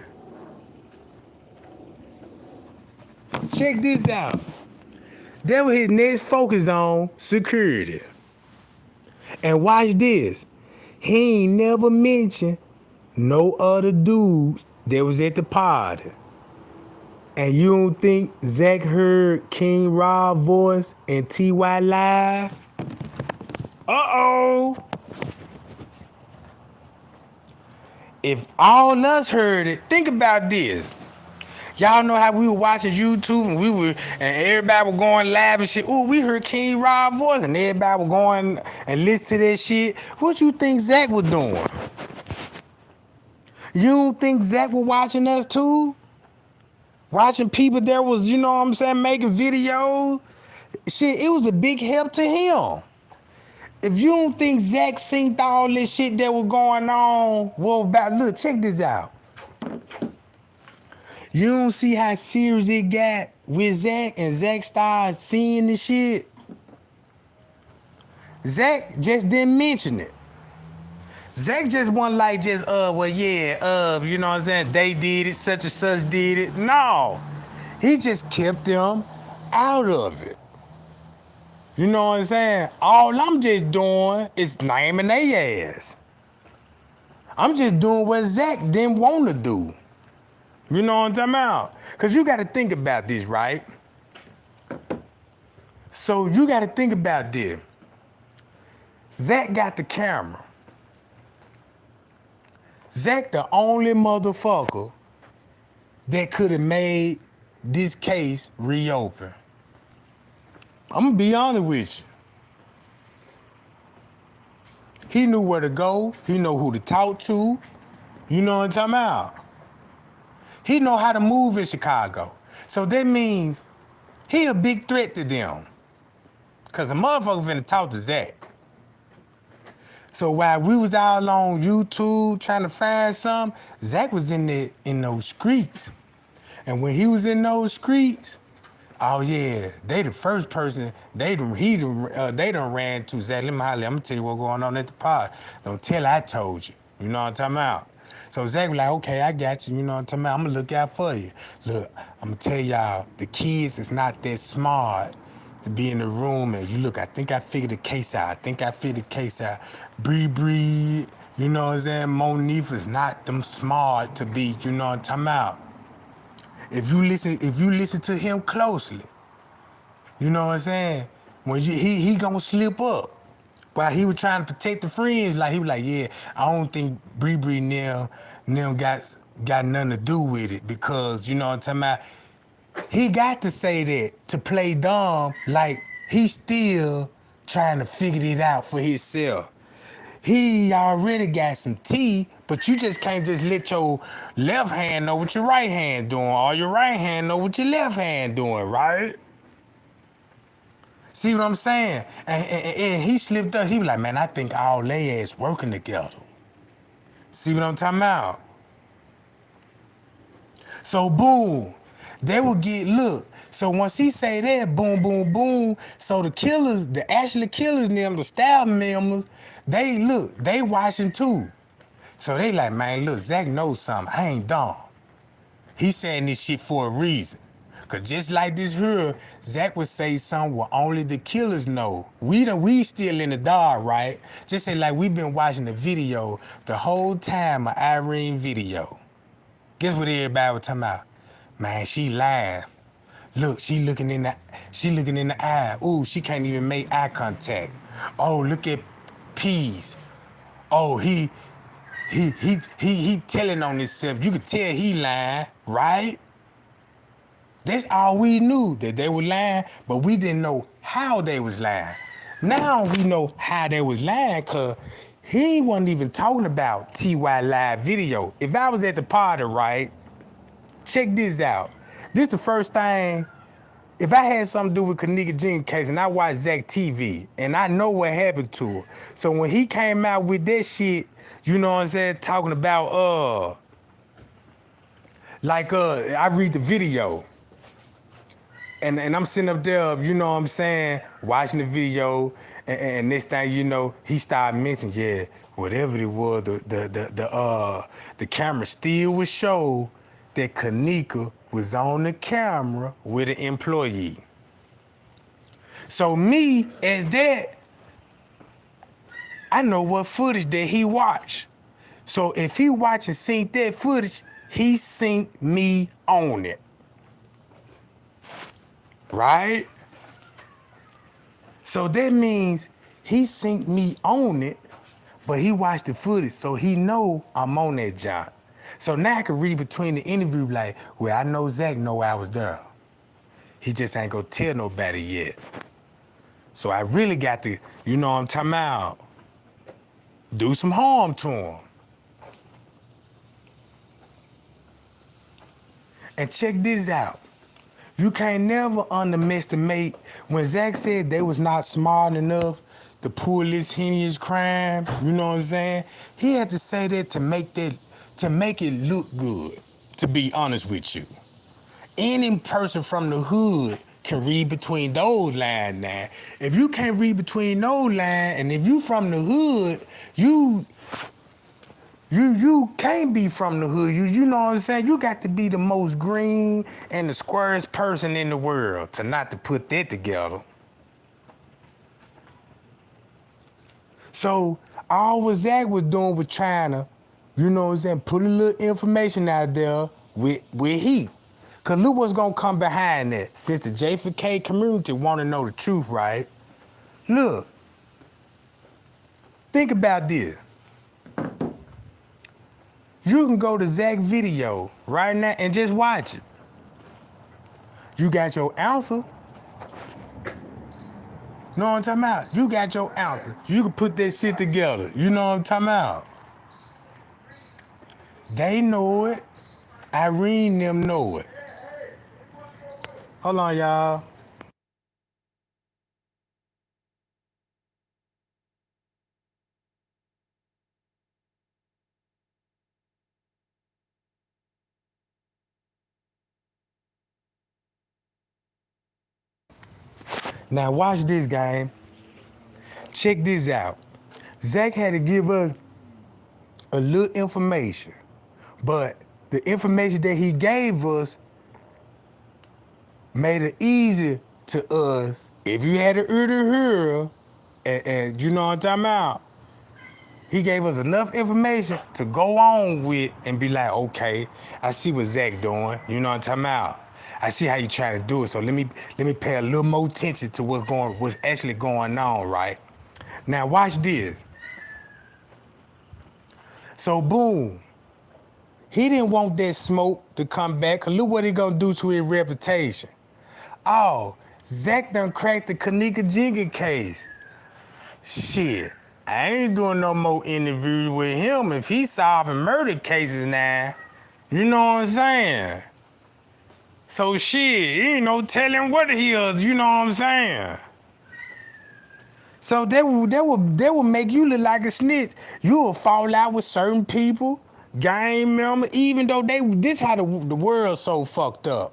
[SPEAKER 1] Check this out. That was his next focus on security. And watch this. He ain't never mentioned no other dudes that was at the party. And you don't think Zach heard King Rob's voice and TY live? Uh-oh. If all us heard it, think about this. Y'all know how we were watching YouTube and everybody was going live and shit. Ooh, we heard King Rob's voice and everybody was going and listen to that shit. What you think Zach was doing? You don't think Zach was watching us too? Watching people that was, you know what I'm saying, making videos? Shit, it was a big help to him. If you don't think Zach synced all this shit that was going on, well, look, check this out. You don't see how serious it got with Zach and Zach started seeing the shit? Zach just didn't mention it. Zach just wasn't like you know what I'm saying, they did it, such and such did it. No. He just kept them out of it. You know what I'm saying? All I'm just doing is naming their ass. I'm just doing what Zach didn't want to do. You know what I'm talking about? Because you got to think about this, right? So you got to think about this. Zach got the camera. Zach the only motherfucker that could have made this case reopen. I'm going to be honest with you. He knew where to go. He knew who to talk to. You know what I'm talking about? He know how to move in Chicago. So that means he a big threat to them. Because a motherfucker finna talk to Zach. So while we was all on YouTube trying to find something, Zach was in those streets. And when he was in those streets, oh yeah, they the first person they done ran to Zach. Let me tell you what's going on at the pod. Don't tell I told you. You know what I'm talking about? So Zach was like, okay, I got you. You know what I'm talking about? I'm gonna look out for you. Look, I'm gonna tell y'all, the kids is not that smart to be in the room and you look, I think I figured the case out. Bree, you know what I'm saying? Monique is not them smart to be, you know what I'm talking about? If you listen to him closely, you know what I'm saying? When he gonna slip up. While he was trying to protect the friends, like he was like, yeah, I don't think Bree now got nothing to do with it because, you know what I'm talking about? He got to say that to play dumb, like he's still trying to figure it out for himself. He already got some tea, but you just can't just let your left hand know what your right hand doing, or your right hand know what your left hand doing, right? See what I'm saying? And he slipped up. He was like, man, I think all they ass working together. See what I'm talking about? So boom, they would get look. So once he say that, boom, boom, boom. So the killers, the actual killers, them, the staff members, they watching too. So they like, man, look, Zach knows something. I ain't dumb. He saying this shit for a reason. Cause just like this here, Zach would say something what only the killers know. We still in the dark, right? Just say like we been watching the video the whole time, of Irene video. Guess what everybody was talking about? Man, she lying. Look, she looking in the eye. Ooh, she can't even make eye contact. Oh, look at Peas. Oh, he telling on himself. You could tell he lying, right? That's all we knew, that they were lying, but we didn't know how they was lying. Now we know how they was lying, cause he wasn't even talking about TY live video. If I was at the party, right, check this out. This the first thing, if I had something to do with Kenneka Jenkins case and I watched Zach TV and I know what happened to her. So when he came out with that shit, you know what I'm saying, talking about, I read the video. And I'm sitting up there, you know what I'm saying, watching the video, and next thing you know, he started mentioning, whatever it was, the camera still would show that Kenneka was on the camera with an employee. So me, as that, I know what footage that he watched. So if he watch and seen that footage, he seen me on it. Right? So that means he seen me on it, but he watched the footage, so he know I'm on that job. So now I can read between the interview like, well, I know Zach know I was there. He just ain't gonna tell nobody yet. So I really got to, you know what I'm talking about, do some harm to him. And check this out. You can't never underestimate when Zach said they was not smart enough to pull this heinous crime, you know what I'm saying? He had to say that to make it look good, to be honest with you. Any person from the hood can read between those lines now. If you can't read between those lines, and if you from the hood, you can't be from the hood. You know what I'm saying? You got to be the most green and the squarest person in the world to not to put that together. So all what Zach was doing was trying to, you know what I'm saying, put a little information out there with heat. Cause look what's gonna come behind that. Since the J4K community wanna know the truth, right? Look, think about this. You can go to Zach's video right now and just watch it. You got your answer. Know what I'm talking about? You got your answer. You can put that shit together. You know what I'm talking about? They know it. Irene them know it. Hold on, y'all. Now watch this, game. Check this out. Zach had to give us a little information, but the information that he gave us made it easy to us. If you had an ear to hear, and you know what I'm talking about, he gave us enough information to go on with and be like, okay, I see what Zach doing. You know what I'm talking about? I see how you trying to do it. So let me pay a little more attention to what's actually going on, right? Now watch this. So boom. He didn't want that smoke to come back, cause look what he gonna do to his reputation. Oh, Zach done cracked the Kenneka Jenkins case. Shit, I ain't doing no more interviews with him if he's solving murder cases now. You know what I'm saying? So shit, you ain't no telling what he is, you know what I'm saying? So that will make you look like a snitch. You'll fall out with certain people, gang members, even though this how the world's so fucked up.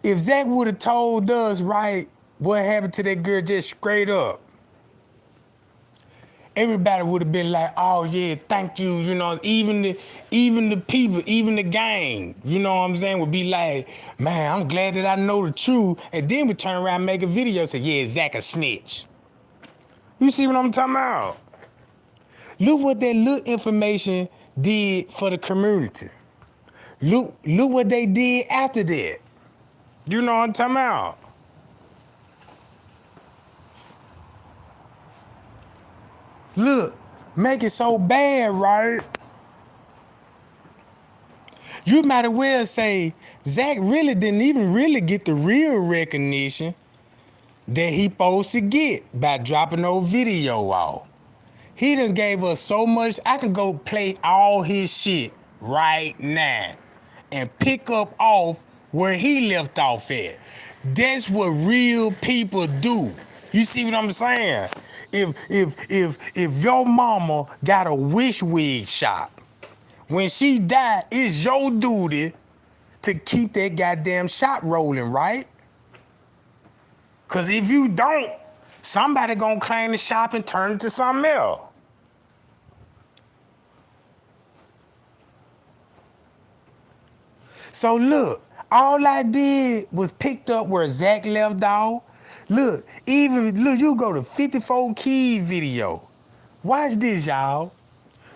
[SPEAKER 1] If Zach would have told us, right, what happened to that girl just straight up, everybody would have been like, oh yeah, thank you, you know, even the people, even the gang, you know what I'm saying, would be like, man, I'm glad that I know the truth. And then we turn around and make a video and say, yeah, Zach a snitch. You see what I'm talking about? Look what that little information did for the community. Look what they did after that. You know what I'm talking about? Look, make it so bad, right? You might as well say Zach really didn't even really get the real recognition that he supposed to get by dropping no video off. He done gave us so much. I could go play all his shit right now and pick up off where he left off at. That's what real people do. You see what I'm saying? If your mama got a wish wig shop, when she died, it's your duty to keep that goddamn shop rolling, right? Cause if you don't, somebody gonna claim the shop and turn it to something else. So look, all I did was picked up where Zach left off. Look, even look, you go to 54 Keys video. Watch this, y'all.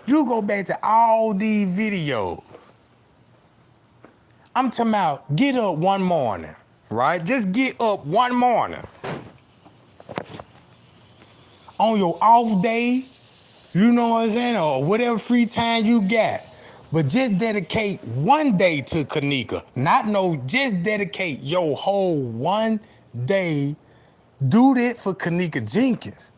[SPEAKER 1] You go back to all these videos. I'm talking about get up one morning, right? Just get up one morning. On your off day, you know what I'm saying, or whatever free time you got. But just dedicate one day to Kenneka. Not no, just dedicate your whole one day. Do that for Kenneka Jenkins.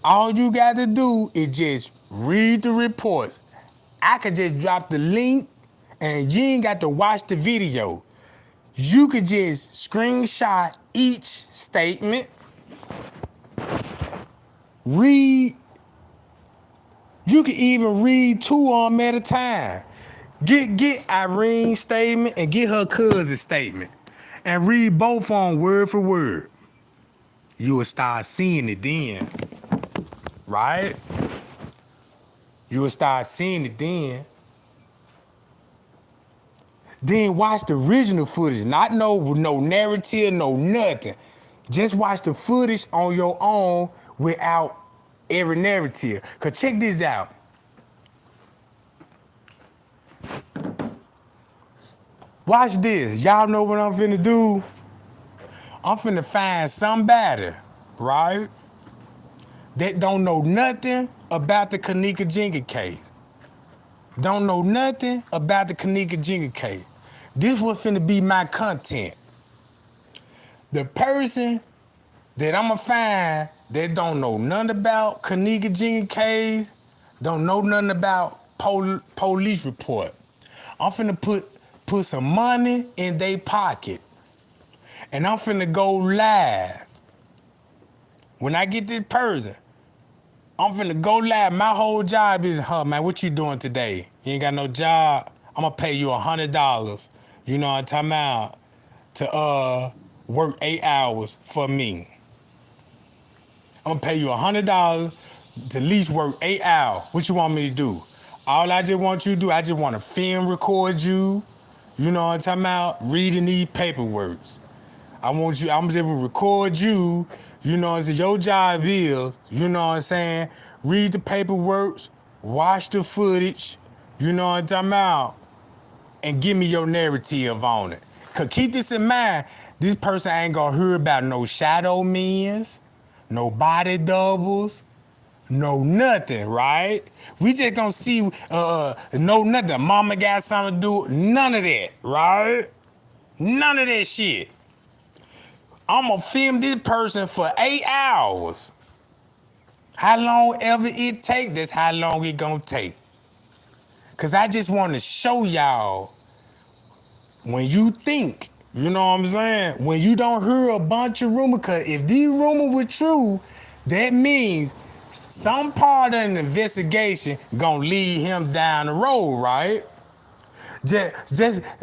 [SPEAKER 1] All you got to do is just read the reports. I could just drop the link and you ain't got to watch the video. You could just screenshot each statement, read. You can even read two of them at a time. Get Irene's statement and get her cousin's statement. And read both of them word for word. You will start seeing it then. Right? You will start seeing it then. Then watch the original footage. Not no narrative, no nothing. Just watch the footage on your own without every narrative. Cause check this out. Watch this. Y'all know what I'm finna do? I'm finna find somebody, right, that don't know nothing about the Kenneka Jenkins case. Don't know nothing about the Kenneka Jenkins case. This was finna be my content. The person that I'ma find that don't know nothing about Kenneka Jenkins case, don't know nothing about police report. I'm finna put some money in their pocket. And I'm finna go live. When I get this person, I'm finna go live. My whole job is, man, what you doing today? You ain't got no job? I'm gonna pay you $100. You know what I'm talking about? To work 8 hours for me. I'm gonna pay you $100 to at least work 8 hours. What you want me to do? All I just want you to do, I just wanna film record you. You know what I'm talking about? Reading these paperworks. I'm just gonna record you, you know what I'm saying? Your job is, you know what I'm saying? Read the paperwork, watch the footage, you know what I'm talking about? And give me your narrative on it. Cause keep this in mind, this person ain't gonna hear about no shadow men's, no body doubles, no nothing, right? We just gonna see, no nothing. Mama got something to do, none of that, right? None of that shit. I'm gonna film this person for 8 hours. How long ever it take, that's how long it gonna take. Cause I just wanna show y'all when you think, you know what I'm saying? When you don't hear a bunch of rumors, cause if these rumors were true, that means some part of an investigation gonna lead him down the road, right?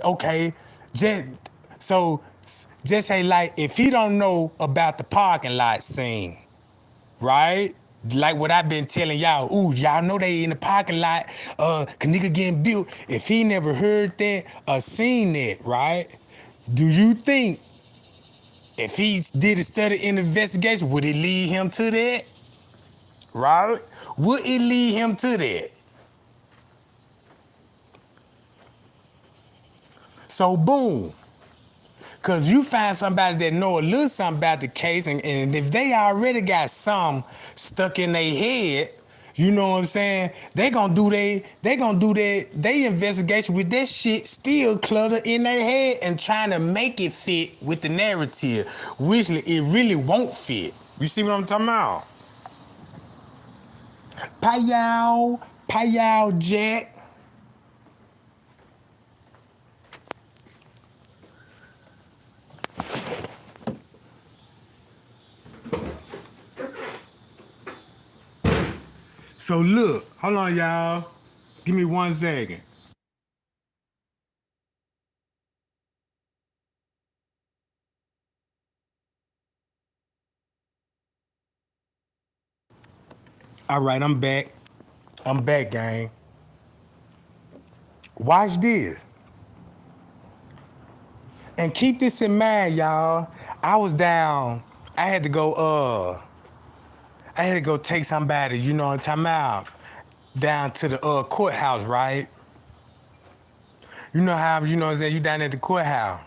[SPEAKER 1] Okay, so just say like if he don't know about the parking lot scene, right? Like what I've been telling y'all, ooh, y'all know they in the parking lot, Kenneka getting built. If he never heard that or seen that, right? Do you think if he did a study in investigation, would it lead him to that? Right? Would it lead him to that? So boom. Cause you find somebody that know a little something about the case, and if they already got some stuck in their head, you know what I'm saying? They gonna do they investigation with that shit still cluttered in their head and trying to make it fit with the narrative, which it really won't fit. You see what I'm talking about? Payal, Jack. So look, hold on, y'all. Give me 1 second. All right, I'm back. I'm back, gang. Watch this. And keep this in mind, y'all. I was down. I had to go. I had to go take somebody. You know what I'm talking about? Down to the courthouse, right? You know how you know what I'm saying? You down at the courthouse.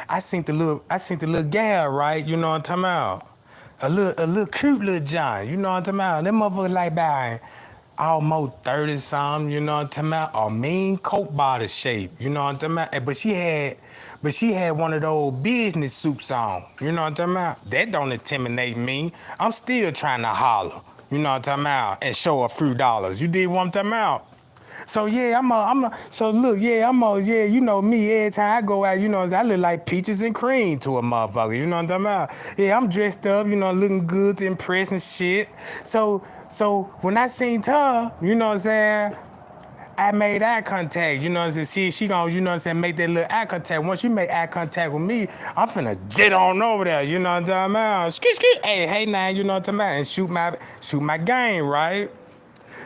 [SPEAKER 1] I seen the little gal, right? You know what I'm talking about? A little cute little John. You know what I'm talking about? That motherfucker like by almost 30 something. You know what I'm talking about? A mean coke bottle shape. You know what I'm talking about? But she had one of those business suits on. You know what I'm talking about? That don't intimidate me. I'm still trying to holler. You know what I'm talking about? And show a few dollars. You did what I'm talking about? So yeah, so look, yeah, yeah, you know me, every time I go out, you know, I look like peaches and cream to a motherfucker, you know what I'm talking about? Yeah, I'm dressed up, you know, looking good to impress and shit. So when I seen her, you know what I'm saying, I made eye contact, you know what I'm saying? She gonna, you know what I'm saying, make that little eye contact. Once you make eye contact with me, I'm finna jet on over there, you know what I'm talking about? Skit, hey now, you know what I'm talking about? And shoot my game, right?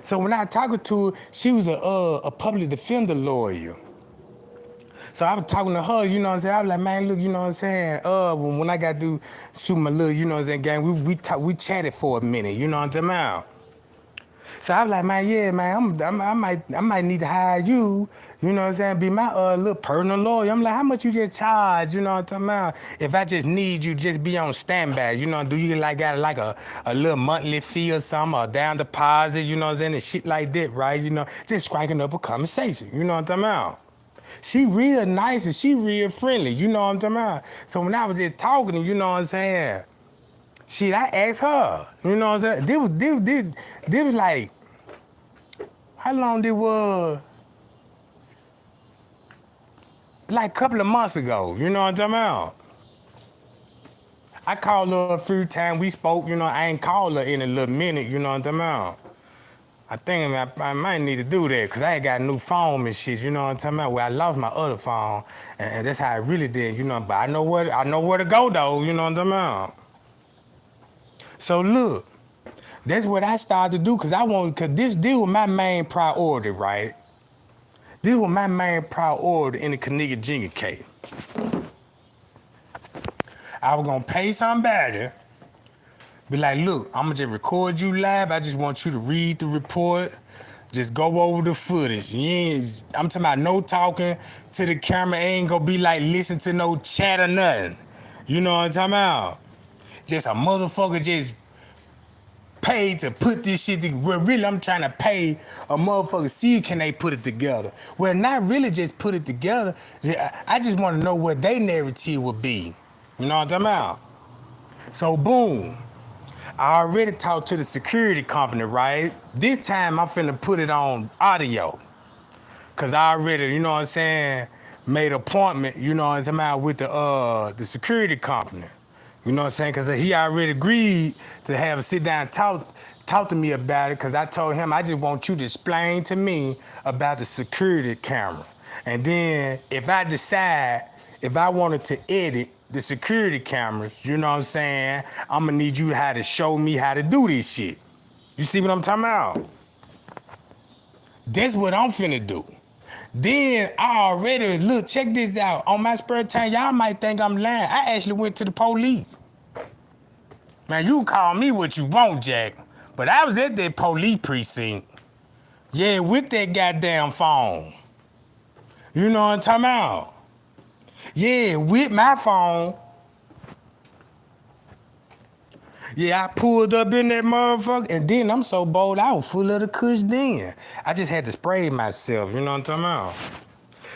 [SPEAKER 1] So when I talking to her, she was a public defender lawyer. So I was talking to her, you know what I'm saying? I was like, man, look, you know what I'm saying? When I got to shoot my little, you know what I'm saying, game, we chatted for a minute, you know what I'm talking about? So I was like, man, yeah, man, I might need to hire you, you know what I'm saying, be my little personal lawyer. I'm like, how much you just charge, you know what I'm talking about? If I just need you, just be on standby, you know, do you like got like a little monthly fee or something, or down deposit, you know what I'm saying, and shit like that, right? You know, just striking up a conversation, you know what I'm talking about? She real nice and she real friendly, you know what I'm talking about? So when I was just talking to you know what I'm saying, shit, I asked her, you know what I'm saying? This was like, how long this was? Like a couple of months ago, you know what I'm talking about? I called her a few times, we spoke, you know, I ain't called her in a little minute, you know what I'm talking about? I think I might need to do that because I ain't got a new phone and shit, you know what I'm talking about? Well, I lost my other phone, and that's how I really did, you know, but I know where to go though, you know what I'm talking about? So look, that's what I started to do because this was my main priority, right? This was my main priority in the Kenneka Jenkins case. I was gonna pay somebody, be like, look, I'm gonna just record you live. I just want you to read the report. Just go over the footage. I'm talking about no talking to the camera. Ain't gonna be like listen to no chat or nothing. You know what I'm talking about? Just a motherfucker just paid to put this shit together. Well, really, I'm trying to pay a motherfucker see can they put it together. Well, not really just put it together. I just want to know what their narrative would be. You know what I'm talking about? So boom. I already talked to the security company, right? This time I'm finna put it on audio. Cause I already, you know what I'm saying, made an appointment, you know what I'm saying, with the security company. You know what I'm saying? Cause he already agreed to have a sit down and talk to me about it. Cause I told him I just want you to explain to me about the security camera. And then if I decide if I wanted to edit the security cameras, you know what I'm saying, I'm gonna need you to show me how to do this shit. You see what I'm talking about? That's what I'm finna do. Then I already, look, check this out. On my spare time, y'all might think I'm lying. I actually went to the police. Man, you call me what you want, Jack. But I was at that police precinct. Yeah, with that goddamn phone. You know what I'm talking about? Yeah, with my phone. Yeah, I pulled up in that motherfucker, and then I'm so bold, I was full of the kush then. I just had to spray myself, you know what I'm talking about?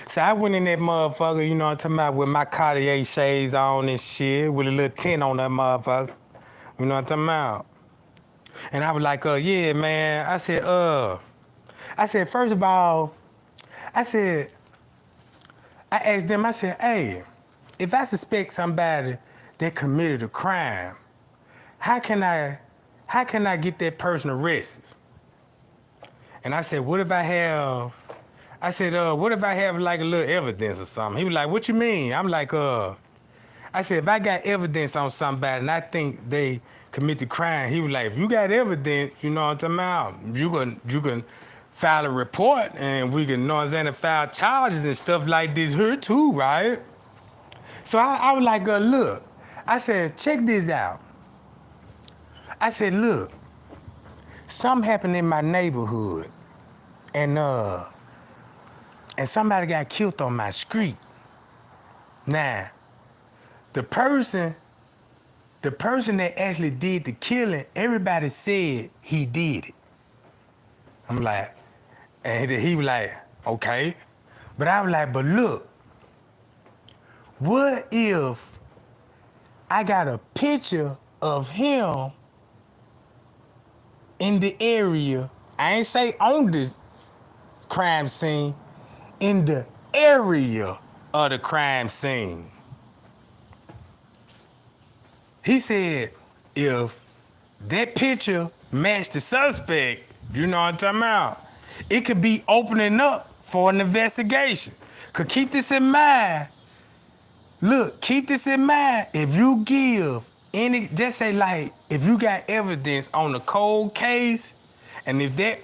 [SPEAKER 1] So I went in that motherfucker, you know what I'm talking about, with my Cartier shades on and shit, with a little tint on that motherfucker. You know what I'm talking about? And I was like, yeah, man. I said, first of all, I asked them, I said, hey, if I suspect somebody that committed a crime, how can I get that person arrested? And I said, what if I have like a little evidence or something? He was like, what you mean? I'm like, I said, if I got evidence on somebody and I think they committed crime, he was like, if you got evidence, you know what I'm talking about, you can file a report and we can, you know what I'm saying, file charges and stuff like this here too, right? So I was like, look. I said, check this out. I said, look, something happened in my neighborhood, and somebody got killed on my street. Now, the person that actually did the killing, everybody said he did it. I'm like, and he was like, okay. But I was like, but look, what if I got a picture of him in the area? I ain't say on this crime scene, in the area of the crime scene. He said, if that picture matched the suspect, you know what I'm talking about, it could be opening up for an investigation. Cause keep this in mind. Look, keep this in mind. If you give any, just say like, if you got evidence on a cold case, and if that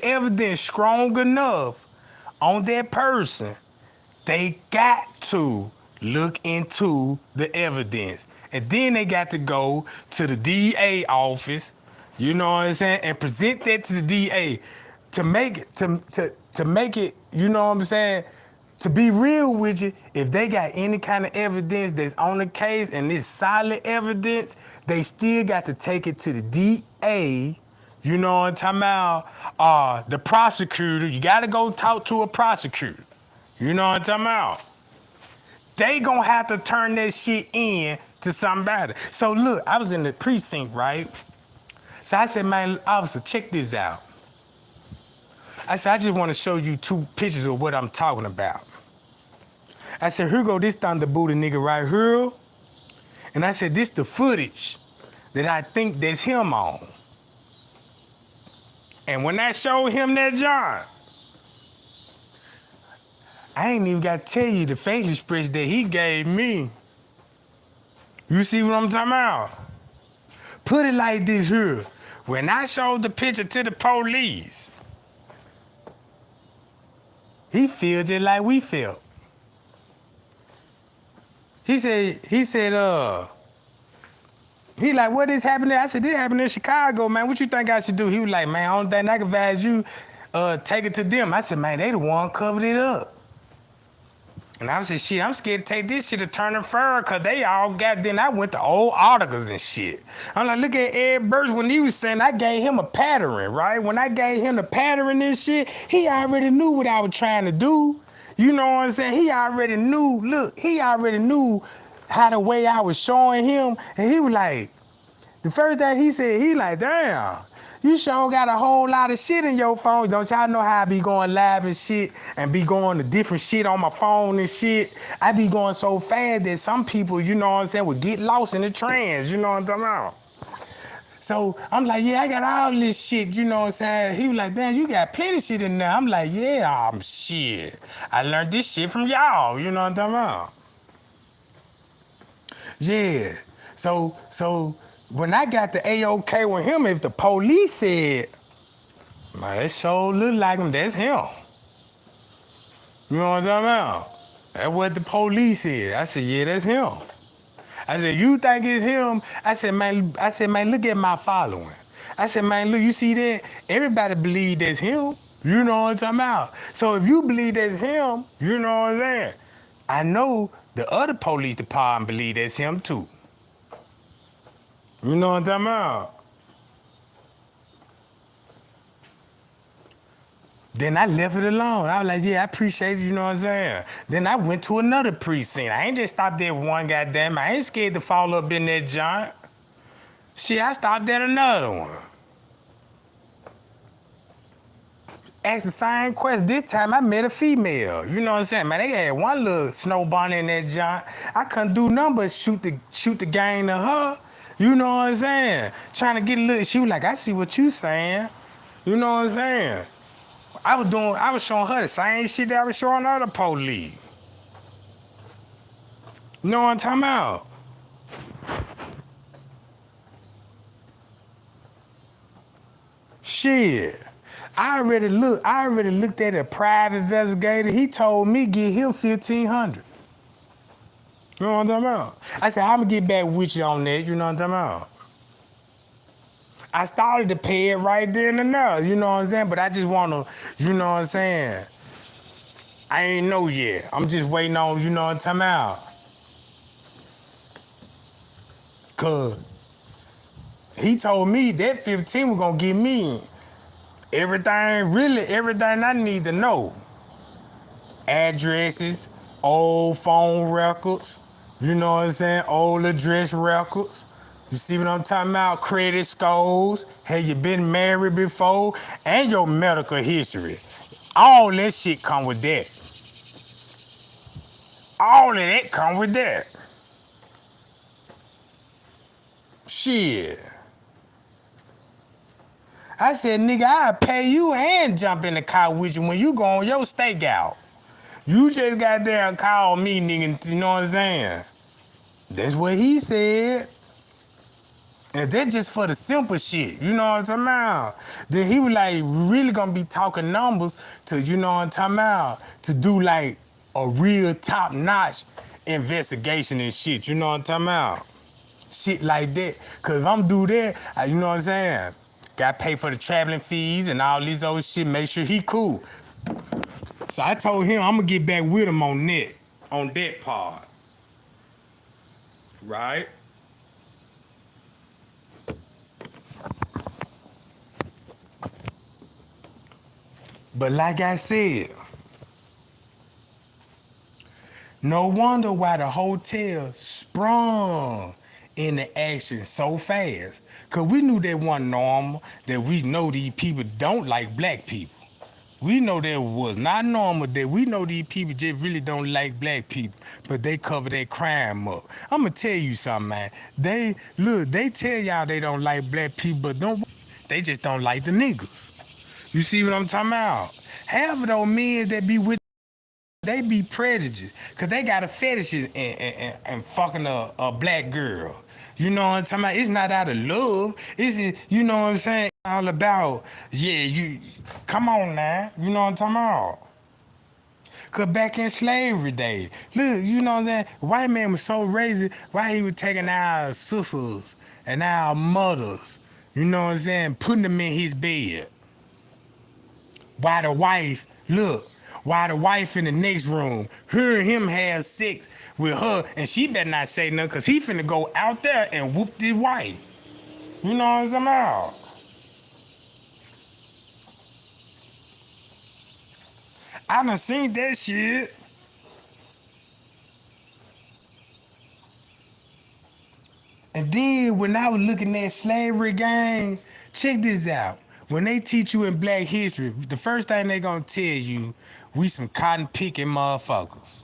[SPEAKER 1] evidence strong enough on that person, they got to look into the evidence. And then they got to go to the DA office, you know what I'm saying, and present that to the DA to make it, to make it, you know what I'm saying, to be real with you. If they got any kind of evidence that's on the case and it's solid evidence, they still got to take it to the DA. You know what I'm talking about? The prosecutor. You got to go talk to a prosecutor. You know what I'm talking about? They gonna have to turn that shit in to somebody. So look, I was in the precinct, right? So I said, man, officer, check this out. I said, I just want to show you 2 pictures of what I'm talking about. I said, here go this thunder booty nigga right here. And I said, this the footage that I think that's him on. And when I showed him that John, I ain't even got to tell you the facial expression that he gave me. You see what I'm talking about? Put it like this here. When I showed the picture to the police, he feels just like we felt. He like, what is happening? I said, this happened in Chicago, man. What you think I should do? He was like, man, only thing I can advise you, take it to them. I said, man, they the one covered it up. And I said, shit, I'm scared to take this shit to turn and fur, cause they all got, then I went to old articles and shit. I'm like, look at Ed Burst when he was saying, I gave him a pattern, right? When I gave him the pattern and shit, he already knew what I was trying to do. You know what I'm saying? He already knew, look, he already knew how the way I was showing him. And he was like, the first thing he said, he like, damn, you sure got a whole lot of shit in your phone. Don't y'all know how I be going live and shit and be going to different shit on my phone and shit? I be going so fast that some people, you know what I'm saying, would get lost in the trance, you know what I'm talking about? So I'm like, yeah, I got all this shit, you know what I'm saying? He was like, man, you got plenty of shit in there. I'm like, yeah, shit. I learned this shit from y'all, you know what I'm talking about? Yeah. So when I got the A-OK with him, if the police said, man, that sure look like him, that's him. You know what I'm talking about? That's what the police said. I said, yeah, that's him. I said, you think it's him? I said, man, look at my following. I said, man, look, you see that? Everybody believe that's him. You know what I'm talking about? So if you believe that's him, you know what I'm saying? I know the other police department believe that's him too. You know what I'm talking about? Then I left it alone. I was like, yeah, I appreciate it, you know what I'm saying? Then I went to another precinct. I ain't just stopped at one goddamn. I ain't scared to fall up in that joint. Shit, I stopped at another one. Asked the same question. This time I met a female. You know what I'm saying? Man, they had one little snowball in that joint. I couldn't do nothing but shoot the game to her. You know what I'm saying? Trying to get a little, she was like, I see what you saying. You know what I'm saying? I was showing her the same shit that I was showing other police. You know what I'm talking about? Shit. I already looked at a private investigator. He told me get him $1,500. You know what I'm talking about? I said, I'm gonna get back with you on that, you know what I'm talking about? I started to pay it right then and there, you know what I'm saying? But I just wanna, you know what I'm saying? I ain't know yet. I'm just waiting on, you know what I'm talking about? Cause he told me that 15 was gonna give me everything, really everything I need to know. Addresses, old phone records, you know what I'm saying? Old address records. You see what I'm talking about? Credit scores. Have you been married before? And your medical history. All that shit come with that. All of that come with that. Shit. I said, nigga, I'll pay you and jump in the car with you when you go on your stakeout. You just got there and call me, nigga, you know what I'm saying? That's what he said. And that's just for the simple shit, you know what I'm talking about? Then he was like, really gonna be talking numbers to, you know what I'm talking about, to do like a real top-notch investigation and shit, you know what I'm talking about? Shit like that. Cause if I'm do that, you know what I'm saying? Got to pay for the traveling fees and all these old shit, make sure he cool. So I told him I'm gonna get back with him on that part. Right? But like I said, no wonder why the hotel sprung into action so fast. Cause we knew that wasn't normal, that we know these people don't like black people. We know that was not normal, that we know these people just really don't like black people, but they cover their crime up. I'ma tell you something, man. They tell y'all they don't like black people, but they just don't like the niggas. You see what I'm talking about? Half of those men that be with they be prejudiced because they got a fetish and fucking a black girl. You know what I'm talking about? It's not out of love. You know what I'm saying? All about, yeah, you, come on now. You know what I'm talking about? Cause back in slavery days, look, you know what I'm saying? White man was so racist, why he was taking our sisters and our mothers, you know what I'm saying, putting them in his bed. Why the wife, look, why the wife in the next room, her and him have sex with her, and she better not say nothing, cause he finna go out there and whoop this wife. You know what I'm talking about? I done seen that shit. And then when I was looking at slavery gang, check this out. When they teach you in black history, the first thing they gonna tell you, we some cotton picking motherfuckers.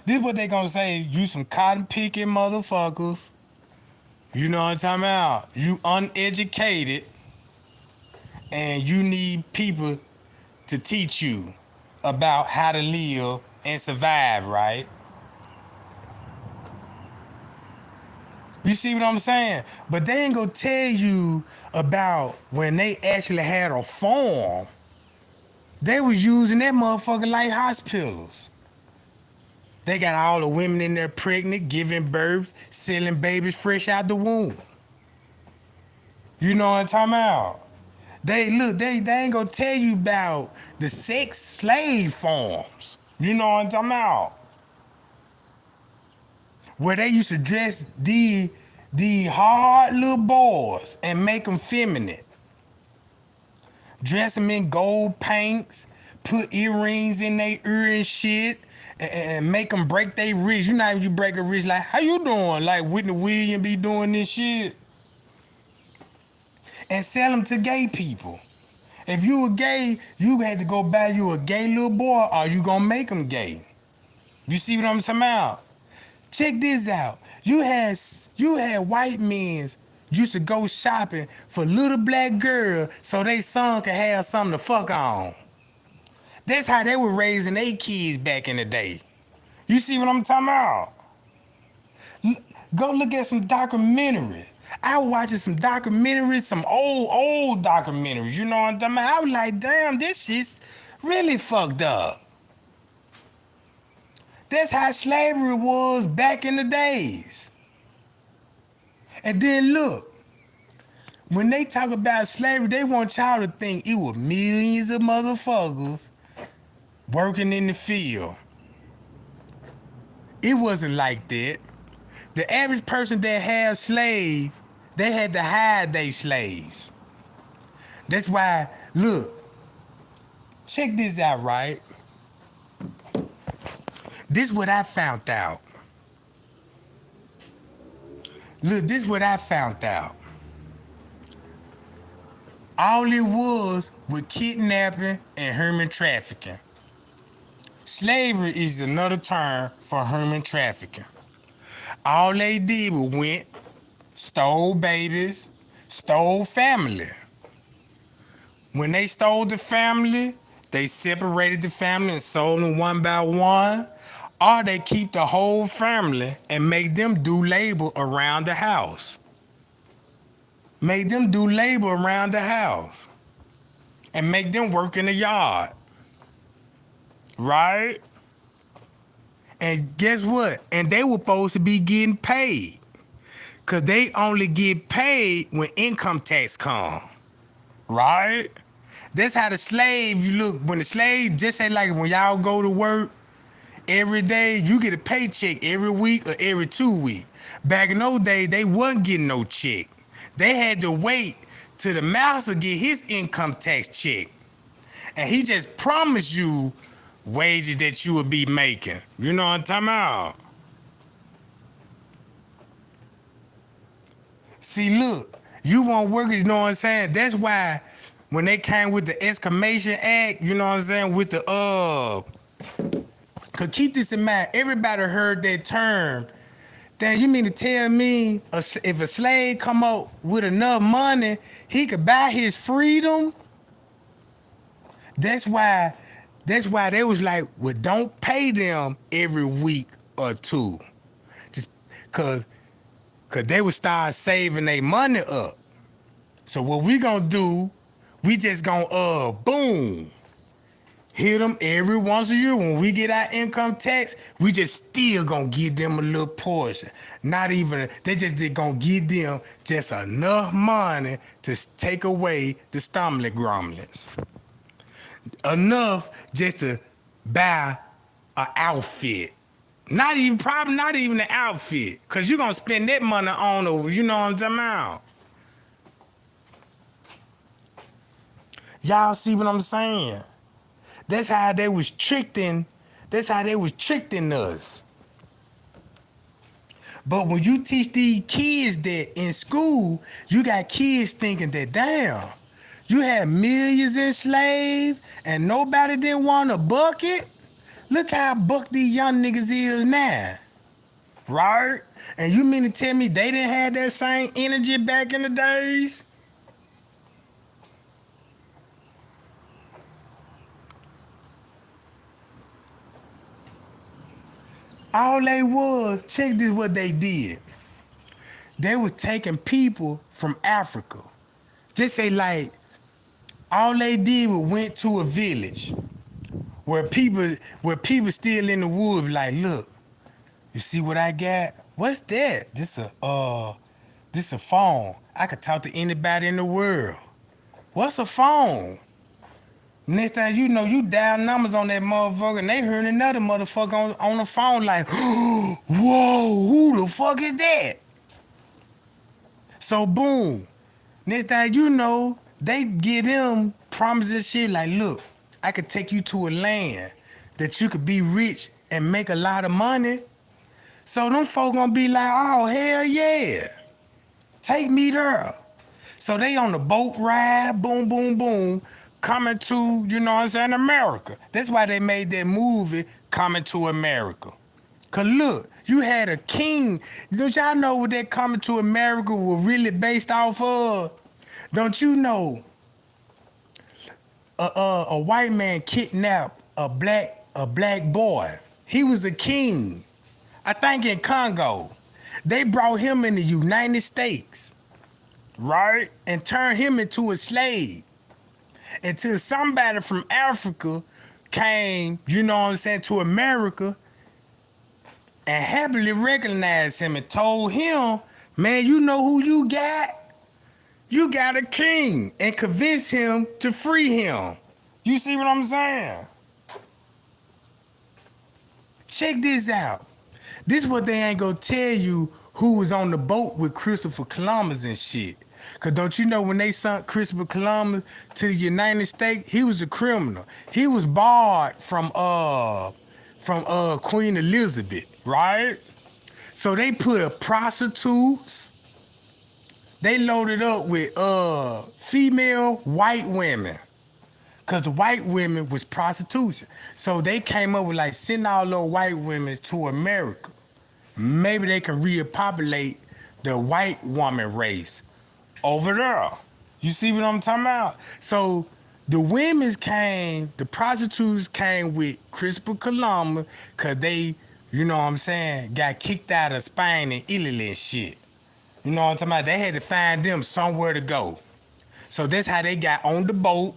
[SPEAKER 1] This what they gonna say, you some cotton picking motherfuckers. You know what I'm talking about? You uneducated and you need people to teach you about how to live and survive, right? You see what I'm saying? But they ain't gonna tell you about when they actually had a farm. They was using that motherfucker like hospitals. They got all the women in there pregnant, giving birth, selling babies fresh out the womb. You know what I'm talking about? They ain't gonna tell you about the sex slave farms. You know what I'm talking about? Where they used to dress the hard little boys and make them feminine. Dress them in gold paints, put earrings in their ear and shit, and make them break their wrist. You know how you break a wrist, like, how you doing? Like Whitney Williams be doing this shit. And sell them to gay people. If you were gay, you had to go buy you a gay little boy or you gonna make him gay. You see what I'm talking about? Check this out. You had white men used to go shopping for little black girls so they son could have something to fuck on. That's how they were raising their kids back in the day. You see what I'm talking about? Go look at some documentaries. I was watching some documentaries, some old documentaries. You know what I'm talking about? I was like, damn, this shit's really fucked up. That's how slavery was back in the days. And then look, when they talk about slavery, they want y'all to think it was millions of motherfuckers working in the field. It wasn't like that. The average person that had slaves, they had to hide their slaves. That's why, look, check this out, right? This what I found out. Look, this what I found out. All it was kidnapping and human trafficking. Slavery is another term for human trafficking. All they did was went, stole babies, stole family. When they stole the family, they separated the family and sold them one by one, or they keep the whole family and make them do labor around the house. Make them do labor around the house. And make them work in the yard. Right? And guess what? And they were supposed to be getting paid. Because they only get paid when income tax come. Right? That's how the slave, you look, when the slave, just say like when y'all go to work every day, you get a paycheck every week or every 2 weeks. Back in those days, they wasn't getting no check. They had to wait till the master get his income tax check. And he just promised you wages that you would be making. You know what I'm talking about? See, look, you want workers, you know what I'm saying? That's why when they came with the Exclamation Act, you know what I'm saying, with the, cause keep this in mind, everybody heard that term. Then you mean to tell me if a slave come up with enough money, he could buy his freedom? That's why they was like, well, don't pay them every week or two. Just cause they would start saving their money up. So what we gonna do, we just gonna boom, hit them every once a year. When we get our income tax, we just still gonna give them a little portion. Not even, they gonna give them just enough money to take away the stomach grumblings. Enough just to buy an outfit. Probably not even an outfit. Cause you're gonna spend that money on you know what I'm talking about. Y'all see what I'm saying? That's how they was tricking us. But when you teach these kids that in school, you got kids thinking that, damn, you had millions enslaved and nobody didn't want a bucket? Look how buck these young niggas is now. Right? And you mean to tell me they didn't have that same energy back in the days? All they was, check this what they did. They was taking people from Africa. Just say like, all they did was went to a village where people still in the woods like, look, you see what I got? What's that? This a phone. I could talk to anybody in the world. What's a phone? Next time you know, you dial numbers on that motherfucker and they heard another motherfucker on the phone like, whoa, who the fuck is that? So boom. Next time you know, they give them promises shit like, look, I could take you to a land that you could be rich and make a lot of money. So them folk gonna be like, oh, hell yeah. Take me there. So they on the boat ride, boom, boom, boom, coming to, you know what I'm saying, America. That's why they made that movie, Coming to America. Cause look, you had a king. Don't y'all know what that Coming to America was really based off of? Don't you know a white man kidnapped a black boy? He was a king. I think in Congo. They brought him in the United States, right? And turned him into a slave. Until somebody from Africa came, you know what I'm saying, to America and happily recognized him and told him, man, you know who you got? You got a king, and convinced him to free him. You see what I'm saying? Check this out. This is what they ain't gonna tell you who was on the boat with Christopher Columbus and shit. Cause don't you know when they sunk Christopher Columbus to the United States, he was a criminal. He was barred from Queen Elizabeth, right? So they put a prostitutes, they loaded up with female white women. Cause the white women was prostitution. So they came up with like send all those white women to America. Maybe they can repopulate the white woman race over there. You see what I'm talking about? So the the prostitutes came with Christopher Columbus cause they, you know what I'm saying, got kicked out of Spain and Italy and shit. You know what I'm talking about? They had to find them somewhere to go. So that's how they got on the boat.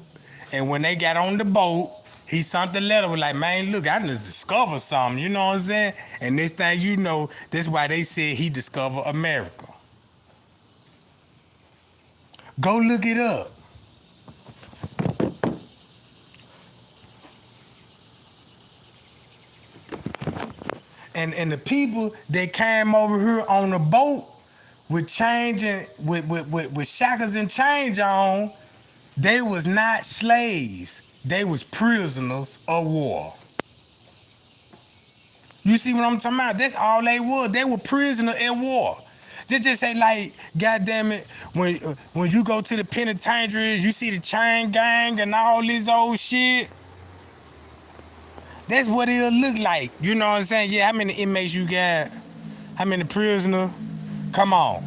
[SPEAKER 1] And when they got on the boat, he sent the letter was like, man, look, I just discovered something, you know what I'm saying? And this thing, you know, that's why they said he discovered America. Go look it up. And the people that came over here on the boat with changing with shackles and chains on, they was not slaves. They was prisoners of war. You see what I'm talking about? That's all they were. They were prisoners in war. Just say like, goddamn it, when you go to the penitentiary, you see the chain gang and all this old shit. That's what it'll look like. You know what I'm saying? Yeah, how many inmates you got? How many prisoners? Come on.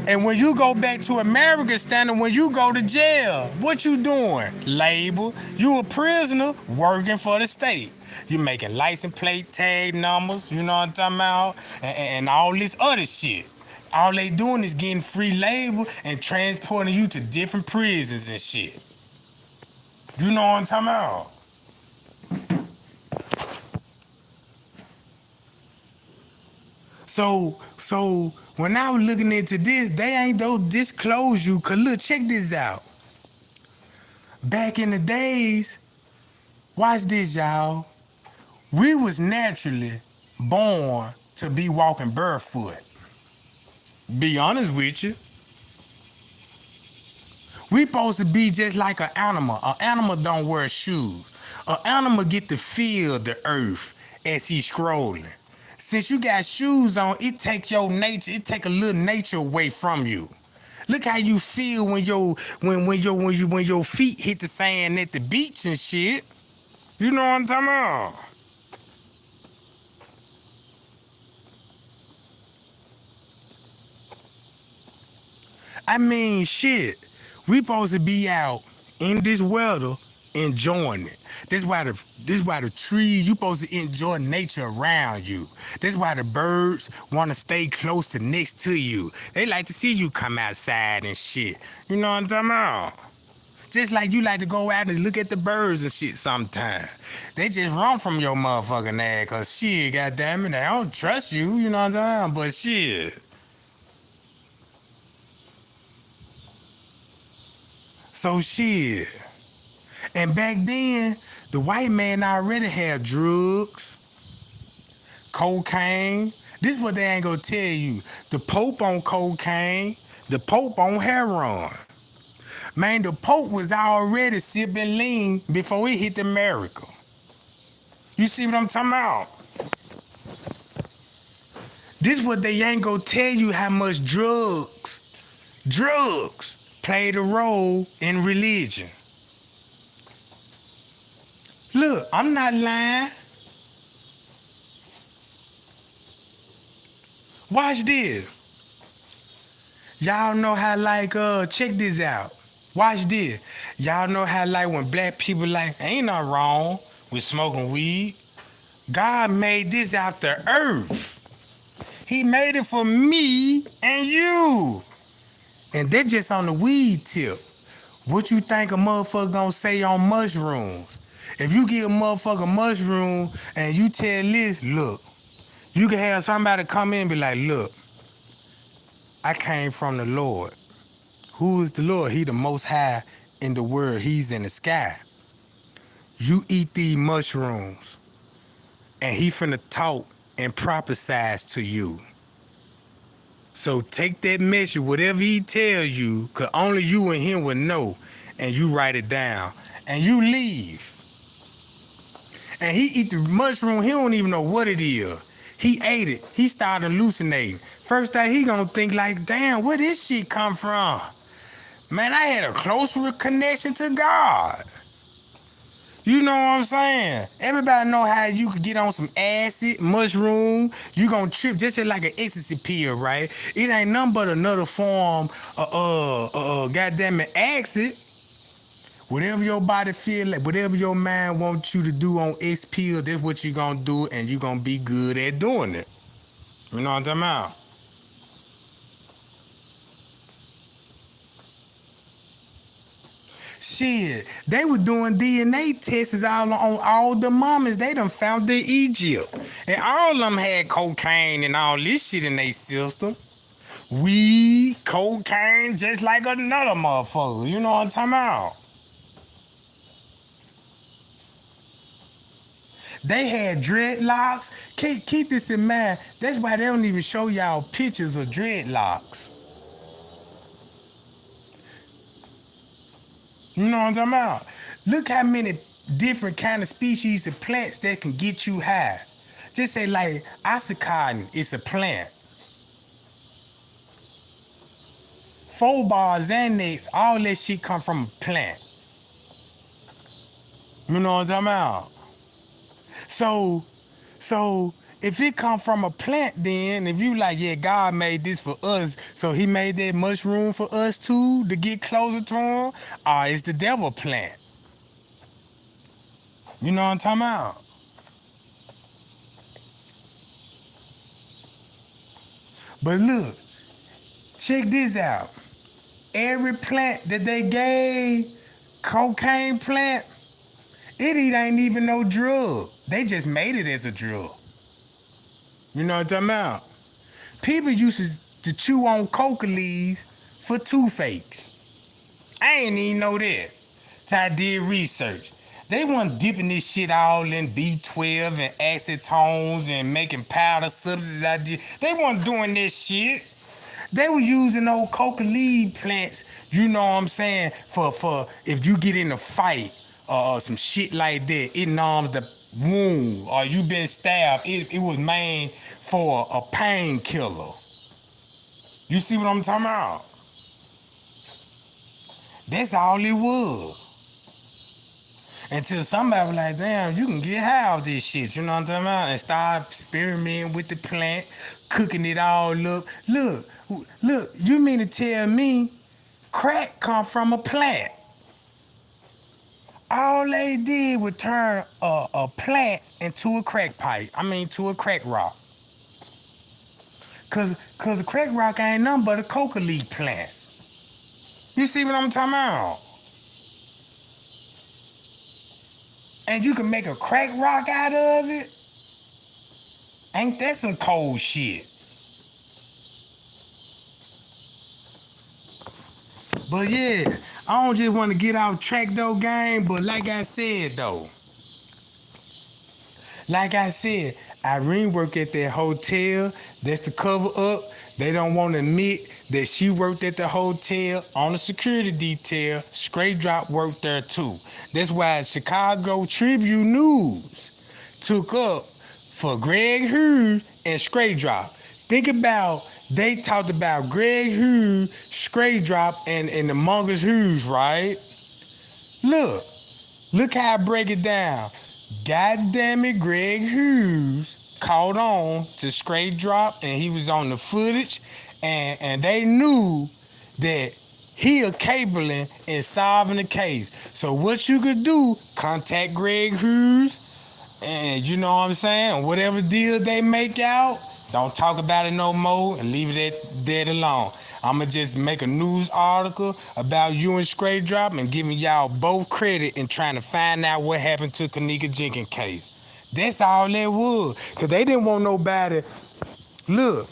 [SPEAKER 1] And when you go back to American standard, when you go to jail, what you doing? Labor. You a prisoner working for the state. You making license plate tag numbers, you know what I'm talking about? And all this other shit. All they doing is getting free labor and transporting you to different prisons and shit. You know what I'm talking about? So when I was looking into this, they ain't don't disclose you. Cause look, check this out. Back in the days, watch this, y'all. We was naturally born to be walking barefoot. Be honest with you. We supposed to be just like an animal. An animal don't wear shoes. An animal get to feel the earth as he's scrolling. Since you got shoes on, it take your nature, it take a little nature away from you. Look how you feel when your feet hit the sand at the beach and shit. You know what I'm talking about? I mean, shit. We supposed to be out in this weather enjoying it. This why the trees, you supposed to enjoy nature around you. This why the birds want to stay close to next to you. They like to see you come outside and shit. You know what I'm talking about? Just like you like to go out and look at the birds and shit sometimes. They just run from your motherfucking ass cause shit, goddamn it, they don't trust you, you know what I'm talking about? But shit. So shit. And back then, the white man already had drugs, cocaine. This is what they ain't gonna tell you. The Pope on cocaine, the Pope on heroin. Man, the Pope was already sipping lean before he hit America. You see what I'm talking about? This is what they ain't gonna tell you how much drugs played a role in religion. Look, I'm not lying. Watch this. Y'all know how like check this out. Watch this. Y'all know how like when black people like ain't nothing wrong with smoking weed. God made this out the earth. He made it for me and you. And they're just on the weed tip. What you think a motherfucker gonna say on mushrooms? If you give a motherfucker mushroom and you tell this, look, You can have somebody come in and be like, look, I came from the Lord. Who is the Lord? He the most high in the world. He's in the sky. You eat these mushrooms, and he finna talk and prophesize to you. So take that message, whatever he tell you, cause only you and him would know, and you write it down, and you leave. And he eat the mushroom, he don't even know what it is. He ate it, he started hallucinating. First thing he gonna think like, damn, where this shit come from? Man, I had a closer connection to God. You know what I'm saying? Everybody know how you could get on some acid, mushroom. You gonna trip just like an ecstasy pill, right? It ain't nothing but another form of goddamn it, acid. Whatever your body feel like, whatever your mind wants you to do on X pill, that's what you gonna do, and you gonna be good at doing it. You know what I'm talking about? Shit, they were doing DNA tests all on all the mummies they done found in Egypt. And all of them had cocaine and all this shit in their system. Weed, cocaine, just like another motherfucker. You know what I'm talking about? They had dreadlocks. Keep this in mind. That's why they don't even show y'all pictures of dreadlocks. You know what I'm talking about? Look how many different kind of species of plants that can get you high. Just say like oxycontin, it's a plant. 4-bar Xanax, all that shit come from a plant. You know what I'm talking about? So if it come from a plant, then if you like, yeah, God made this for us, so he made that mushroom for us too to get closer to him, or it's the devil plant. You know what I'm talking about? But look, check this out. Every plant that they gave, cocaine plant, it ain't even no drug. They just made it as a drug. You know what I'm talking about? People used to chew on coca leaves for toothaches. I ain't even know that. So I did research. They wasn't dipping this shit all in B12 and acetones and making powder substances. They wasn't doing this shit. They were using old coca leaf plants, you know what I'm saying, for if you get in a fight or some shit like that, it numbs the wound, or you been stabbed, it was made for a painkiller. You see what I'm talking about? That's all it was. Until somebody was like, damn, you can get high off this shit, you know what I'm talking about? And start experimenting with the plant, cooking it all up. Look, you mean to tell me crack come from a plant? All they did was turn a plant into a crack pipe. To a crack rock. Cause a crack rock ain't nothing but a coca leaf plant. You see what I'm talking about? And you can make a crack rock out of it? Ain't that some cold shit? But yeah, I don't just want to get off track though, gang, but like I said, Irene worked at that hotel. That's the cover up. They don't want to admit that she worked at the hotel on the security detail. Straight Drop worked there too. That's why Chicago Tribune News took up for Greg Hughes and Straight Drop. Think about, they talked about Greg Hughes, Straight Drop, and the Mongus Hughes, right? Look how I break it down. God damn it, Greg Hughes caught on to Straight Drop, and he was on the footage, and they knew that he a capable in solving the case. So what you could do, contact Greg Hughes, and you know what I'm saying, whatever deal they make out, don't talk about it no more and leave it dead alone. I'ma just make a news article about you and Straight Drop and giving y'all both credit in trying to find out what happened to Kenneka Jenkins case. That's all that was. Cause they didn't want nobody. Look,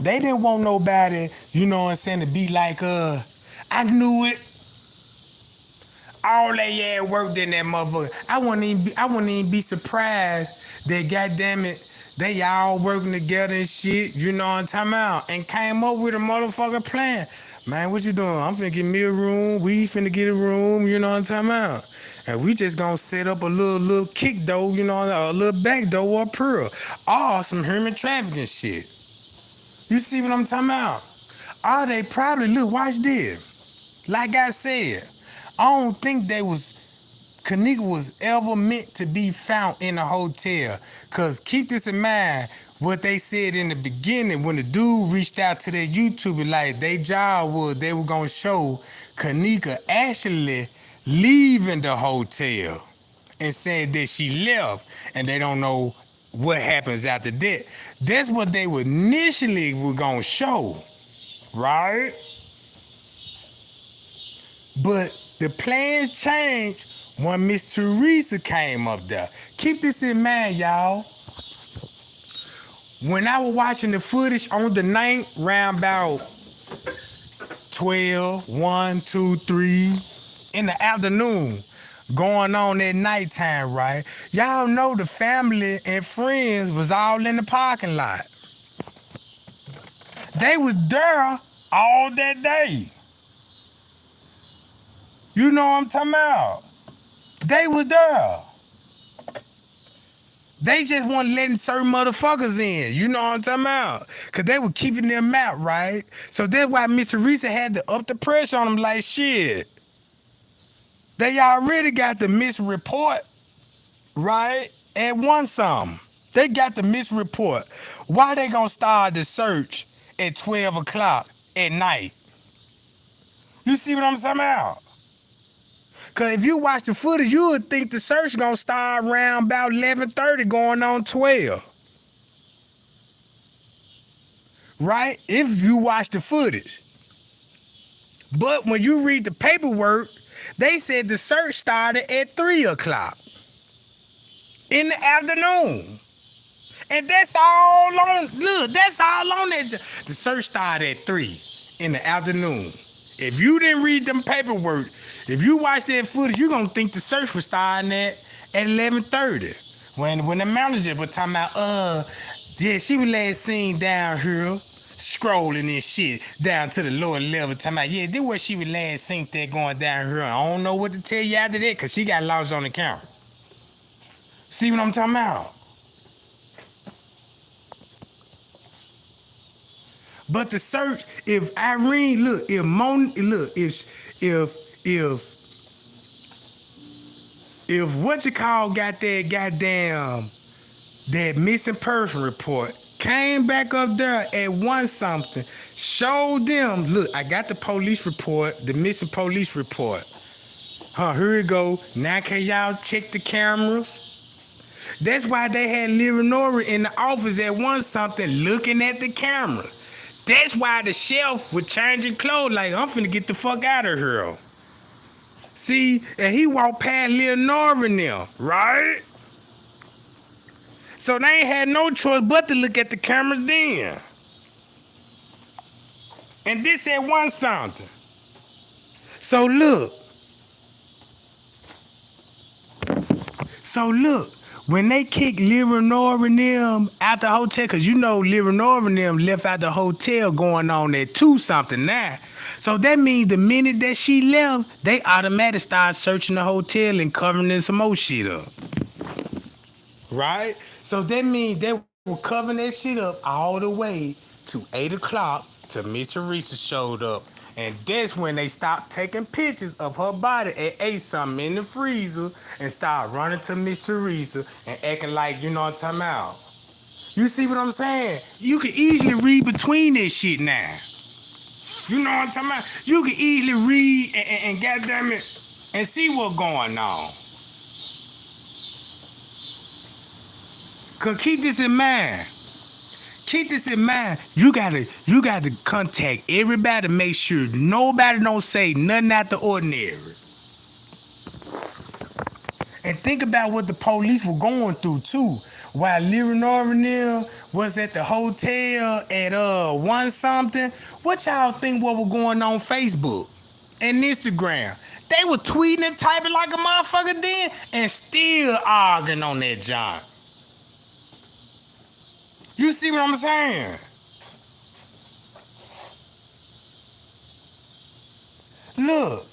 [SPEAKER 1] they didn't want nobody, you know what I'm saying, to be like, I knew it. All they had worked in that motherfucker. I wouldn't even be surprised that goddamn it, they all working together and shit, you know what I'm talking about, and came up with a motherfucking plan. Man, what you doing? I'm finna get me a room. We finna get a room, you know what I'm talking about. And we just gonna set up a little kick door, you know, a little back door up here. All some human trafficking shit. You see what I'm talking about? All they probably, look, watch this. Like I said, I don't think Kenneka was ever meant to be found in a hotel. Cause keep this in mind, what they said in the beginning when the dude reached out to their YouTuber, like their job was they were gonna show Kenneka actually leaving the hotel and said that she left and they don't know what happens after that. That's what they initially were gonna show, right? But the plans changed when Miss Teresa came up there. Keep this in mind, y'all. When I was watching the footage on the night, round about 12, 1, 2, 3, in the afternoon, going on at nighttime, right? Y'all know the family and friends was all in the parking lot. They was there all that day. You know what I'm talking about? They was there. They just wasn't letting certain motherfuckers in. You know what I'm talking about? Because they were keeping them out, right? So that's why Miss Teresa had to up the pressure on them like shit. They already got the misreport, right? And won some. They got the misreport. Why they gonna start the search at 12 o'clock at night? You see what I'm talking about? Cause if you watch the footage, you would think the search gonna start around about 11:30 going on 12. Right? If you watch the footage. But when you read the paperwork, they said the search started at 3 o'clock in the afternoon. And that's all on, look, that's all on that. The search started at 3 in the afternoon. If you didn't read them paperwork, if you watch that footage, you're gonna think the search was starting at 11:30. When the manager was talking about, yeah, she was last seen down here, scrolling and shit down to the lower level, talking about, yeah, this where she was last seen there going down here. I don't know what to tell you after that, cause she got lost on the camera. See what I'm talking about? But the search, if Irene, look, if Mon, look, if what you call got that goddamn that missing person report, came back up there at 1 something, showed them, look, I got the police report, the missing police report. Here it go. Now can y'all check the cameras? That's why they had Leonora in the office at 1 something looking at the cameras. That's why the chef was changing clothes like, I'm finna get the fuck out of here. See, and he walked past Leonora and them, right? So they ain't had no choice but to look at the cameras then. And this at 1 something. So look, when they kicked Leonora and them out the hotel, because you know Leonora and them left out the hotel going on at 2 something now. So that means the minute that she left, they automatically started searching the hotel and covering some more shit up. Right? So that means they were covering that shit up all the way to 8 o'clock till Miss Teresa showed up. And that's when they stopped taking pictures of her body and ate something in the freezer and started running to Miss Teresa and acting like, you know what I'm talking about. You see what I'm saying? You can easily read between this shit now. You know what I'm talking about? You can easily read and goddamn it, and see what's going on. Cause keep this in mind. Keep this in mind. You gotta contact everybody to make sure nobody don't say nothing out the ordinary. And think about what the police were going through too. While Irene was at the hotel at one something, what y'all think what was going on Facebook and Instagram? They were tweeting and typing like a motherfucker then and still arguing on that joint. You see what I'm saying? Look,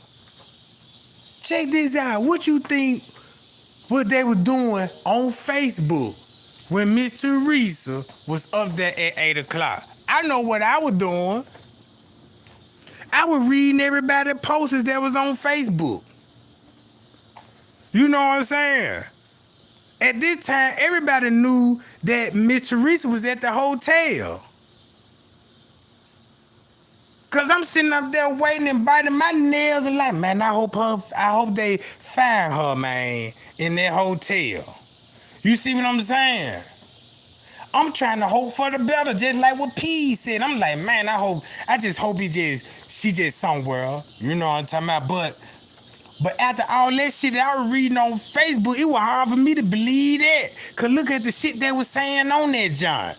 [SPEAKER 1] check this out. What you think what they were doing on Facebook when Miss Teresa was up there at 8 o'clock? I know what I was doing. I was reading everybody's posts that was on Facebook. You know what I'm saying? At this time, everybody knew that Miss Teresa was at the hotel. Cause I'm sitting up there waiting and biting my nails and like, man, I hope they find her, man, in that hotel. You see what I'm saying? I'm trying to hope for the better, just like what P said. I'm like, man, I just hope she just somewhere. You know what I'm talking about? But after all that shit that I was reading on Facebook, it was hard for me to believe that. Cause look at the shit they was saying on that joint.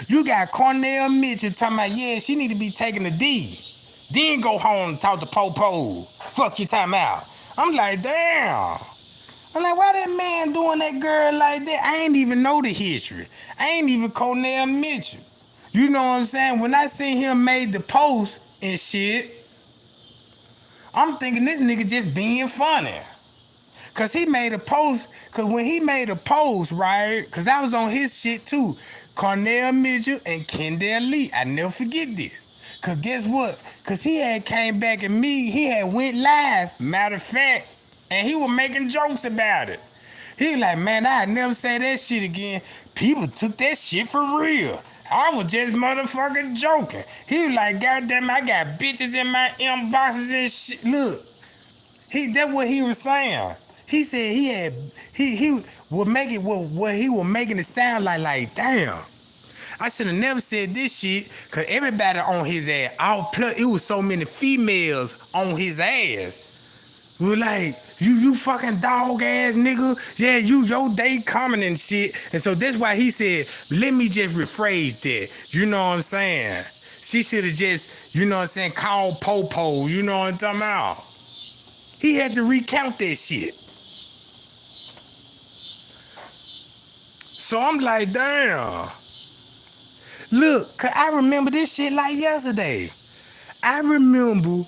[SPEAKER 1] You got Cornell Mitchell talking about, yeah, she need to be taking a D. Then go home and talk to Popo. Fuck you talking about. I'm like, damn. I'm like, why that man doing that girl like that? I ain't even know the history. I ain't even Cornell Mitchell. You know what I'm saying? When I seen him made the post and shit, I'm thinking this nigga just being funny. Cause he made a post, cause when he made a post, right? Cause I was on his shit too. Cornell Mitchell and Kendall Lee. I never forget this. Cause guess what? Cause he had came back at me, he had went live, matter of fact, and he was making jokes about it. He was like, man, I never say that shit again. People took that shit for real. I was just motherfucking joking. He was like, goddamn, I got bitches in my inboxes and shit. Look, that's what he was saying. He said he would make it what he was making it sound like damn. I should have never said this shit, cause everybody on his ass, it was so many females on his ass. We were like, you fucking dog ass nigga. Yeah, your day coming and shit. And so that's why he said, let me just rephrase that. You know what I'm saying? She should have just, you know what I'm saying, called Popo. You know what I'm talking about? He had to recount that shit. So I'm like, damn. Look, cause I remember this shit like yesterday. I remember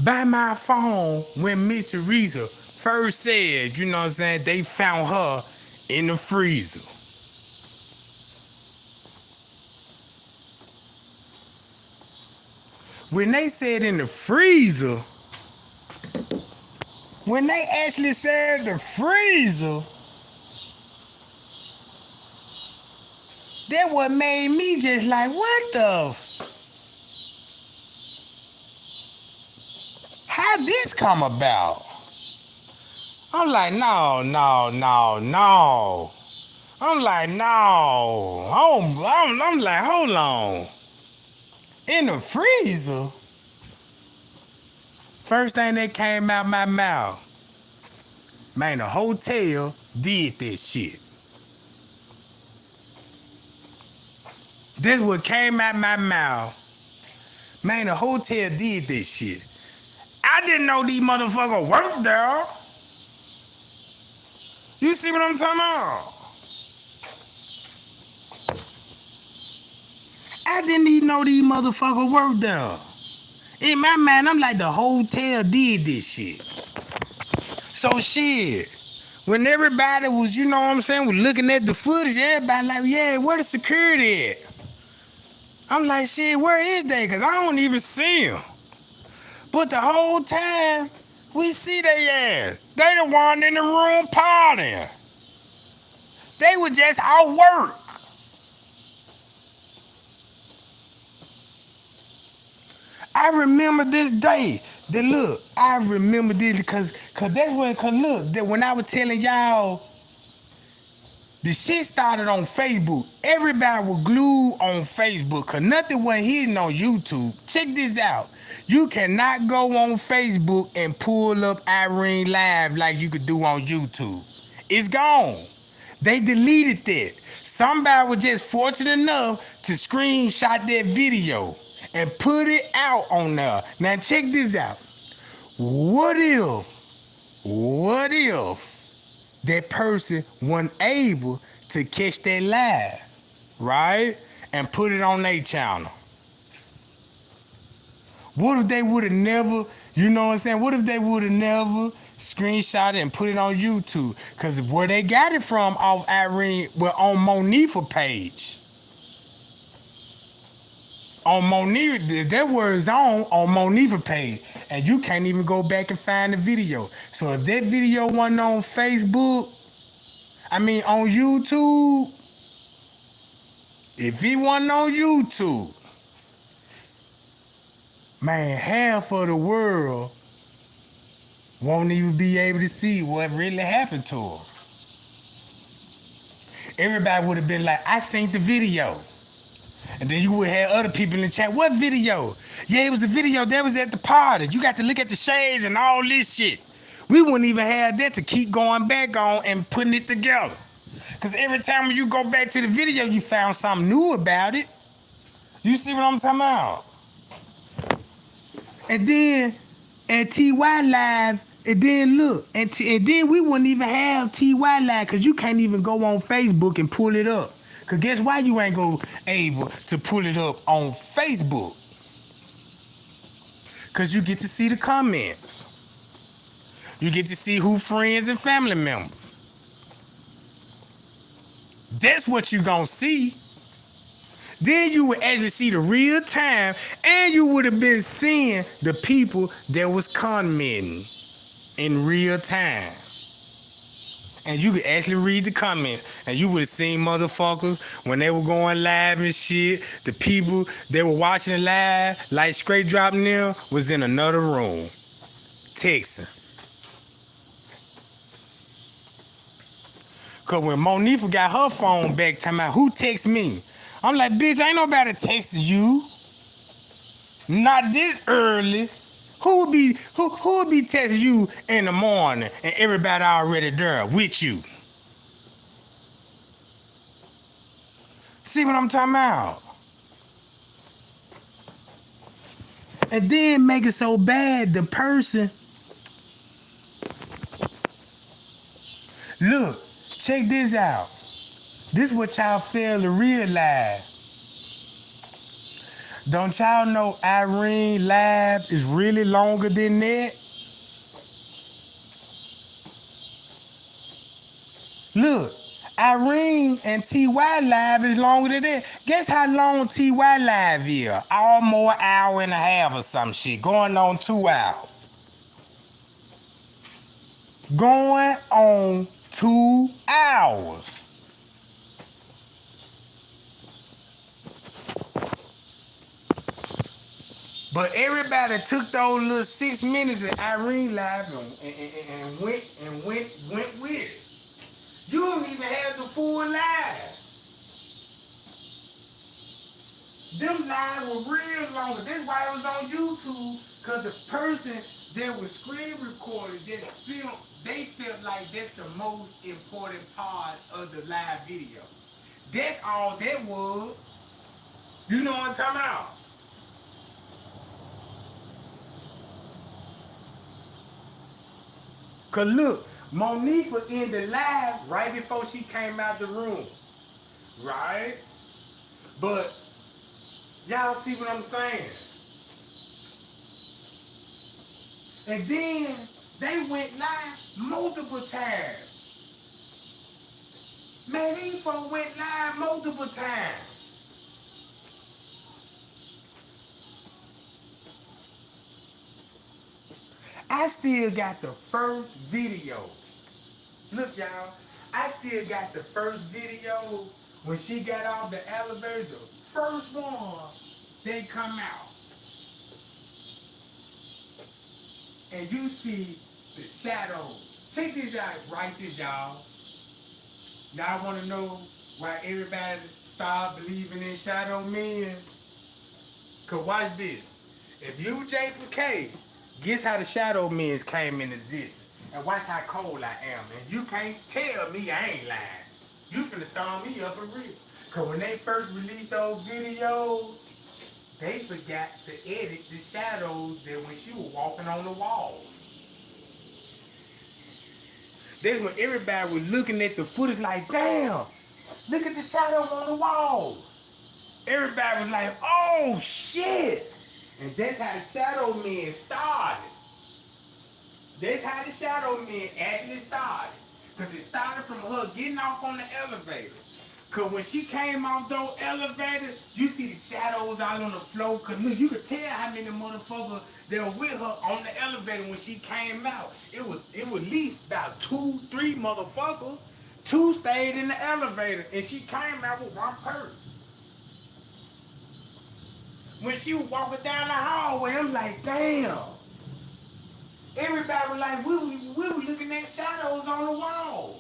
[SPEAKER 1] by my phone when Miss Teresa first said, you know what I'm saying, they found her in the freezer. When they said in the freezer, when they actually said the freezer, that what made me just like, what the? How this come about? I'm like, no. I'm like, no. I'm like, hold on. In the freezer? First thing that came out my mouth, man, the hotel did this shit. This what came out my mouth. Man, the hotel did this shit. I didn't know these motherfuckers worked there. You see what I'm talking about? I didn't even know these motherfuckers worked there. In my mind, I'm like, the hotel did this shit. So shit. When everybody was, you know what I'm saying, was looking at the footage, everybody like, yeah, where the security at? I'm like, shit, where is they? Because I don't even see them. But the whole time, we see they ass. They the one in the room partying. They were just out work. I remember this day. I remember this because that's when I was telling y'all, the shit started on Facebook. Everybody was glued on Facebook because nothing wasn't hidden on YouTube. Check this out. You cannot go on Facebook and pull up Irene Live like you could do on YouTube. It's gone. They deleted that. Somebody was just fortunate enough to screenshot that video and put it out on there. Now check this out. What if that person wasn't able to catch that live, right? And put it on their channel? What if they would have never, you know what I'm saying? What if they would have never screenshot it and put it on YouTube? Because where they got it from off Irene, well, on Monifa page. On Monifa, that word's on Monifa page. And you can't even go back and find the video. So if that video wasn't on Facebook, on YouTube, if it wasn't on YouTube, man, half of the world won't even be able to see what really happened to her. Everybody would have been like, I seen the video. And then you would have other people in the chat, what video? Yeah, it was a video that was at the party. You got to look at the shades and all this shit. We wouldn't even have that to keep going back on and putting it together. Because every time when you go back to the video, you found something new about it. You see what I'm talking about? And then at TY Live, and then look, and then we wouldn't even have TY Live because you can't even go on Facebook and pull it up. Because guess why you ain't able to pull it up on Facebook? Because you get to see the comments. You get to see who friends and family members. That's what you gonna see. Then you would actually see the real time, and you would have been seeing the people that was commenting in real time. And you could actually read the comments, and you would have seen motherfuckers when they were going live and shit. The people that were watching it live, like Straight Dropping them, was in another room, texting. Cause when Monifa got her phone back, talking about who text me, I'm like, bitch, ain't nobody texting you. Not this early. Who would be texting you in the morning and everybody already there with you? See what I'm talking about? And then make it so bad, the person. Look, check this out. This is what y'all fail to realize. Don't y'all know Irene Live is really longer than that? Look, Irene and TY Live is longer than that. Guess how long TY Live is? Almost an hour and a half or some shit. Going on 2 hours. Going on 2 hours. But everybody took those little 6 minutes of Irene Live and went with it. You don't even have the full live. Them lives were real longer. That's why it was on YouTube, because the person that was screen recorded they felt like that's the most important part of the live video. That's all that was. You know what I'm talking about? Cause look, Monifa in the live right before she came out the room. Right? But y'all see what I'm saying? And then they went live multiple times. Man, these folks went live multiple times. I still got the first video. Look, y'all, I still got the first video when she got off the elevator. The first one, they come out. And you see the shadows. Check this out, right this, y'all. Y'all want to know why everybody started believing in shadow men? Cause watch this. If you J for K, guess how the shadow men came in existence. And watch how cold I am. And you can't tell me I ain't lying. You finna throw me up for real. Cause when they first released those videos, they forgot to edit the shadows that when she was walking on the walls. That's when everybody was looking at the footage like, damn, look at the shadow on the walls. Everybody was like, oh shit. And that's how the shadow men started. That's how the shadow men actually started. Because it started from her getting off on the elevator. Because when she came off those elevators, you see the shadows out on the floor. Because look, you could tell how many motherfuckers that were with her on the elevator when she came out. It was at least about 2, 3 motherfuckers. 2 stayed in the elevator. And she came out with one person. When she was walking down the hallway, I'm like, damn. Everybody was like, we were looking at shadows on the wall.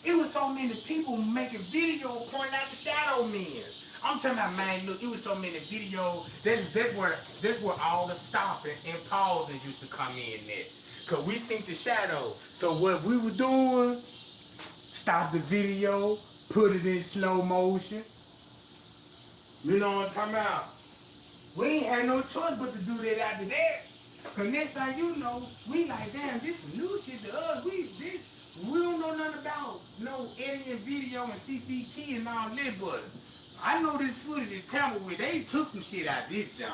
[SPEAKER 1] It was so many people making videos pointing out the shadow men. I'm talking about, man, look, it was so many videos. That's where all the stopping and pausing used to come in at. Because we seen the shadow. So what we were doing, stop the video, put it in slow motion. You know what I'm talking about? We ain't had no choice but to do that after that. Cause next thing you know, we like, damn, this is new shit to us. We don't know nothing about no editing video and CCT and all that, but I know this footage is tampered with. They took some shit out of this joint.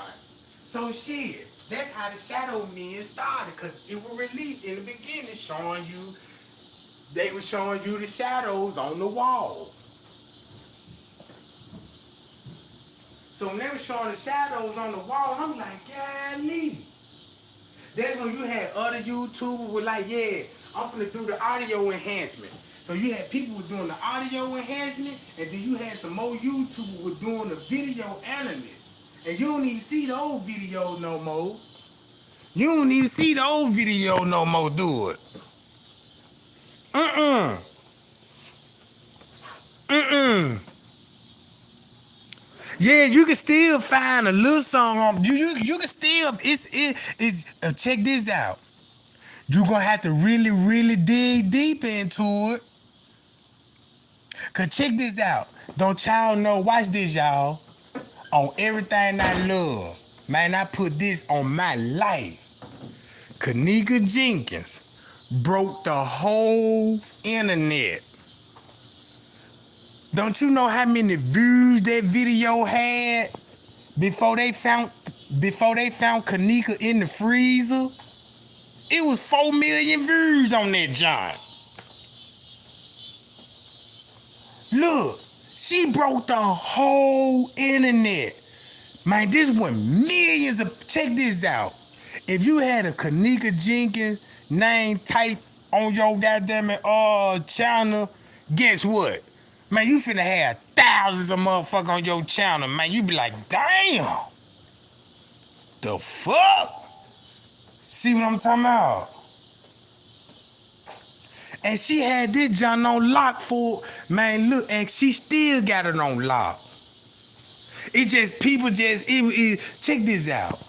[SPEAKER 1] So shit, that's how the Shadow Men started, cause it was released in the beginning showing you, they were showing you the shadows on the wall. So when they were showing the shadows on the wall, I'm like, golly. That's when you had other YouTubers were like, yeah, I'm finna do the audio enhancement. So you had people who were doing the audio enhancement, and then you had some more YouTubers who were doing the video analyst. And you don't even see the old video no more. You don't even see the old video no more, do it. Mm-mm. Yeah, you can still find a little song on you can still it's check this out. You're gonna have to really dig deep into it. Cause check this out. Don't y'all know, watch this, y'all. On everything I love. Man, I put this on my life. Kenneka Jenkins broke the whole internet. Don't you know how many views that video had before they found Kenneka in the freezer? It was 4 million views on that giant. Look, she broke the whole internet. Man, this went millions of, check this out. If you had a Kenneka Jenkins name type on your goddamn channel, guess what? Man, you finna have thousands of motherfuckers on your channel, man. You be like, damn. The fuck? See what I'm talking about? And she had this John on lock for, man, look, and she still got it on lock. It just, people just, check this out.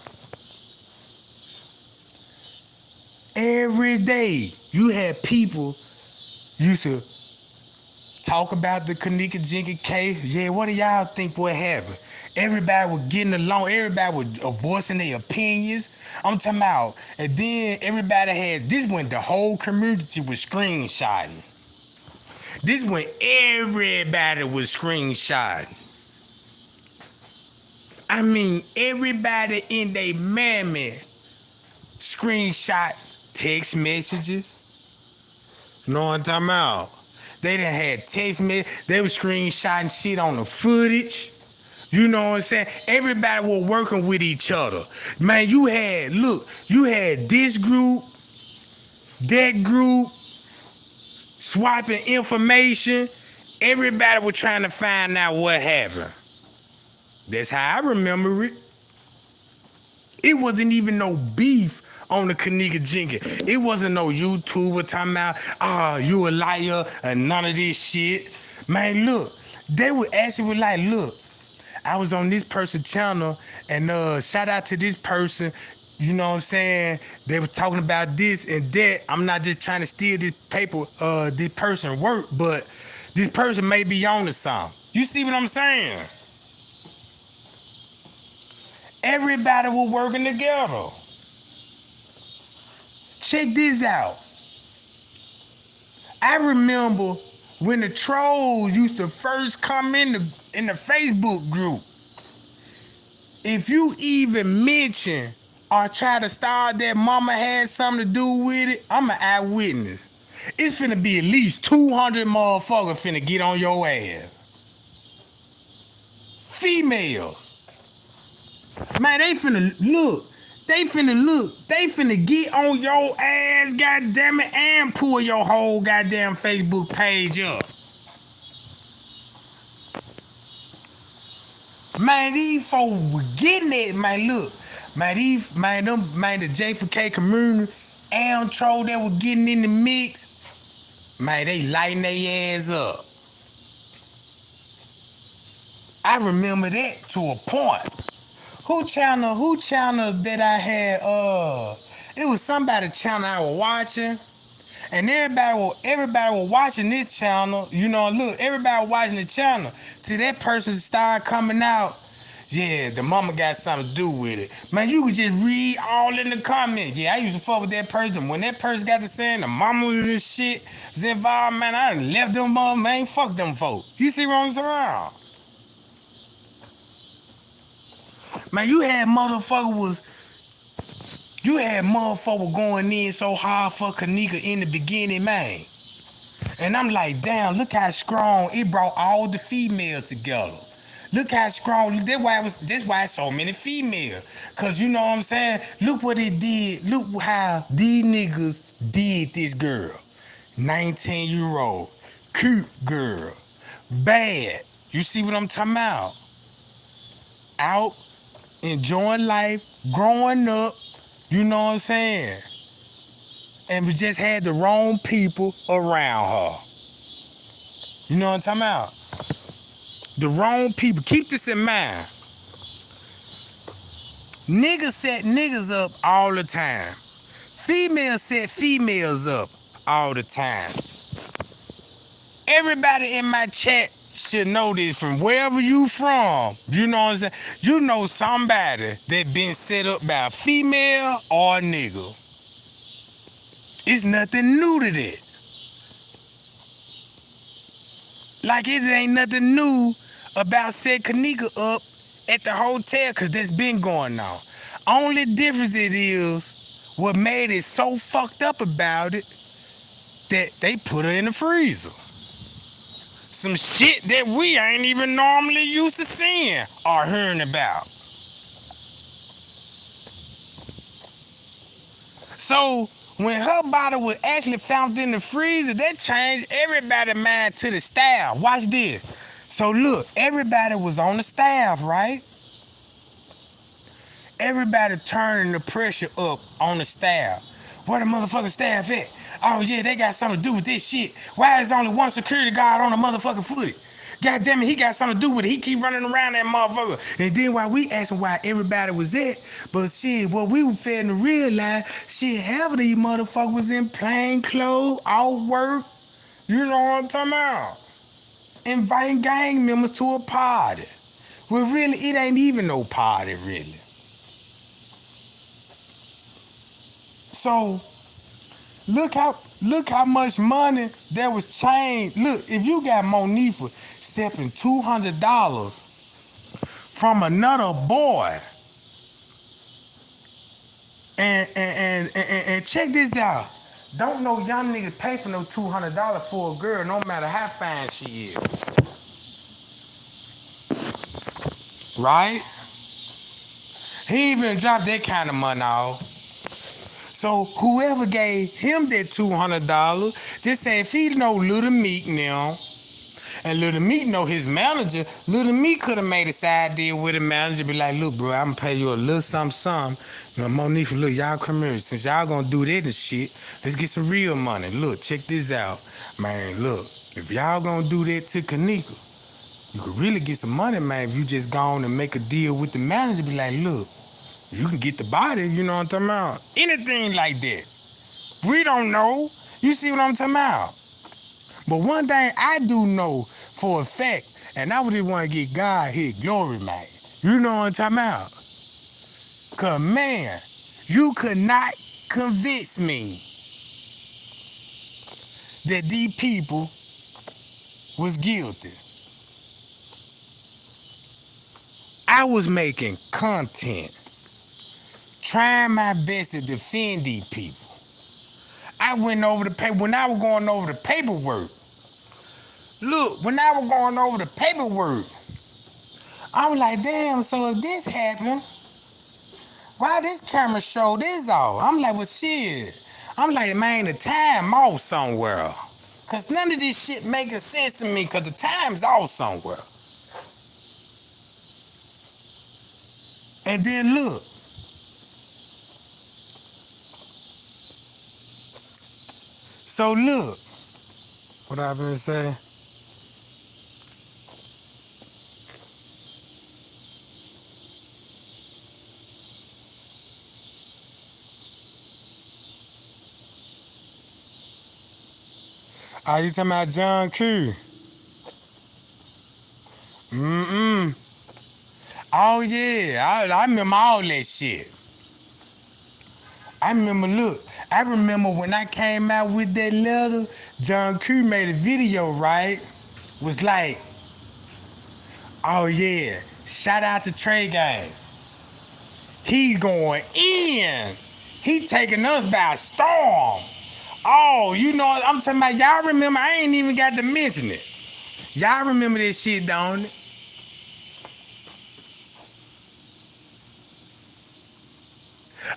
[SPEAKER 1] Every day, you had people used to talk about the Kenneka Jenkins case. Yeah, what do y'all think what happened? Everybody was getting along. Everybody was voicing their opinions. I'm talking about, and then everybody had, this when the whole community was screenshotting. This when everybody was screenshotting. I mean, everybody in their mammy screenshot text messages. You know what I'm talking about? They done had text messages. They were screenshotting shit on the footage. You know what I'm saying? Everybody was working with each other. Man, you had this group, that group, swiping information. Everybody was trying to find out what happened. That's how I remember it. It wasn't even no beef on the Kenneka Jenkins. It wasn't no YouTuber talking about, you a liar and none of this shit. Man, look, they would actually like, look, I was on this person's channel, and shout out to this person. You know what I'm saying? They were talking about this and that. I'm not just trying to steal this paper, this person work, but this person may be on to something. You see what I'm saying? Everybody was working together. Check this out. I remember when the trolls used to first come in the Facebook group. If you even mention or try to start that mama had something to do with it, I'm an eyewitness. It's finna be at least 200 motherfuckers finna get on your ass. Females. Man, they finna look. They finna get on your ass, goddamn it, and pull your whole goddamn Facebook page up. Man, these folks were getting it, man. Look, man, the J4K community and troll that were getting in the mix, man, they lighting their ass up. I remember that to a point. Who channel that I had? It was somebody's channel I was watching, and everybody was watching this channel. You know, look, everybody was watching the channel. Till that person started coming out. Yeah, the mama got something to do with it. Man, you could just read all in the comments. Yeah, I used to fuck with that person. When that person got to saying the mama was this shit, was involved, man, I done left them mother, man. Fuck them folks. You see what I'm saying? Man, you had motherfuckers going in so hard for Kenneka in the beginning, man. And I'm like, damn, look how strong it brought all the females together. Look how strong. That's why so many females. Cause you know what I'm saying? Look what it did. Look how these niggas did this girl. 19-year-old, cute girl, bad. You see what I'm talking about? Out, enjoying life, growing up, you know what I'm saying? And we just had the wrong people around her. You know what I'm talking about? The wrong people. Keep this in mind. Niggas set niggas up all the time. Females set females up all the time. Everybody in my chat should know this from wherever you from. You know what I'm saying? You know somebody that been set up by a female or a nigga. It's nothing new to that. Like it ain't nothing new about set Kenneka up at the hotel, cause that's been going on. Only difference it is what made it so fucked up about it that they put her in the freezer. Some shit that we ain't even normally used to seeing or hearing about. So when her body was actually found in the freezer, that changed everybody's mind to the staff. Watch this. So look, everybody was on the staff, right? Everybody turning the pressure up on the staff. Where the motherfucking staff at? Oh yeah, they got something to do with this shit. Why is only one security guard on the motherfucking footage? God damn it, he got something to do with it. He keep running around that motherfucker. And then while we asking why everybody was at, but shit, what we were failing to realize, shit, half of these motherfuckers was in plain clothes, off work. You know what I'm talking about? Inviting gang members to a party. Well, really, it ain't even no party, really. So, look how much money that was changed. Look, if you got Monifa accepting $200 from another boy, and check this out. Don't no young nigga pay for no $200 for a girl, no matter how fine she is. Right? He even dropped that kind of money off. So whoever gave him that $200, just say if he know Little Meek now, and Little Meek know his manager, Little Meek could have made a side deal with the manager, be like, look, bro, I'm gonna pay you a little something. You know, Monifa, look, y'all come here. Since y'all gonna do that and shit, let's get some real money. Look, check this out. Man, look, if y'all gonna do that to Kenneka, You could really get some money, man, if you just go on and make a deal with the manager. Be like, look, you can get the body, you know what I'm talking about? Anything like that. We don't know. You see what I'm talking about? But one thing I do know for a fact, and I would just want to get God his glory, man. You know what I'm talking about? Cause man, you could not convince me that these people was guilty. I was making content, trying my best to defend these people. I went over the paper when I was going over the paperwork. Look, when I was going over the paperwork, I was like, damn, so if this happened, why this camera show this off? I'm like, well, shit. I'm like, man, the time off somewhere. Cause none of this shit making sense to me, cause the time's off somewhere. And then look. So look. What I been say? Are you talking about John Q? Oh yeah, I remember all that shit. I remember when I came out with that letter, John Q made a video, right? Was like, oh yeah, shout out to Trey Gang. He's going in. He taking us by storm. Oh, you know what I'm talking about? Y'all remember, I ain't even got to mention it. Y'all remember this shit, don't it?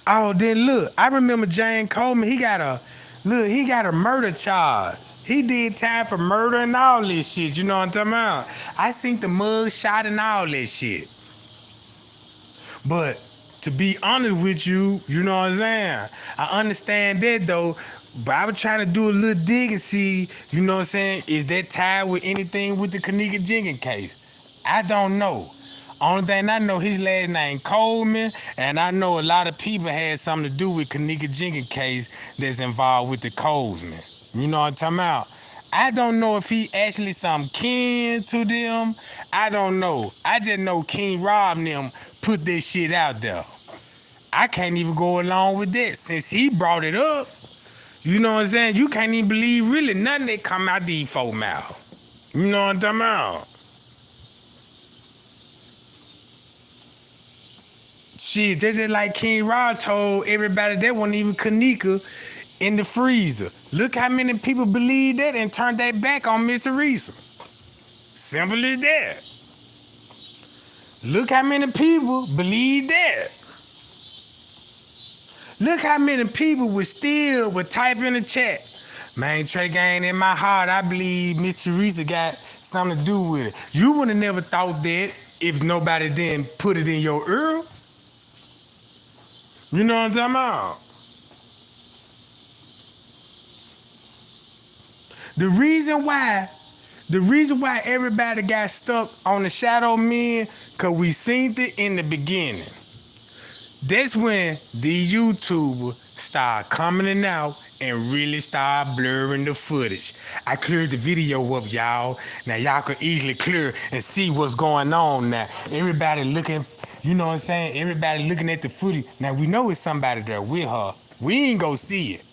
[SPEAKER 1] Oh, then look, I remember James Coleman, he got a murder charge. He did time for murder and all this shit, you know what I'm talking about? I seen the mug shot and all that shit. But to be honest with you, you know what I'm saying? I understand that though, but I was trying to do a little dig and see, you know what I'm saying, is that tied with anything with the Kenneka Jenkins case? I don't know. Only thing I know, his last name Coleman, and I know a lot of people had something to do with Kenneka Jenkins case that's involved with the Coleman. You know what I'm talking about? I don't know if he actually some kin to them. I don't know. I just know King Rob and them put this shit out there. I can't even go along with that since he brought it up. You know what I'm saying? You can't even believe really nothing that come out these folk mouth. You know what I'm talking about? Shit, just like King Rod told everybody that wasn't even Kenneka in the freezer. Look how many people believe that and turned their back on Mr. Reeser. Simple as that. Look how many people believe that. Look how many people would type in the chat. Man, Trey Gang, in my heart, I believe Mr. Reeser got something to do with it. You would have never thought that if nobody didn't put it in your ear. You know what I'm talking about? The reason why everybody got stuck on the Shadow Men, cause we seen it in the beginning. That's when the YouTubers start coming out and really start blurring the footage. I cleared the video up, y'all. Now y'all can easily clear and see what's going on now. Everybody looking, you know what I'm saying? Everybody looking at the footage. Now we know it's somebody there with her. We ain't go see it.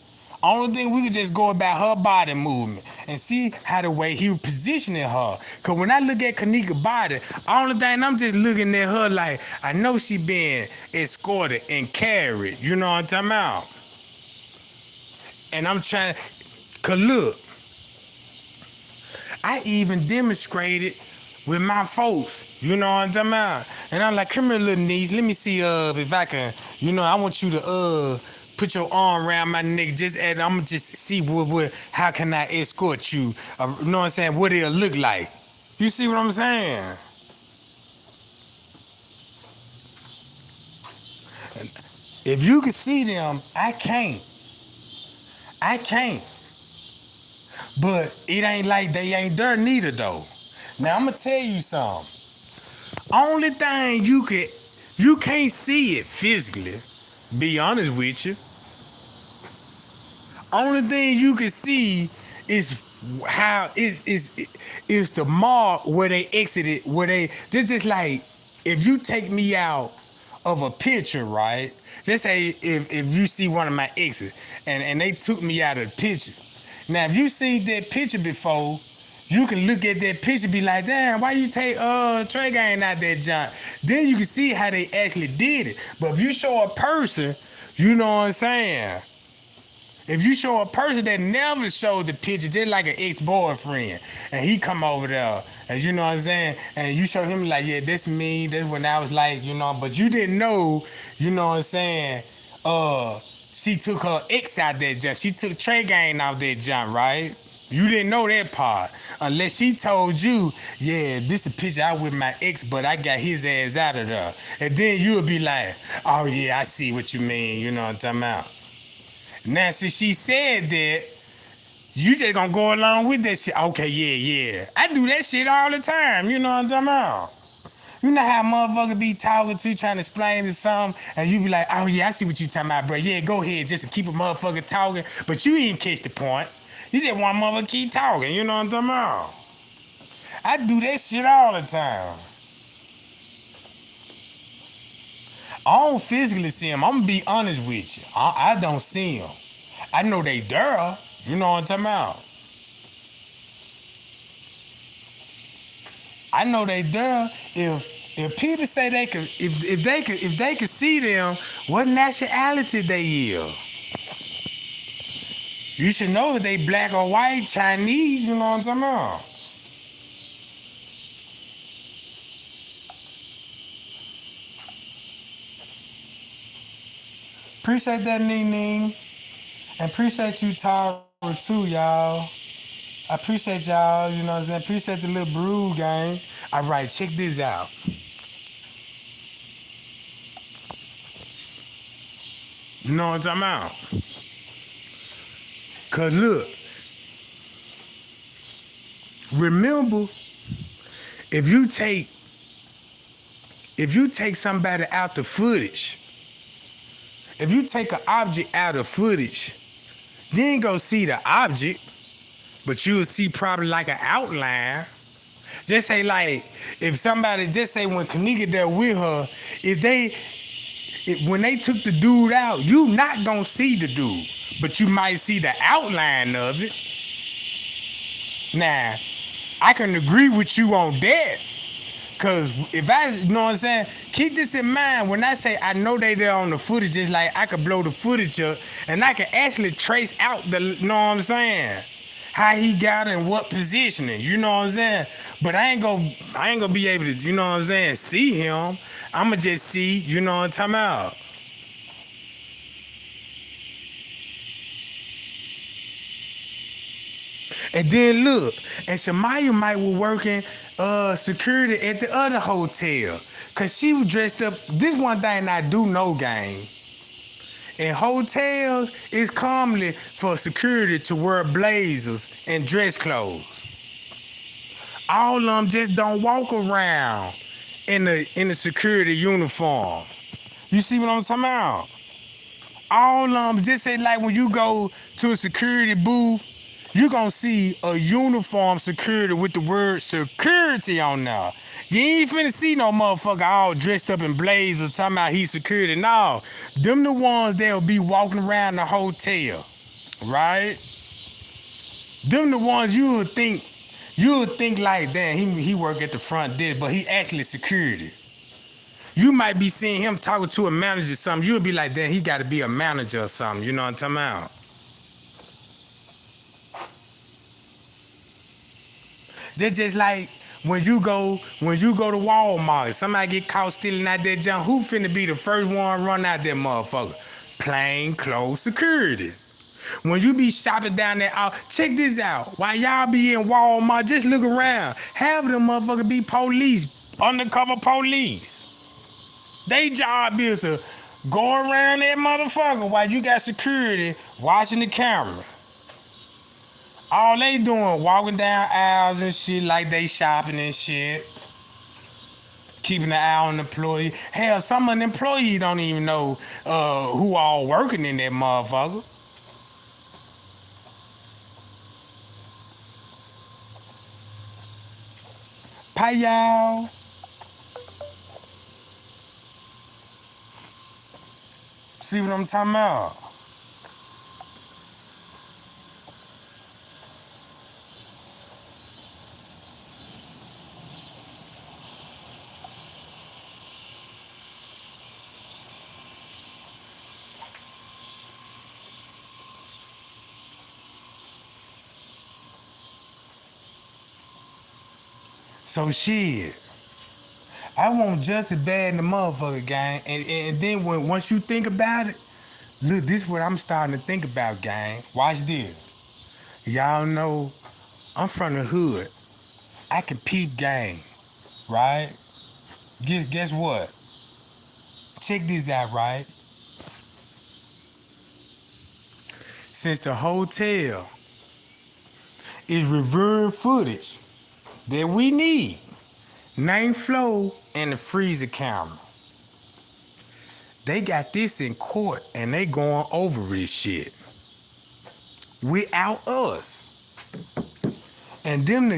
[SPEAKER 1] Only thing we could just go about her body movement and see how the way he was positioning her. Cause when I look at Kenneka's body, only thing I'm just looking at her like, I know she been escorted and carried. You know what I'm talking about? And I'm trying, cause look, I even demonstrated with my folks. You know what I'm talking about? And I'm like, come here, little niece. Let me see if I can, you know, I want you to put your arm around my neck. I'm gonna just see how can I escort you? You know what I'm saying? What it'll look like. You see what I'm saying? If you can see them, I can't. But it ain't like they ain't there neither though. Now I'm gonna tell you something. Only thing you can't see it physically. Be honest with you. Only thing you can see is how is the mark where they exited. Where they this is like if you take me out of a picture, right? Just say if you see one of my exes and they took me out of the picture. Now if you seen that picture before, you can look at that picture and be like, damn, why you take Trey Gang out that junk? Then you can see how they actually did it. But if you show a person, you know what I'm saying? If you show a person that never showed the picture, just like an ex-boyfriend, and he come over there, and you know what I'm saying, and you show him like, yeah, this me, this when I was like, you know, but you didn't know, you know what I'm saying, she took her ex out that junk. She took Trey Gang out that junk, right? You didn't know that part. Unless she told you, yeah, this is a picture I with my ex, but I got his ass out of there. And then you'll be like, oh yeah, I see what you mean, you know what I'm talking about. Now, since she said that, you just gonna go along with that shit. Okay, yeah. I do that shit all the time. You know what I'm talking about? You know how motherfuckers be talking to, trying to explain to something, and you be like, oh yeah, I see what you talking about, bro. Yeah, go ahead, just to keep a motherfucker talking, but you didn't catch the point. You just want motherfucker keep talking. You know what I'm talking about? I do that shit all the time. I don't physically see them. I'm gonna be honest with you. I don't see them. I know they there. You know what I'm talking about? I know they there. If people say they could, if they could see them, what nationality they is? You should know that they black or white, Chinese. You know what I'm talking about? Appreciate that, Ning Ning. And appreciate you, Tara, too, y'all. I appreciate y'all, you know what I'm saying? Appreciate the little brew gang. All right, check this out. You know what I'm talking about? Cause look, remember, if you take somebody out the footage, if you take an object out of footage, you ain't gonna see the object, but you'll see probably like an outline. Just say like, if somebody, just say when Kenneka there with her, when they took the dude out, you not gonna see the dude, but you might see the outline of it. Now, I can agree with you on that. Cause if I, you know what I'm saying, keep this in mind. When I say I know they there on the footage, it's like I could blow the footage up and I can actually trace out the, you know what I'm saying, how he got in what positioning. You know what I'm saying? But I ain't gonna be able to, you know what I'm saying, see him. I'ma just see, you know what I'm talking about. And then look, and Shamaya might was working security at the other hotel. Cause she was dressed up. This one thing I do know, gang. In hotels, it's commonly for security to wear blazers and dress clothes. All of them just don't walk around in the security uniform. You see what I'm talking about? All of them just say like when you go to a security booth, you gonna see a uniform security with the word security on there. You ain't finna see no motherfucker all dressed up in blazers talking about he's security. No, them the ones that'll be walking around the hotel, right? Them the ones you would think like, damn, he work at the front desk, but he actually security. You might be seeing him talking to a manager or something. You'll be like, damn, he got to be a manager or something. You know what I'm talking about? They're just like when you go to Walmart, somebody get caught stealing out that junk. Who finna be the first one run out that motherfucker? Plain clothes security. When you be shopping down there, check this out. While y'all be in Walmart, just look around. Half of them motherfuckers be police, undercover police. They job is to go around that motherfucker while you got security watching the camera. All they doing walking down aisles and shit like they shopping and shit. Keeping an eye on the employee. Hell, some of the employees don't even know who all working in that motherfucker. Pay y'all. See what I'm talking about? So shit. I want just as bad in the motherfucker, gang. And then once you think about it, look, this is what I'm starting to think about, gang. Watch this. Y'all know I'm from the hood. I can peep game, right? Guess what? Check this out, right? Since the hotel is reviewing footage that we need, ninth floor and the freezer camera. They got this in court and they going over this shit. Without us. And them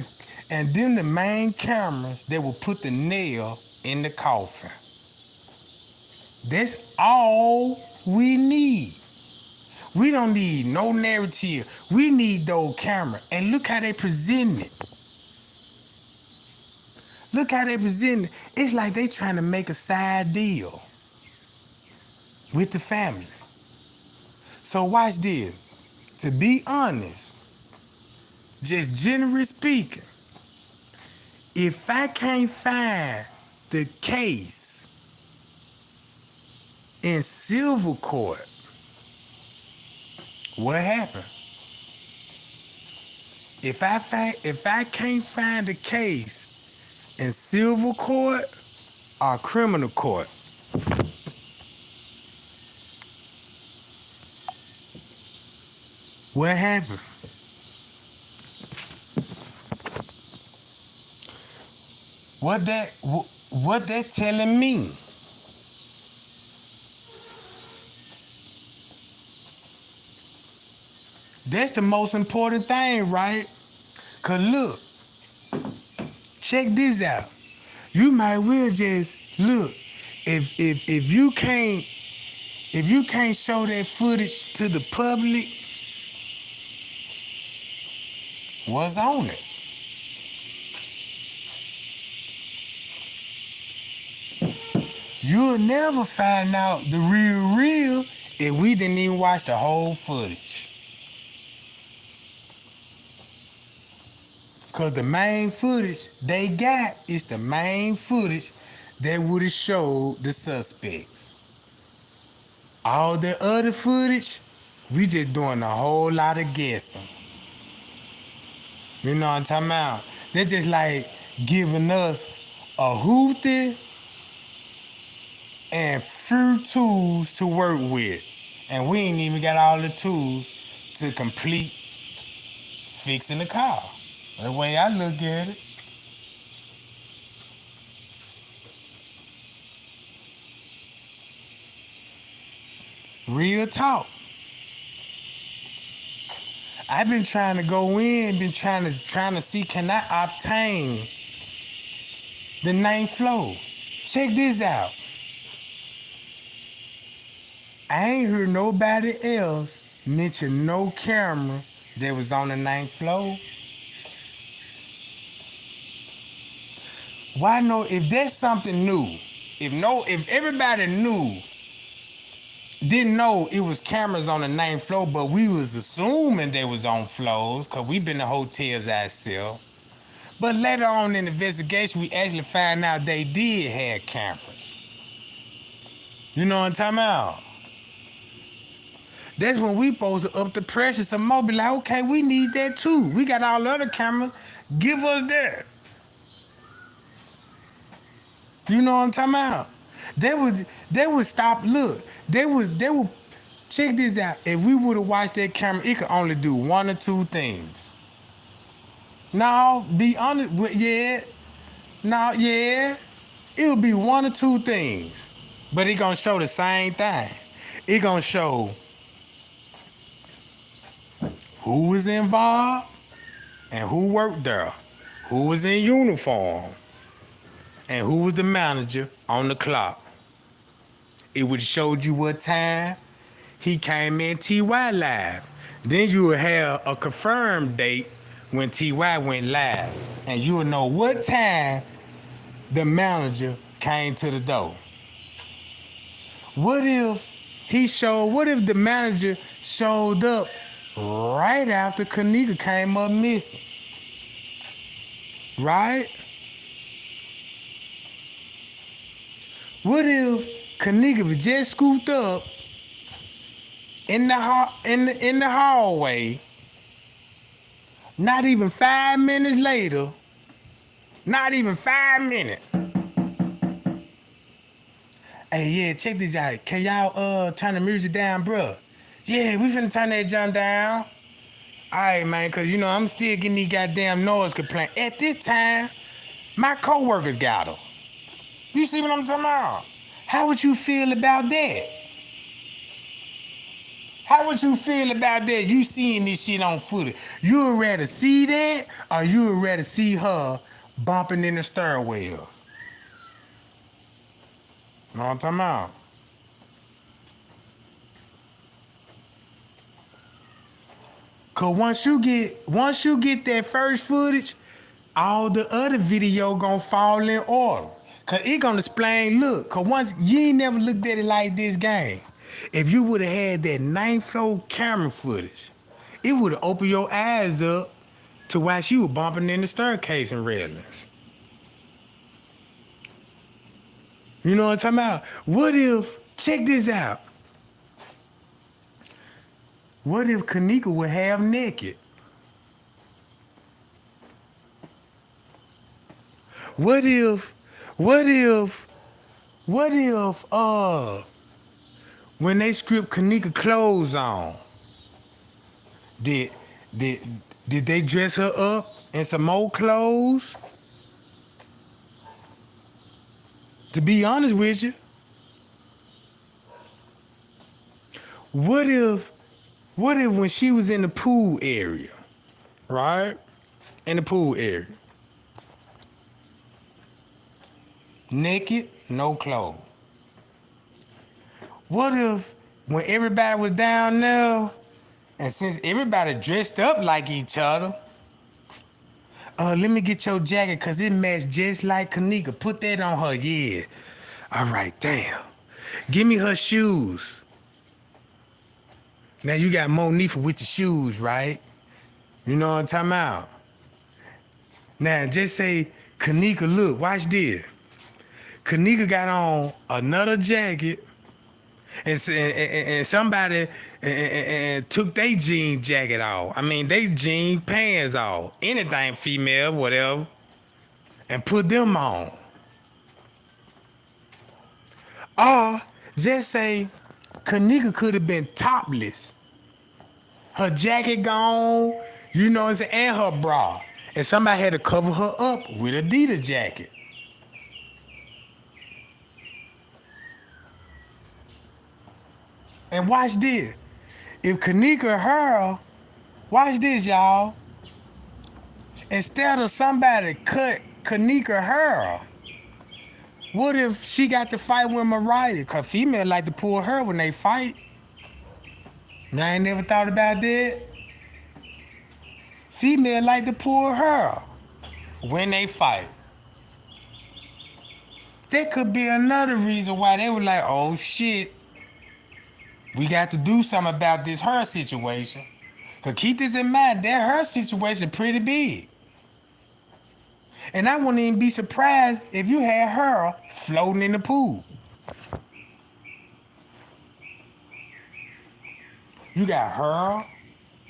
[SPEAKER 1] the main cameras that will put the nail in the coffin. That's all we need. We don't need no narrative. We need those cameras. And look how they present it. Look how they present it. It's like they trying to make a side deal with the family. So watch this. To be honest, just generally speaking, if I can't find the case in civil court, what happened? If I can't find the case in civil court or criminal court, what happened? What that telling me? That's the most important thing, right? Cause look, check this out. You might well just look. If you can't show that footage to the public, what's on it? You'll never find out the real if we didn't even watch the whole footage. Cause the main footage they got is the main footage that would have showed the suspects. All the other footage, we just doing a whole lot of guessing. You know what I'm talking about? They're just like giving us a hoopty and few tools to work with. And we ain't even got all the tools to complete fixing the car. The way I look at it. Real talk. I've been trying to go in, been trying to see can I obtain the ninth floor. Check this out. I ain't heard nobody else mention no camera that was on the ninth floor. Why no? If that's something new, if everybody didn't know it was cameras on the ninth floor, but we was assuming they was on floors, cause we been to hotels ourselves. But later on in the investigation, we actually found out they did have cameras. You know what I'm talking about? That's when we supposed to up the pressure some more. Be like, okay, we need that too. We got all the other cameras. Give us that. You know what I'm talking about? They would stop. Look, they would check this out. If we would have watched that camera, it could only do one or two things. No, be honest with yeah. No, yeah. It'll be one or two things. But it gonna show the same thing. It gonna show who was involved and who worked there, who was in uniform, and who was the manager on the clock. It would have showed you what time he came in TY live. Then you would have a confirmed date when TY went live. And you would know what time the manager came to the door. What if the manager showed up right after Kenneka came up missing? Right? What if Kenneka was just scooped up in the hallway, not even 5 minutes later, not even 5 minutes. Hey, yeah, check this out. Can y'all turn the music down, bruh? Yeah, we finna turn that junk down. All right, man, cause I'm still getting these goddamn noise complaints. At this time, my coworkers got them. You see what I'm talking about? How would you feel about that? How would you feel about that? You seeing this shit on footage. You would rather see that or you would rather see her bumping in the stairwells? Know what I'm talking about? Cause once you get that first footage, all the other video gonna fall in order. Cause it gonna explain, look, cause once you ain't never looked at it like this game. If you would have had that ninth floor camera footage, it would have opened your eyes up to why she was bumping in the staircase and railings. You know what I'm talking about? What if, check this out. What if Kenneka was half naked? What if, when they stripped Kenneka clothes on, did did did they dress her up in some more clothes? To be honest with you, what if when she was in the pool area, right? In the pool area, naked, no clothes. What if when everybody was down there, and since everybody dressed up like each other, let me get your jacket because it matched just like Kenneka. Put that on her, yeah. All right, damn. Give me her shoes. Now you got Monifa with the shoes, right? You know what I'm talking about? Now just say, Kenneka, look, watch this. Kenneka got on another jacket and somebody took their jean jacket off. I mean, they jean pants off. Anything female, whatever. And put them on. Or just say Kenneka could have been topless. Her jacket gone, you know what I'm saying, and her bra. And somebody had to cover her up with a Adidas jacket. And watch this. If Kenneka her, watch this, y'all. Instead of somebody cut Kenneka her, what if she got to fight with Mariah? Cause females like to pull her when they fight. Now I ain't never thought about that. Female like to pull her when they fight. That could be another reason why they were like, oh shit, we got to do something about this her situation. Cause keep this in mind, that her situation pretty big. And I wouldn't even be surprised if you had her floating in the pool. You got her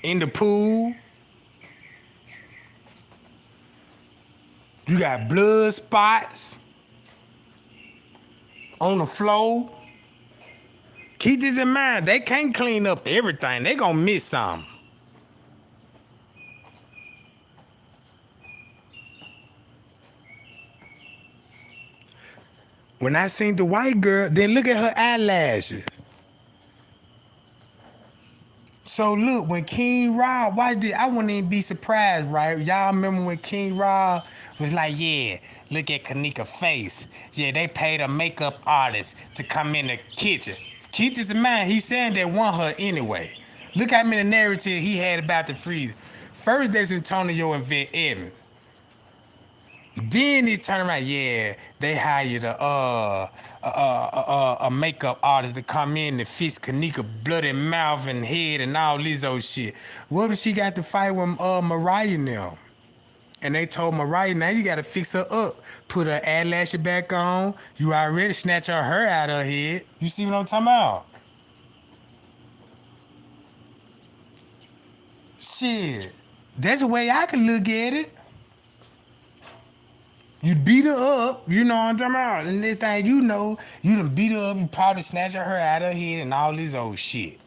[SPEAKER 1] in the pool. You got blood spots on the floor. Keep this in mind. They can't clean up everything. They gonna miss something. When I seen the white girl, then look at her eyelashes. So look, when King Rob watched it, I wouldn't even be surprised, right? Y'all remember when King Rob was like, yeah, look at Kenneka's face. Yeah, they paid a makeup artist to come in the kitchen. Keep this in mind, he's saying they want her anyway. Look how many narratives he had about the freezer. First, there's Antonio and Vic Evans. Then he turned around, yeah, they hired a makeup artist to come in to fix Kenneka bloody mouth and head and all this old shit. What if she got to fight with Mariah now? And they told Mariah, now you gotta fix her up. Put her eyelashes back on. You already snatched her hair out of her head. You see what I'm talking about? Shit. That's the way I can look at it. You beat her up, you know what I'm talking about. And this thing you know, you done beat her up, you probably snatched her out of her head and all this old shit. You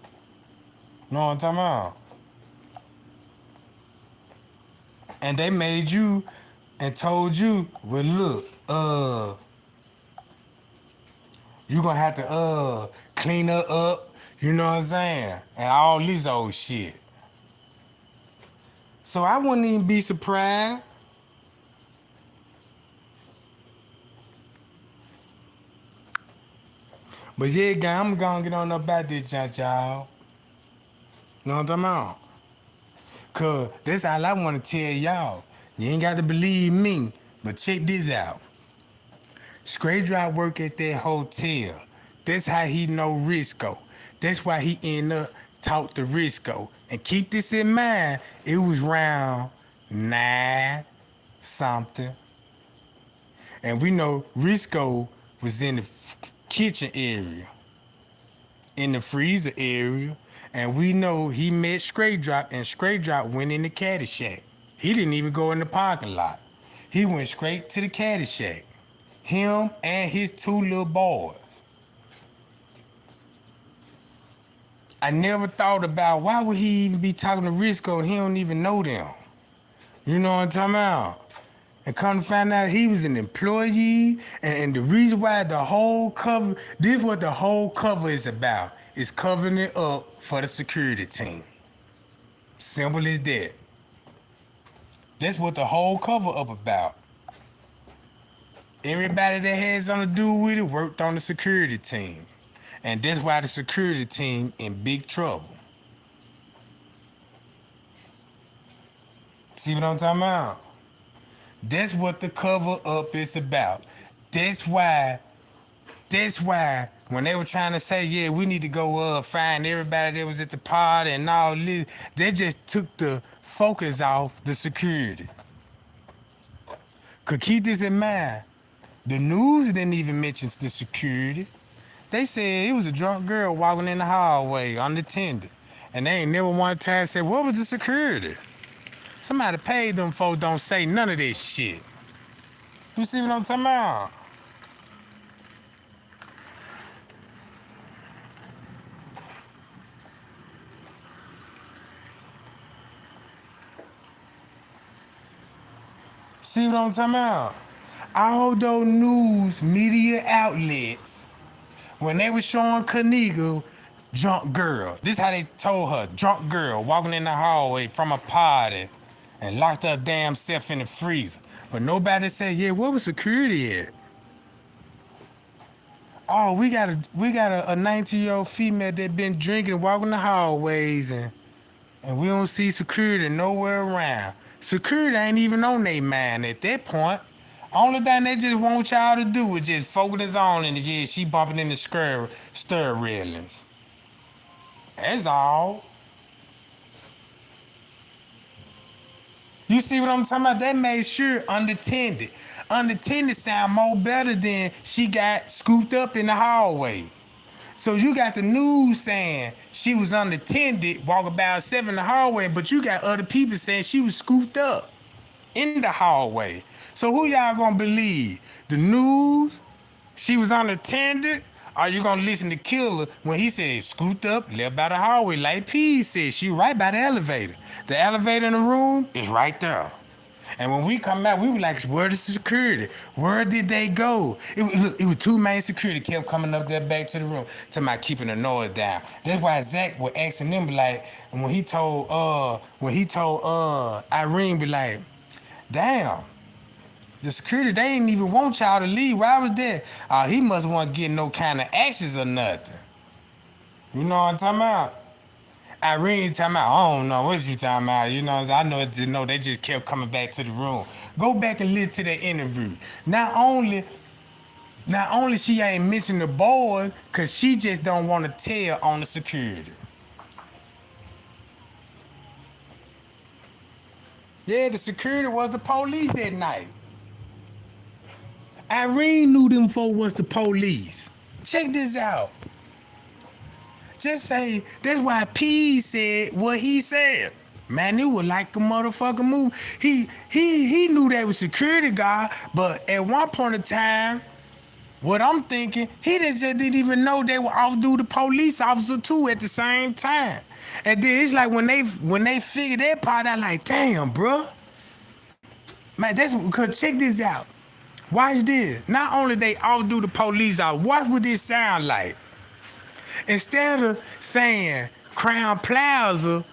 [SPEAKER 1] know what I'm talking about? And they made you and told you, well look, you gonna have to clean her up, you know what I'm saying? And all this old shit. So I wouldn't even be surprised. But yeah, guy, I'm gonna get on up about this junk, y'all. You know what I'm talking about? Cause that's all I wanna tell y'all. You ain't got to believe me, but check this out. Straight Drop work at that hotel. That's how he know Risco. That's why he end up talk to Risco. And keep this in mind, it was round 9 something. And we know Risco was in the kitchen area, in the freezer area. And we know he met Straight Drop, and Straight Drop went in the caddy shack. He didn't even go in the parking lot. He went straight to the caddy shack. Him and his 2 little boys. I never thought about why would he even be talking to Risco and he don't even know them. You know what I'm talking about? And come to find out he was an employee, and the reason why the whole cover, this is what the whole cover is about. It's covering it up for the security team. Simple as that. That's what the whole cover up about. Everybody that had something to do with it worked on the security team. And that's why the security team in big trouble. See what I'm talking about? That's what the cover up is about. That's why when they were trying to say, yeah, we need to go find everybody that was at the party and all this, they just took the focus off the security. Cause keep this in mind, the news didn't even mention the security. They said it was a drunk girl walking in the hallway unattended. And they ain't never one time said, what was the security? Somebody paid them folks, don't say none of this shit. You see what I'm talking about? See what I'm talking about? All those news media outlets, when they were showing Kenneka, drunk girl. This how they told her, drunk girl walking in the hallway from a party and locked her damn self in the freezer. But nobody said, yeah, where was security at? Oh, we got a 19-year-old female that been drinking and walking the hallways and we don't see security nowhere around. Security ain't even on their mind at that point. Only thing they just want y'all to do is just focus on and yeah, she bumping in the stir railings. That's all. You see what I'm talking about? That made sure unattended. Unattended sound more better than she got scooped up in the hallway. So you got the news saying she was unattended, walk about 7 in the hallway, but you got other people saying she was scooped up in the hallway. So who y'all gonna believe? The news? She was unattended? Or you gonna listen to Killer when he said scooped up, left by the hallway, like P said, she right by the elevator. The elevator in the room is right there. And when we come out, we were like, where the security? Where did they go? It was two main security kept coming up there back to the room, talking about keeping the noise down. That's why Zach was asking them, like, when he told Irene, be like, damn, the security, they didn't even want y'all to leave. Why was that? He must want to get no kind of actions or nothing. You know what I'm talking about? Irene talking about, I don't know what you talking about. You know, I know it's, they just kept coming back to the room. Go back and listen to that interview. Not only she ain't missing the boys, cause she just don't want to tell on the security. Yeah, the security was the police that night. Irene knew them folk was the police. Check this out. Just say, that's why P said what he said. Man, it was like a motherfucking move. He knew they was security guard, but at one point in time, what I'm thinking, he just didn't even know they were off duty police officer too at the same time. And then it's like when they figured that part out, like, damn, bro. Man, that's because check this out. Watch this. Not only they off duty police officer, watch what this sound like. Instead of saying Crown Plaza,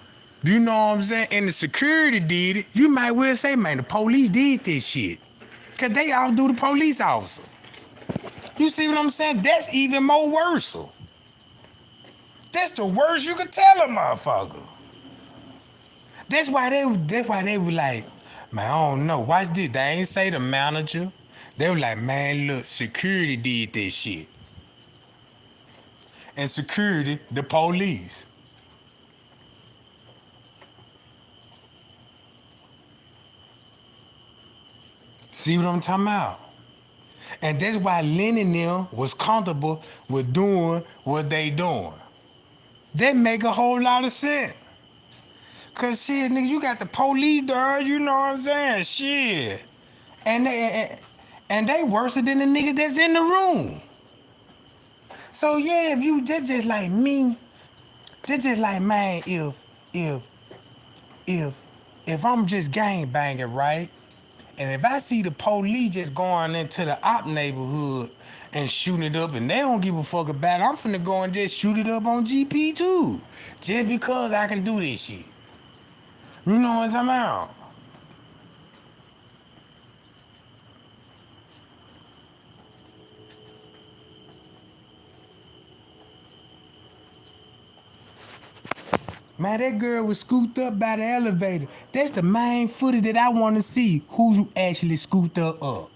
[SPEAKER 1] you know what I'm saying, and the security did it, you might well say, man, the police did this shit. Cause they outdo the police officer. You see what I'm saying? That's even more worse. That's the worst you could tell a motherfucker. That's why they were like, man, I don't know. Watch this. They ain't say the manager. They were like, man, look, security did this shit. And security, the police. See what I'm talking about? And that's why Lenny and them was comfortable with doing what they doing. That make a whole lot of sense. Cause shit, nigga, you got the police there, you know what I'm saying? Shit. And they worse than the niggas that's in the room. So yeah, if you just like me, just like, man, if I'm just gang banging, right? And if I see the police just going into the op neighborhood and shooting it up and they don't give a fuck about it, I'm finna go and just shoot it up on GP too. Just because I can do this shit. You know what I'm talking about? Man, that girl was scooped up by the elevator. That's the main footage that I want to see. Who actually scooped her up.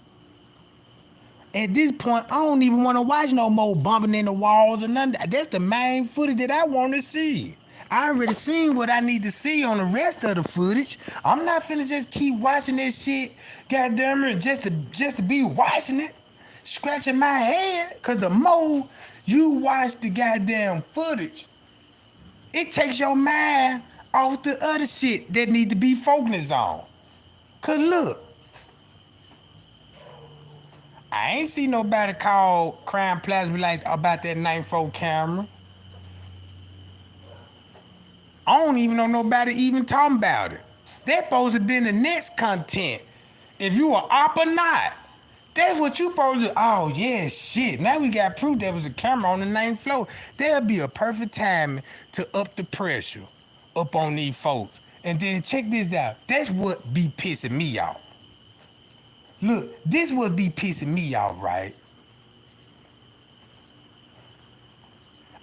[SPEAKER 1] At this point, I don't even want to watch no more bumping in the walls or nothing. That's the main footage that I want to see. I already seen what I need to see on the rest of the footage. I'm not finna just keep watching this shit, goddamn it, just to be watching it, scratching my head. Cause the more you watch the goddamn footage, it takes your mind off the other shit that need to be focused on. Cause look, I ain't see nobody call Crime Plaza be like about that 94 camera. I don't even know nobody even talking about it. That supposed to be the next content. If you are op or not. That's what you supposed to, oh yeah, shit. Now we got proof there was a camera on the 9th floor. There'll be a perfect time to up the pressure up on these folks. And then check this out. That's what be pissing me off. Look, this would be pissing me off, right?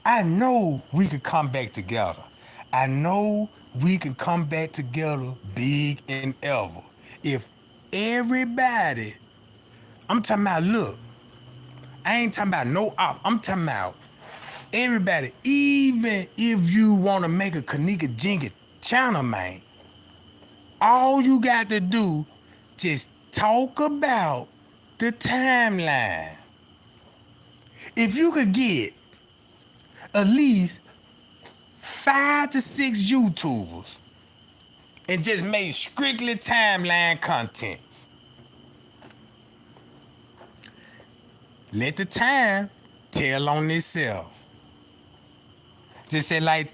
[SPEAKER 1] I know we could come back together. I know we can come back together big and ever. If everybody, I'm talking about, look, I ain't talking about no op. I'm talking about everybody, even if you want to make a Kenneka Jenkins channel, man, all you got to do, just talk about the timeline. If you could get at least 5 to 6 YouTubers and just make strictly timeline contents, let the time tell on itself. Just say like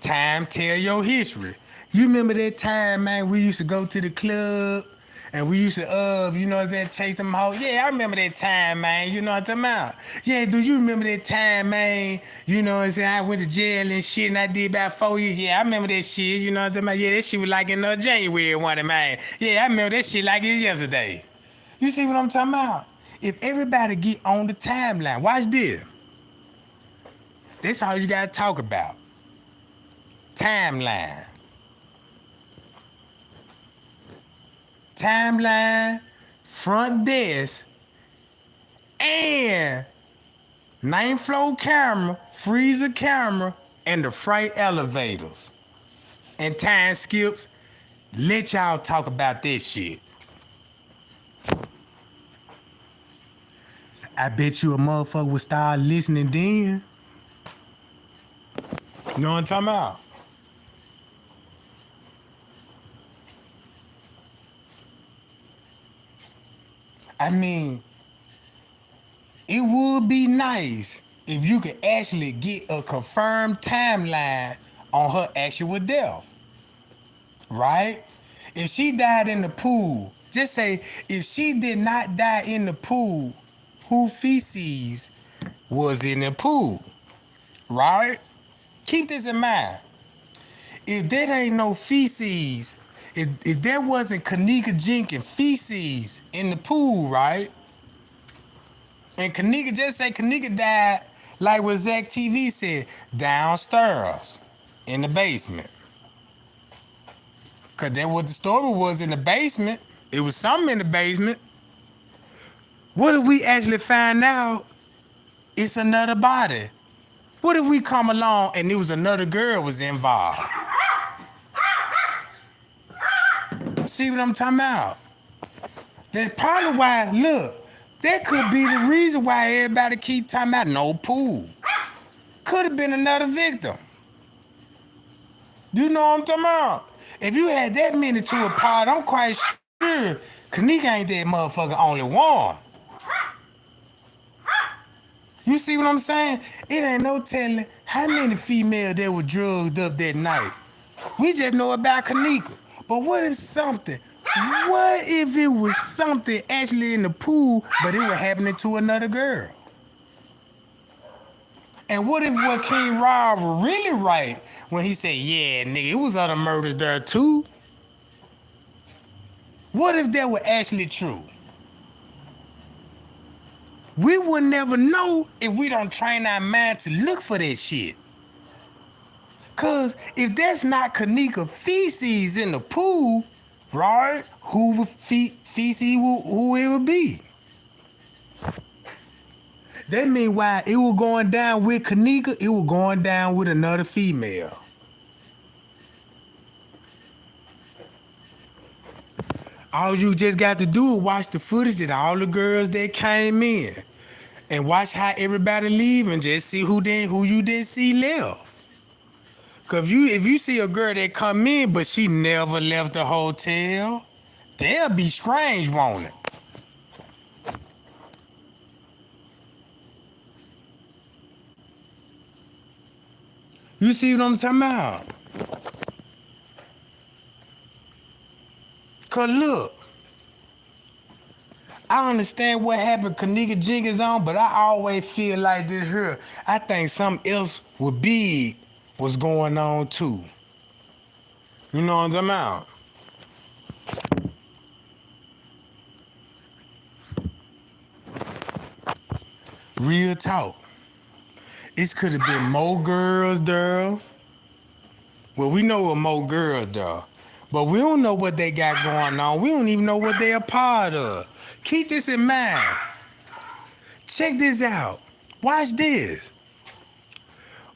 [SPEAKER 1] time tell your history. You remember that time, man, we used to go to the club and we used to, you know what I'm saying, chase them hoes? Yeah, I remember that time, man. You know what I'm talking about? Yeah, do you remember that time, man? You know what I'm saying? I went to jail and shit and I did about 4 years. Yeah, I remember that shit. You know what I'm talking about? Yeah, that shit was like in January one, man. Yeah, I remember that shit like it was yesterday. You see what I'm talking about? If everybody get on the timeline, watch this. That's all you gotta talk about. Timeline. Timeline, front desk, and ninth floor camera, freezer camera, and the freight elevators. And time skips. Let y'all talk about this shit. I bet you a motherfucker would start listening then. You know what I'm talking about? I mean, it would be nice if you could actually get a confirmed timeline on her actual death. Right? If she died in the pool, just say if she did not die in the pool, who feces was in the pool? Right? Keep this in mind. If that ain't no feces, if there wasn't Kenneka Jenkins feces in the pool, right? And Kenneka, just say Kenneka died like what Zach TV said, downstairs in the basement. Cause that's what the story was in the basement. It was something in the basement. What if we actually find out it's another body? What if we come along and it was another girl was involved? See what I'm talking about? That's probably why, look, that could be the reason why everybody keep talking about no pool. Could have been another victim. You know what I'm talking about? If you had that many to a part, I'm quite sure Kenneka ain't that motherfucker only one. You see what I'm saying? It ain't no telling how many females that were drugged up that night. We just know about Kenneka. But what if something? What if it was something actually in the pool, but it was happening to another girl? And what if what King Rob was really right when he said, yeah, nigga, it was other murders there too? What if that were actually true? We would never know if we don't train our mind to look for that shit. Cause if that's not Kenneka feces in the pool, right? Who feces who it would be? That mean why it was going down with Kenneka, it was going down with another female. All you just got to do is watch the footage of all the girls that came in. And watch how everybody leave and just see who you didn't see left. Cause if you see a girl that come in but she never left the hotel, they'll be strange, won't it? You see what I'm talking about? Cause look, I understand what happened Kenneka Jenkins on, but I always feel like this here. I think something else with big was going on too. You know what I'm talking about? Real talk. It could have been more girls there. Well, we know what more girls there. But we don't know what they got going on. We don't even know what they a part of. Keep this in mind. Check this out. Watch this.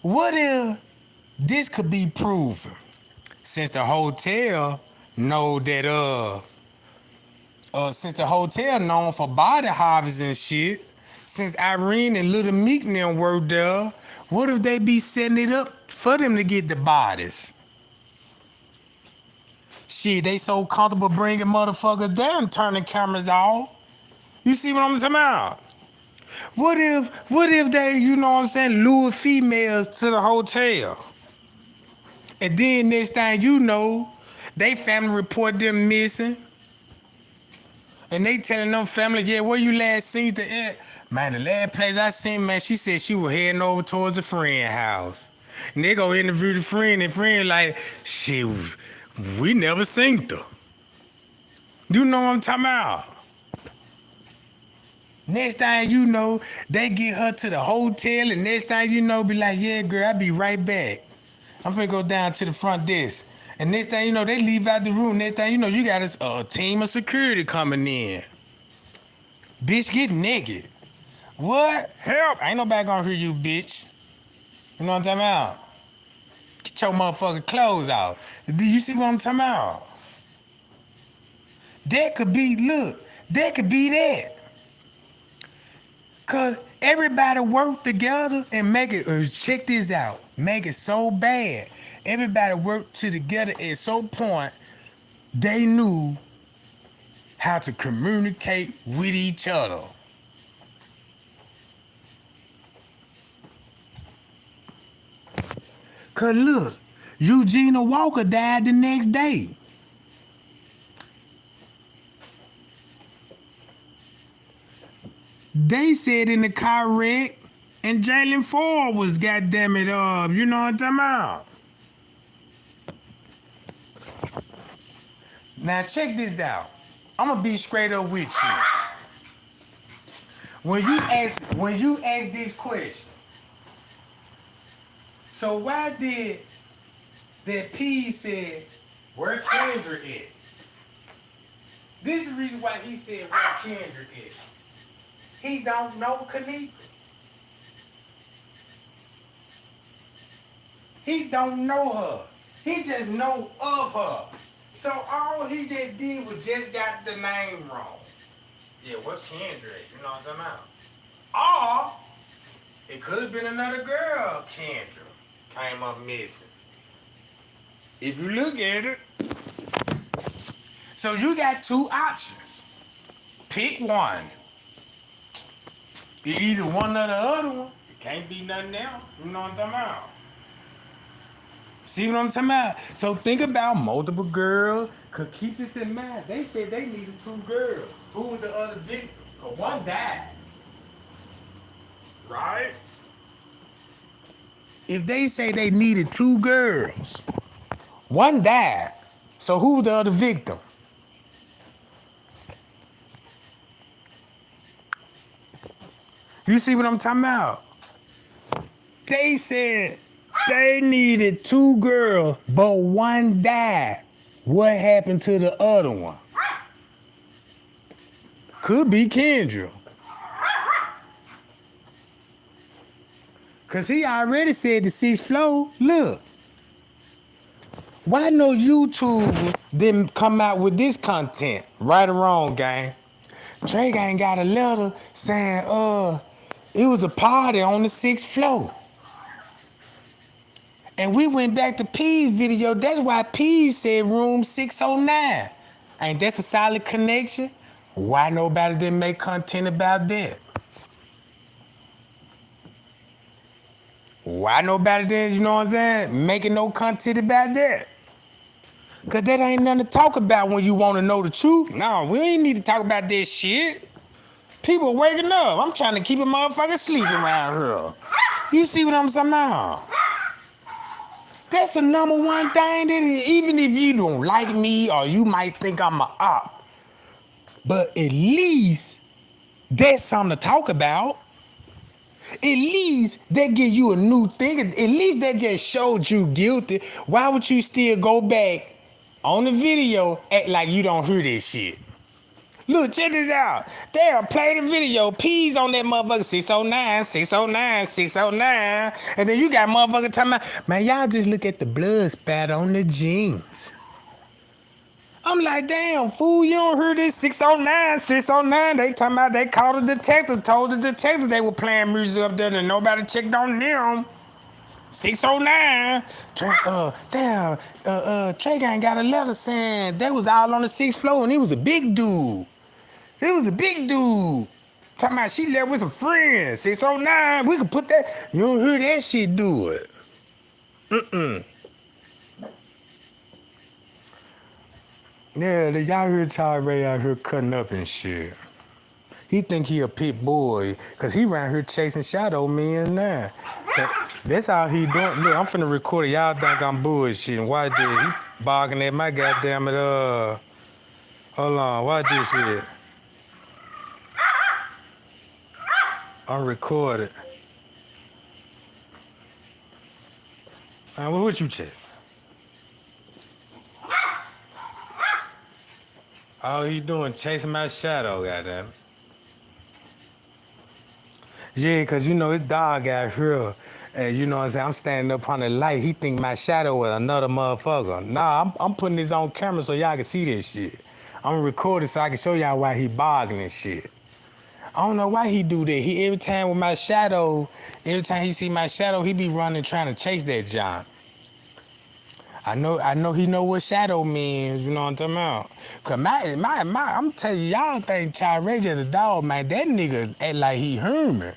[SPEAKER 1] What if this could be proven? Since the hotel know that since the hotel known for body harvest and shit, since Irene and Little Meek and them worked there, what if they be setting it up for them to get the bodies? Shit, they so comfortable bringing motherfuckers down, turning cameras off. You see what I'm talking about? What if they, you know what I'm saying, lure females to the hotel? And then next thing you know, they family report them missing. And they telling them family, yeah, where you last seen the man, the last place I seen, man, she said she was heading over towards a friend house. And they go interview the friend, and friend like, shit, we never seen her. You know what I'm talking about? Next thing you know, they get her to the hotel, and next thing you know, be like, yeah, girl, I'll be right back. I'm finna go down to the front desk. And next thing you know, they leave out the room. Next thing you know, you got a team of security coming in. Bitch, get naked. What? Help! Ain't nobody gonna hear you, bitch. You know what I'm talking about? Get your motherfucking clothes off. Do you see what I'm talking about? That could be, look, that could be that. Cause everybody work together and make it, check this out, make it so bad. Everybody worked together at some point, they knew how to communicate with each other. Cause look, Eugenia Walker died the next day. They said in the car wreck, and Jalen Ford was goddamn it up. You know what I'm talking about? Now check this out. I'm gonna be straight up with you. When you ask this question, so why did that P say where Kendra is? This is the reason why he said where Kendra is. He don't know Kenneka. He don't know her. He just know of her. So all he just did was just got the name wrong. Yeah, what's Kendra at? You know what I'm talking about? Or it could have been another girl, Kendra, came up missing. If you look at it. So you got two options. Pick one. It's either one or the other one. It can't be nothing else. You know what I'm talking about? See what I'm talking about? So think about multiple girls. Cause keep this in mind. They said they needed two girls. Who was the other victim? Cause one died. Right? If they say they needed two girls, one died. So who was the other victim? You see what I'm talking about? They said they needed two girls, but one died. What happened to the other one? Could be Kendra. Cause he already said the sixth floor, look. Why no YouTube didn't come out with this content? Right or wrong, gang? Trey Gang got a letter saying, it was a party on the sixth floor. And we went back to P's video. That's why P said room 609. Ain't that a solid connection? Why nobody didn't make content about that? Why nobody didn't, you know what I'm saying, making no content about that? Cause that ain't nothing to talk about when you want to know the truth. No, we ain't need to talk about this shit. People waking up. I'm trying to keep a motherfucker sleeping around here. You see what I'm saying now? That's the number one thing that even if you don't like me or you might think I'm a op, but at least that's something to talk about. At least that give you a new thing. At least that just showed you guilty. Why would you still go back on the video act like you don't hear this shit? Look, check this out. They'll play the video. P's on that motherfucker 609, 609, 609. And then you got motherfucker talking about, man, y'all just look at the blood spat on the jeans. I'm like, damn, fool, you don't hear this 609, 609. They talking about they called the detective, told the detective they were playing music up there and nobody checked on them. 609. Trey Gang got a letter saying they was all on the sixth floor and he was a big dude. He was a big dude. Talking about she left with some friends. 609, we could put that. You don't hear that shit do it. Yeah, y'all hear Tyree out here cutting up and shit. He think he a pit boy, cause he around here chasing shadow men now. That's how he doing. Look, I'm finna record it. Y'all think I'm bullshitting. Why did he barking at my goddamn it? Hold on. Why this shit? I'm recorded. What you check? All he doing chasing my shadow, goddamn. Yeah, cause you know his dog out here, and you know what I'm saying. I'm standing up on the light. He think my shadow is another motherfucker. Nah, I'm putting this on camera so y'all can see this shit. I'm recording so I can show y'all why he bargaining and shit. I don't know why he do that. He every time with my shadow, every time he see my shadow, he be running trying to chase that John. I know he know what shadow means, you know what I'm talking about? Cause I'm telling you, y'all think Child Rage is a dog, man. That nigga act like he human.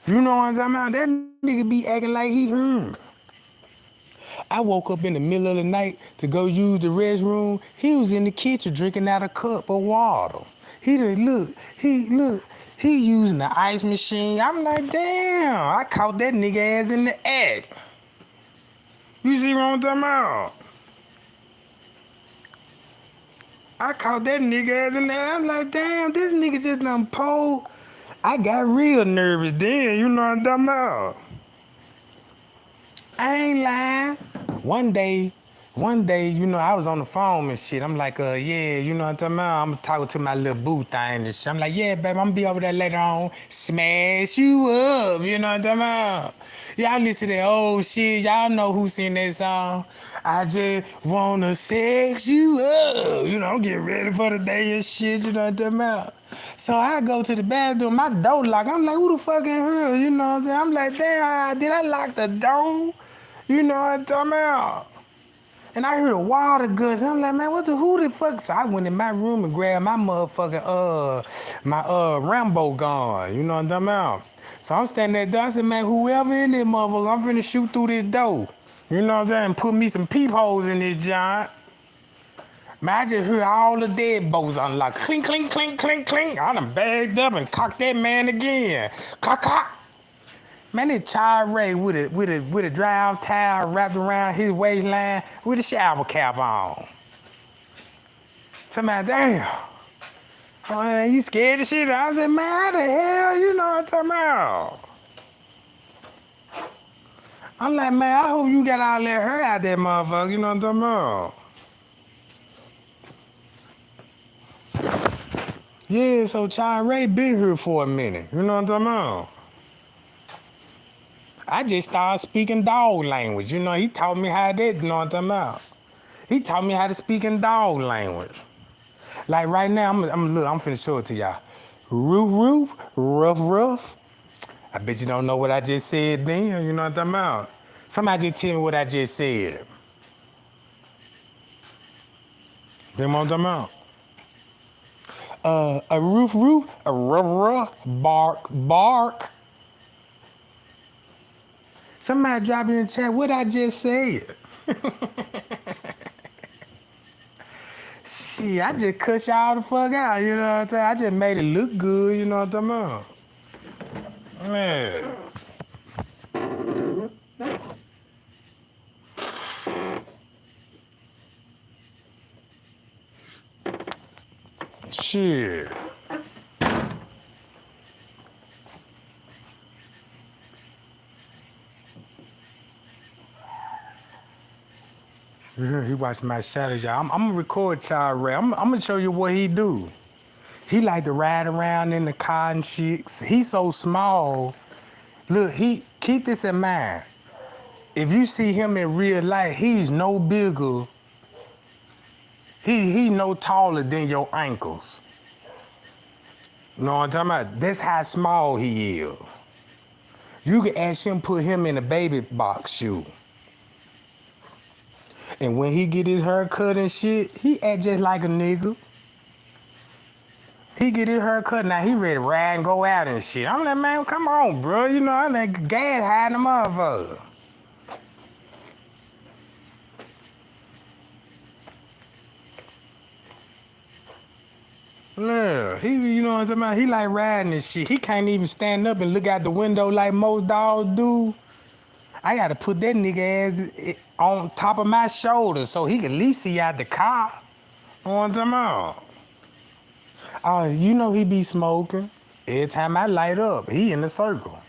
[SPEAKER 1] You know what I'm talking about? That nigga be acting like he human. I woke up in the middle of the night to go use the restroom. He was in the kitchen drinking out a cup of water. He using the ice machine. I'm like, damn, I caught that nigga ass in the act. You see what I'm talking about? I caught that nigga ass in the act. I'm like, damn, this nigga just done pulled. I got real nervous then, you know what I'm talking about? I ain't lying. One day, you know, I was on the phone and shit. I'm like, yeah, you know what I'm talking about? I'm talking to my little boo thing and shit. I'm like, yeah, baby, I'm gonna be over there later on. Smash you up, you know what I'm talking about? Y'all listen to that old shit. Y'all know who sing that song. I just wanna sex you up. You know, I'm getting ready for the day and shit, you know what I'm talking about? So I go to the bathroom, my door locked. I'm like, who the fuck in here? You know what I'm saying? I'm like, damn, did I lock the door? You know what I'm talking about? And I heard a water gush. I'm like, man, who the fuck? So I went in my room and grabbed my motherfucking, my Rambo gun. You know what I'm talking about? So I'm standing there. I said, man, whoever in this motherfucker, I'm finna shoot through this door. You know what I'm saying? Put me some peepholes in this giant. Man, I just heard all the deadbolts unlocked. Clink, clink, clink, clink, clink. I done bagged up and cocked that man again. Cock, cock. Man, this Child Ray with a dry towel wrapped around his waistline with a shower cap on. Somebody, damn. Oh, man, you scared of shit? I said, man, how the hell you know what I'm talking about? I'm like, man, I hope you got all that hair out that motherfucker, you know what I'm talking about? Yeah, so Child Ray been here for a minute, you know what I'm talking about? I just started speaking dog language. You know, he taught me how that, you know what I'm talking about? He taught me how to speak in dog language. Like right now, I'm finna show it to y'all. Roof, roof, rough, rough. I bet you don't know what I just said then, you know what I'm talking about? Somebody just tell me what I just said. You know what I'm talking about? A roof, roof, a rough, rough, bark, bark. Somebody drop in the chat what I just said. Shit, I just cut y'all the fuck out, you know what I'm saying? I just made it look good, you know what I'm talking about? Man. Shit. He watching my shadows, y'all. I'm gonna record Child Ray. I'm gonna show you what he do. He like to ride around in the car and shit. He's so small. Look, keep this in mind. If you see him in real life, he's no bigger. He's no taller than your ankles. You know what I'm talking about? That's how small he is. You can ask him put him in a baby box shoe. And when he get his hair cut and shit, he act just like a nigga. He get his hair cut, now he ready to ride and go out and shit. I'm like, man, come on, bro. You know, I'm like, gas high in the motherfucker. Yeah, you know what I'm talking about? He like riding this shit. He can't even stand up and look out the window like most dogs do. I gotta put that nigga ass on top of my shoulder so he can at least see out the car. You know what I'm talking about? Oh, you know he be smoking. Every time I light up, he in the circle.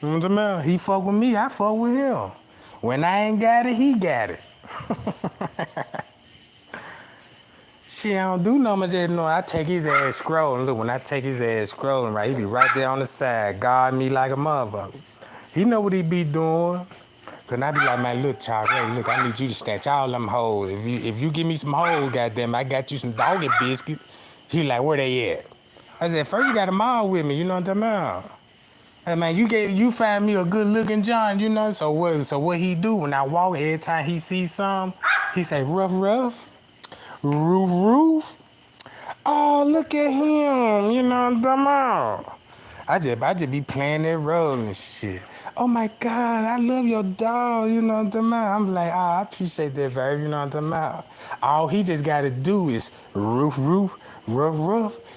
[SPEAKER 1] You know what I'm talking about? He fuck with me, I fuck with him. When I ain't got it, he got it. Shit, I don't do no much. Just know I take his ass scrolling. Look, when I take his ass scrolling, right, he be right there on the side, guard me like a motherfucker. He know what he be doing. Cause I be like, man, look, Charlie, hey, look, I need you to snatch all them hoes. If you give me some hoes, goddamn, I got you some doggy biscuits. He like, where they at? I said, first you got them all with me, you know what I'm talking about? Hey man, you find me a good looking John, you know. So what he do when I walk, every time he sees some, he say, rough, roof. Oh, look at him, you know what I'm talking about? I just be playing that role and shit. Oh my God, I love your dog, you know what I'm talking about? I'm like, oh, I appreciate that, baby, you know what I'm talking about? All he just gotta do is rough,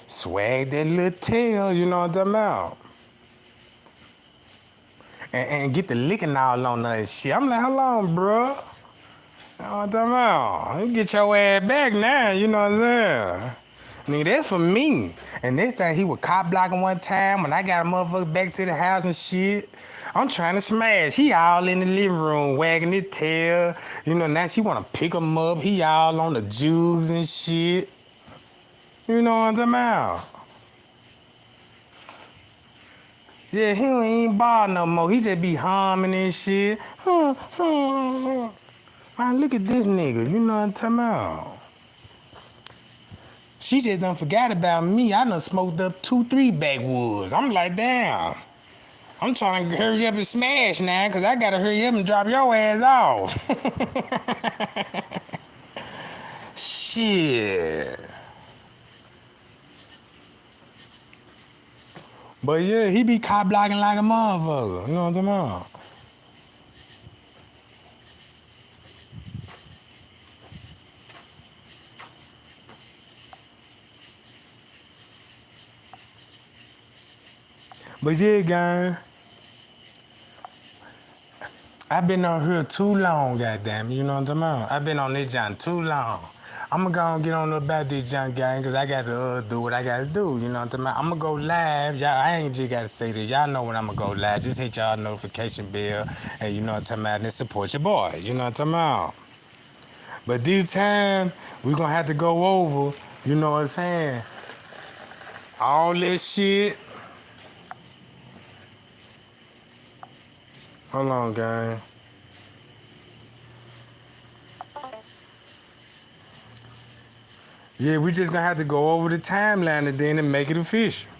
[SPEAKER 1] swag that little tail, you know what I'm talking about? And get the licking all on that shit. I'm like, how long, bro? You know what I'm talking about? You get your ass back now, you know what I'm saying? Nigga, that's for me. And this thing, he was cop blocking one time when I got a motherfucker back to the house and shit. I'm trying to smash. He all in the living room wagging his tail. You know, now she wanna pick him up. He all on the jugs and shit. You know what I'm talking about? Yeah, he ain't ball no more. He just be humming and shit. Man, look at this nigga. You know what I'm talking about? She just done forgot about me. I done smoked up 2, 3 backwoods. I'm like, damn. I'm trying to hurry up and smash now, cause I gotta hurry up and drop your ass off. Shit. But yeah, he be cop blocking like a motherfucker. You know what I'm talking about? But yeah, gang, I've been on here too long, goddamn. You know what I'm talking about? I've been on this junk too long. I'ma go and get on about this junk, gang, cause I got to do what I gotta do. You know what I'm talking about? I'ma go live. Y'all, I ain't just gotta say this. Y'all know when I'ma go live. Just hit y'all notification bell, and you know what I'm talking about, and support your boy. You know what I'm talking about? But this time, we gonna have to go over, you know what I'm saying? All this shit. Hold on, gang. Yeah, we just gonna have to go over the timeline and then make it official.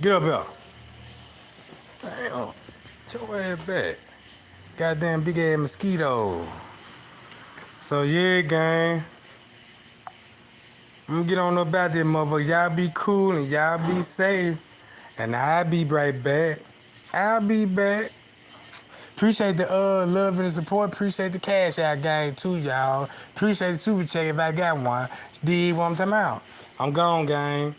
[SPEAKER 1] Get up here. Damn. Get your ass back. Goddamn big ass mosquito. So yeah, gang. I'm gonna get on about this motherfucker. Y'all be cool and y'all be safe. And I'll be right back. I'll be back. Appreciate the love and the support. Appreciate the cash out gang too, y'all. Appreciate the super check if I got one. Dig what I'm talking about. I'm gone, gang.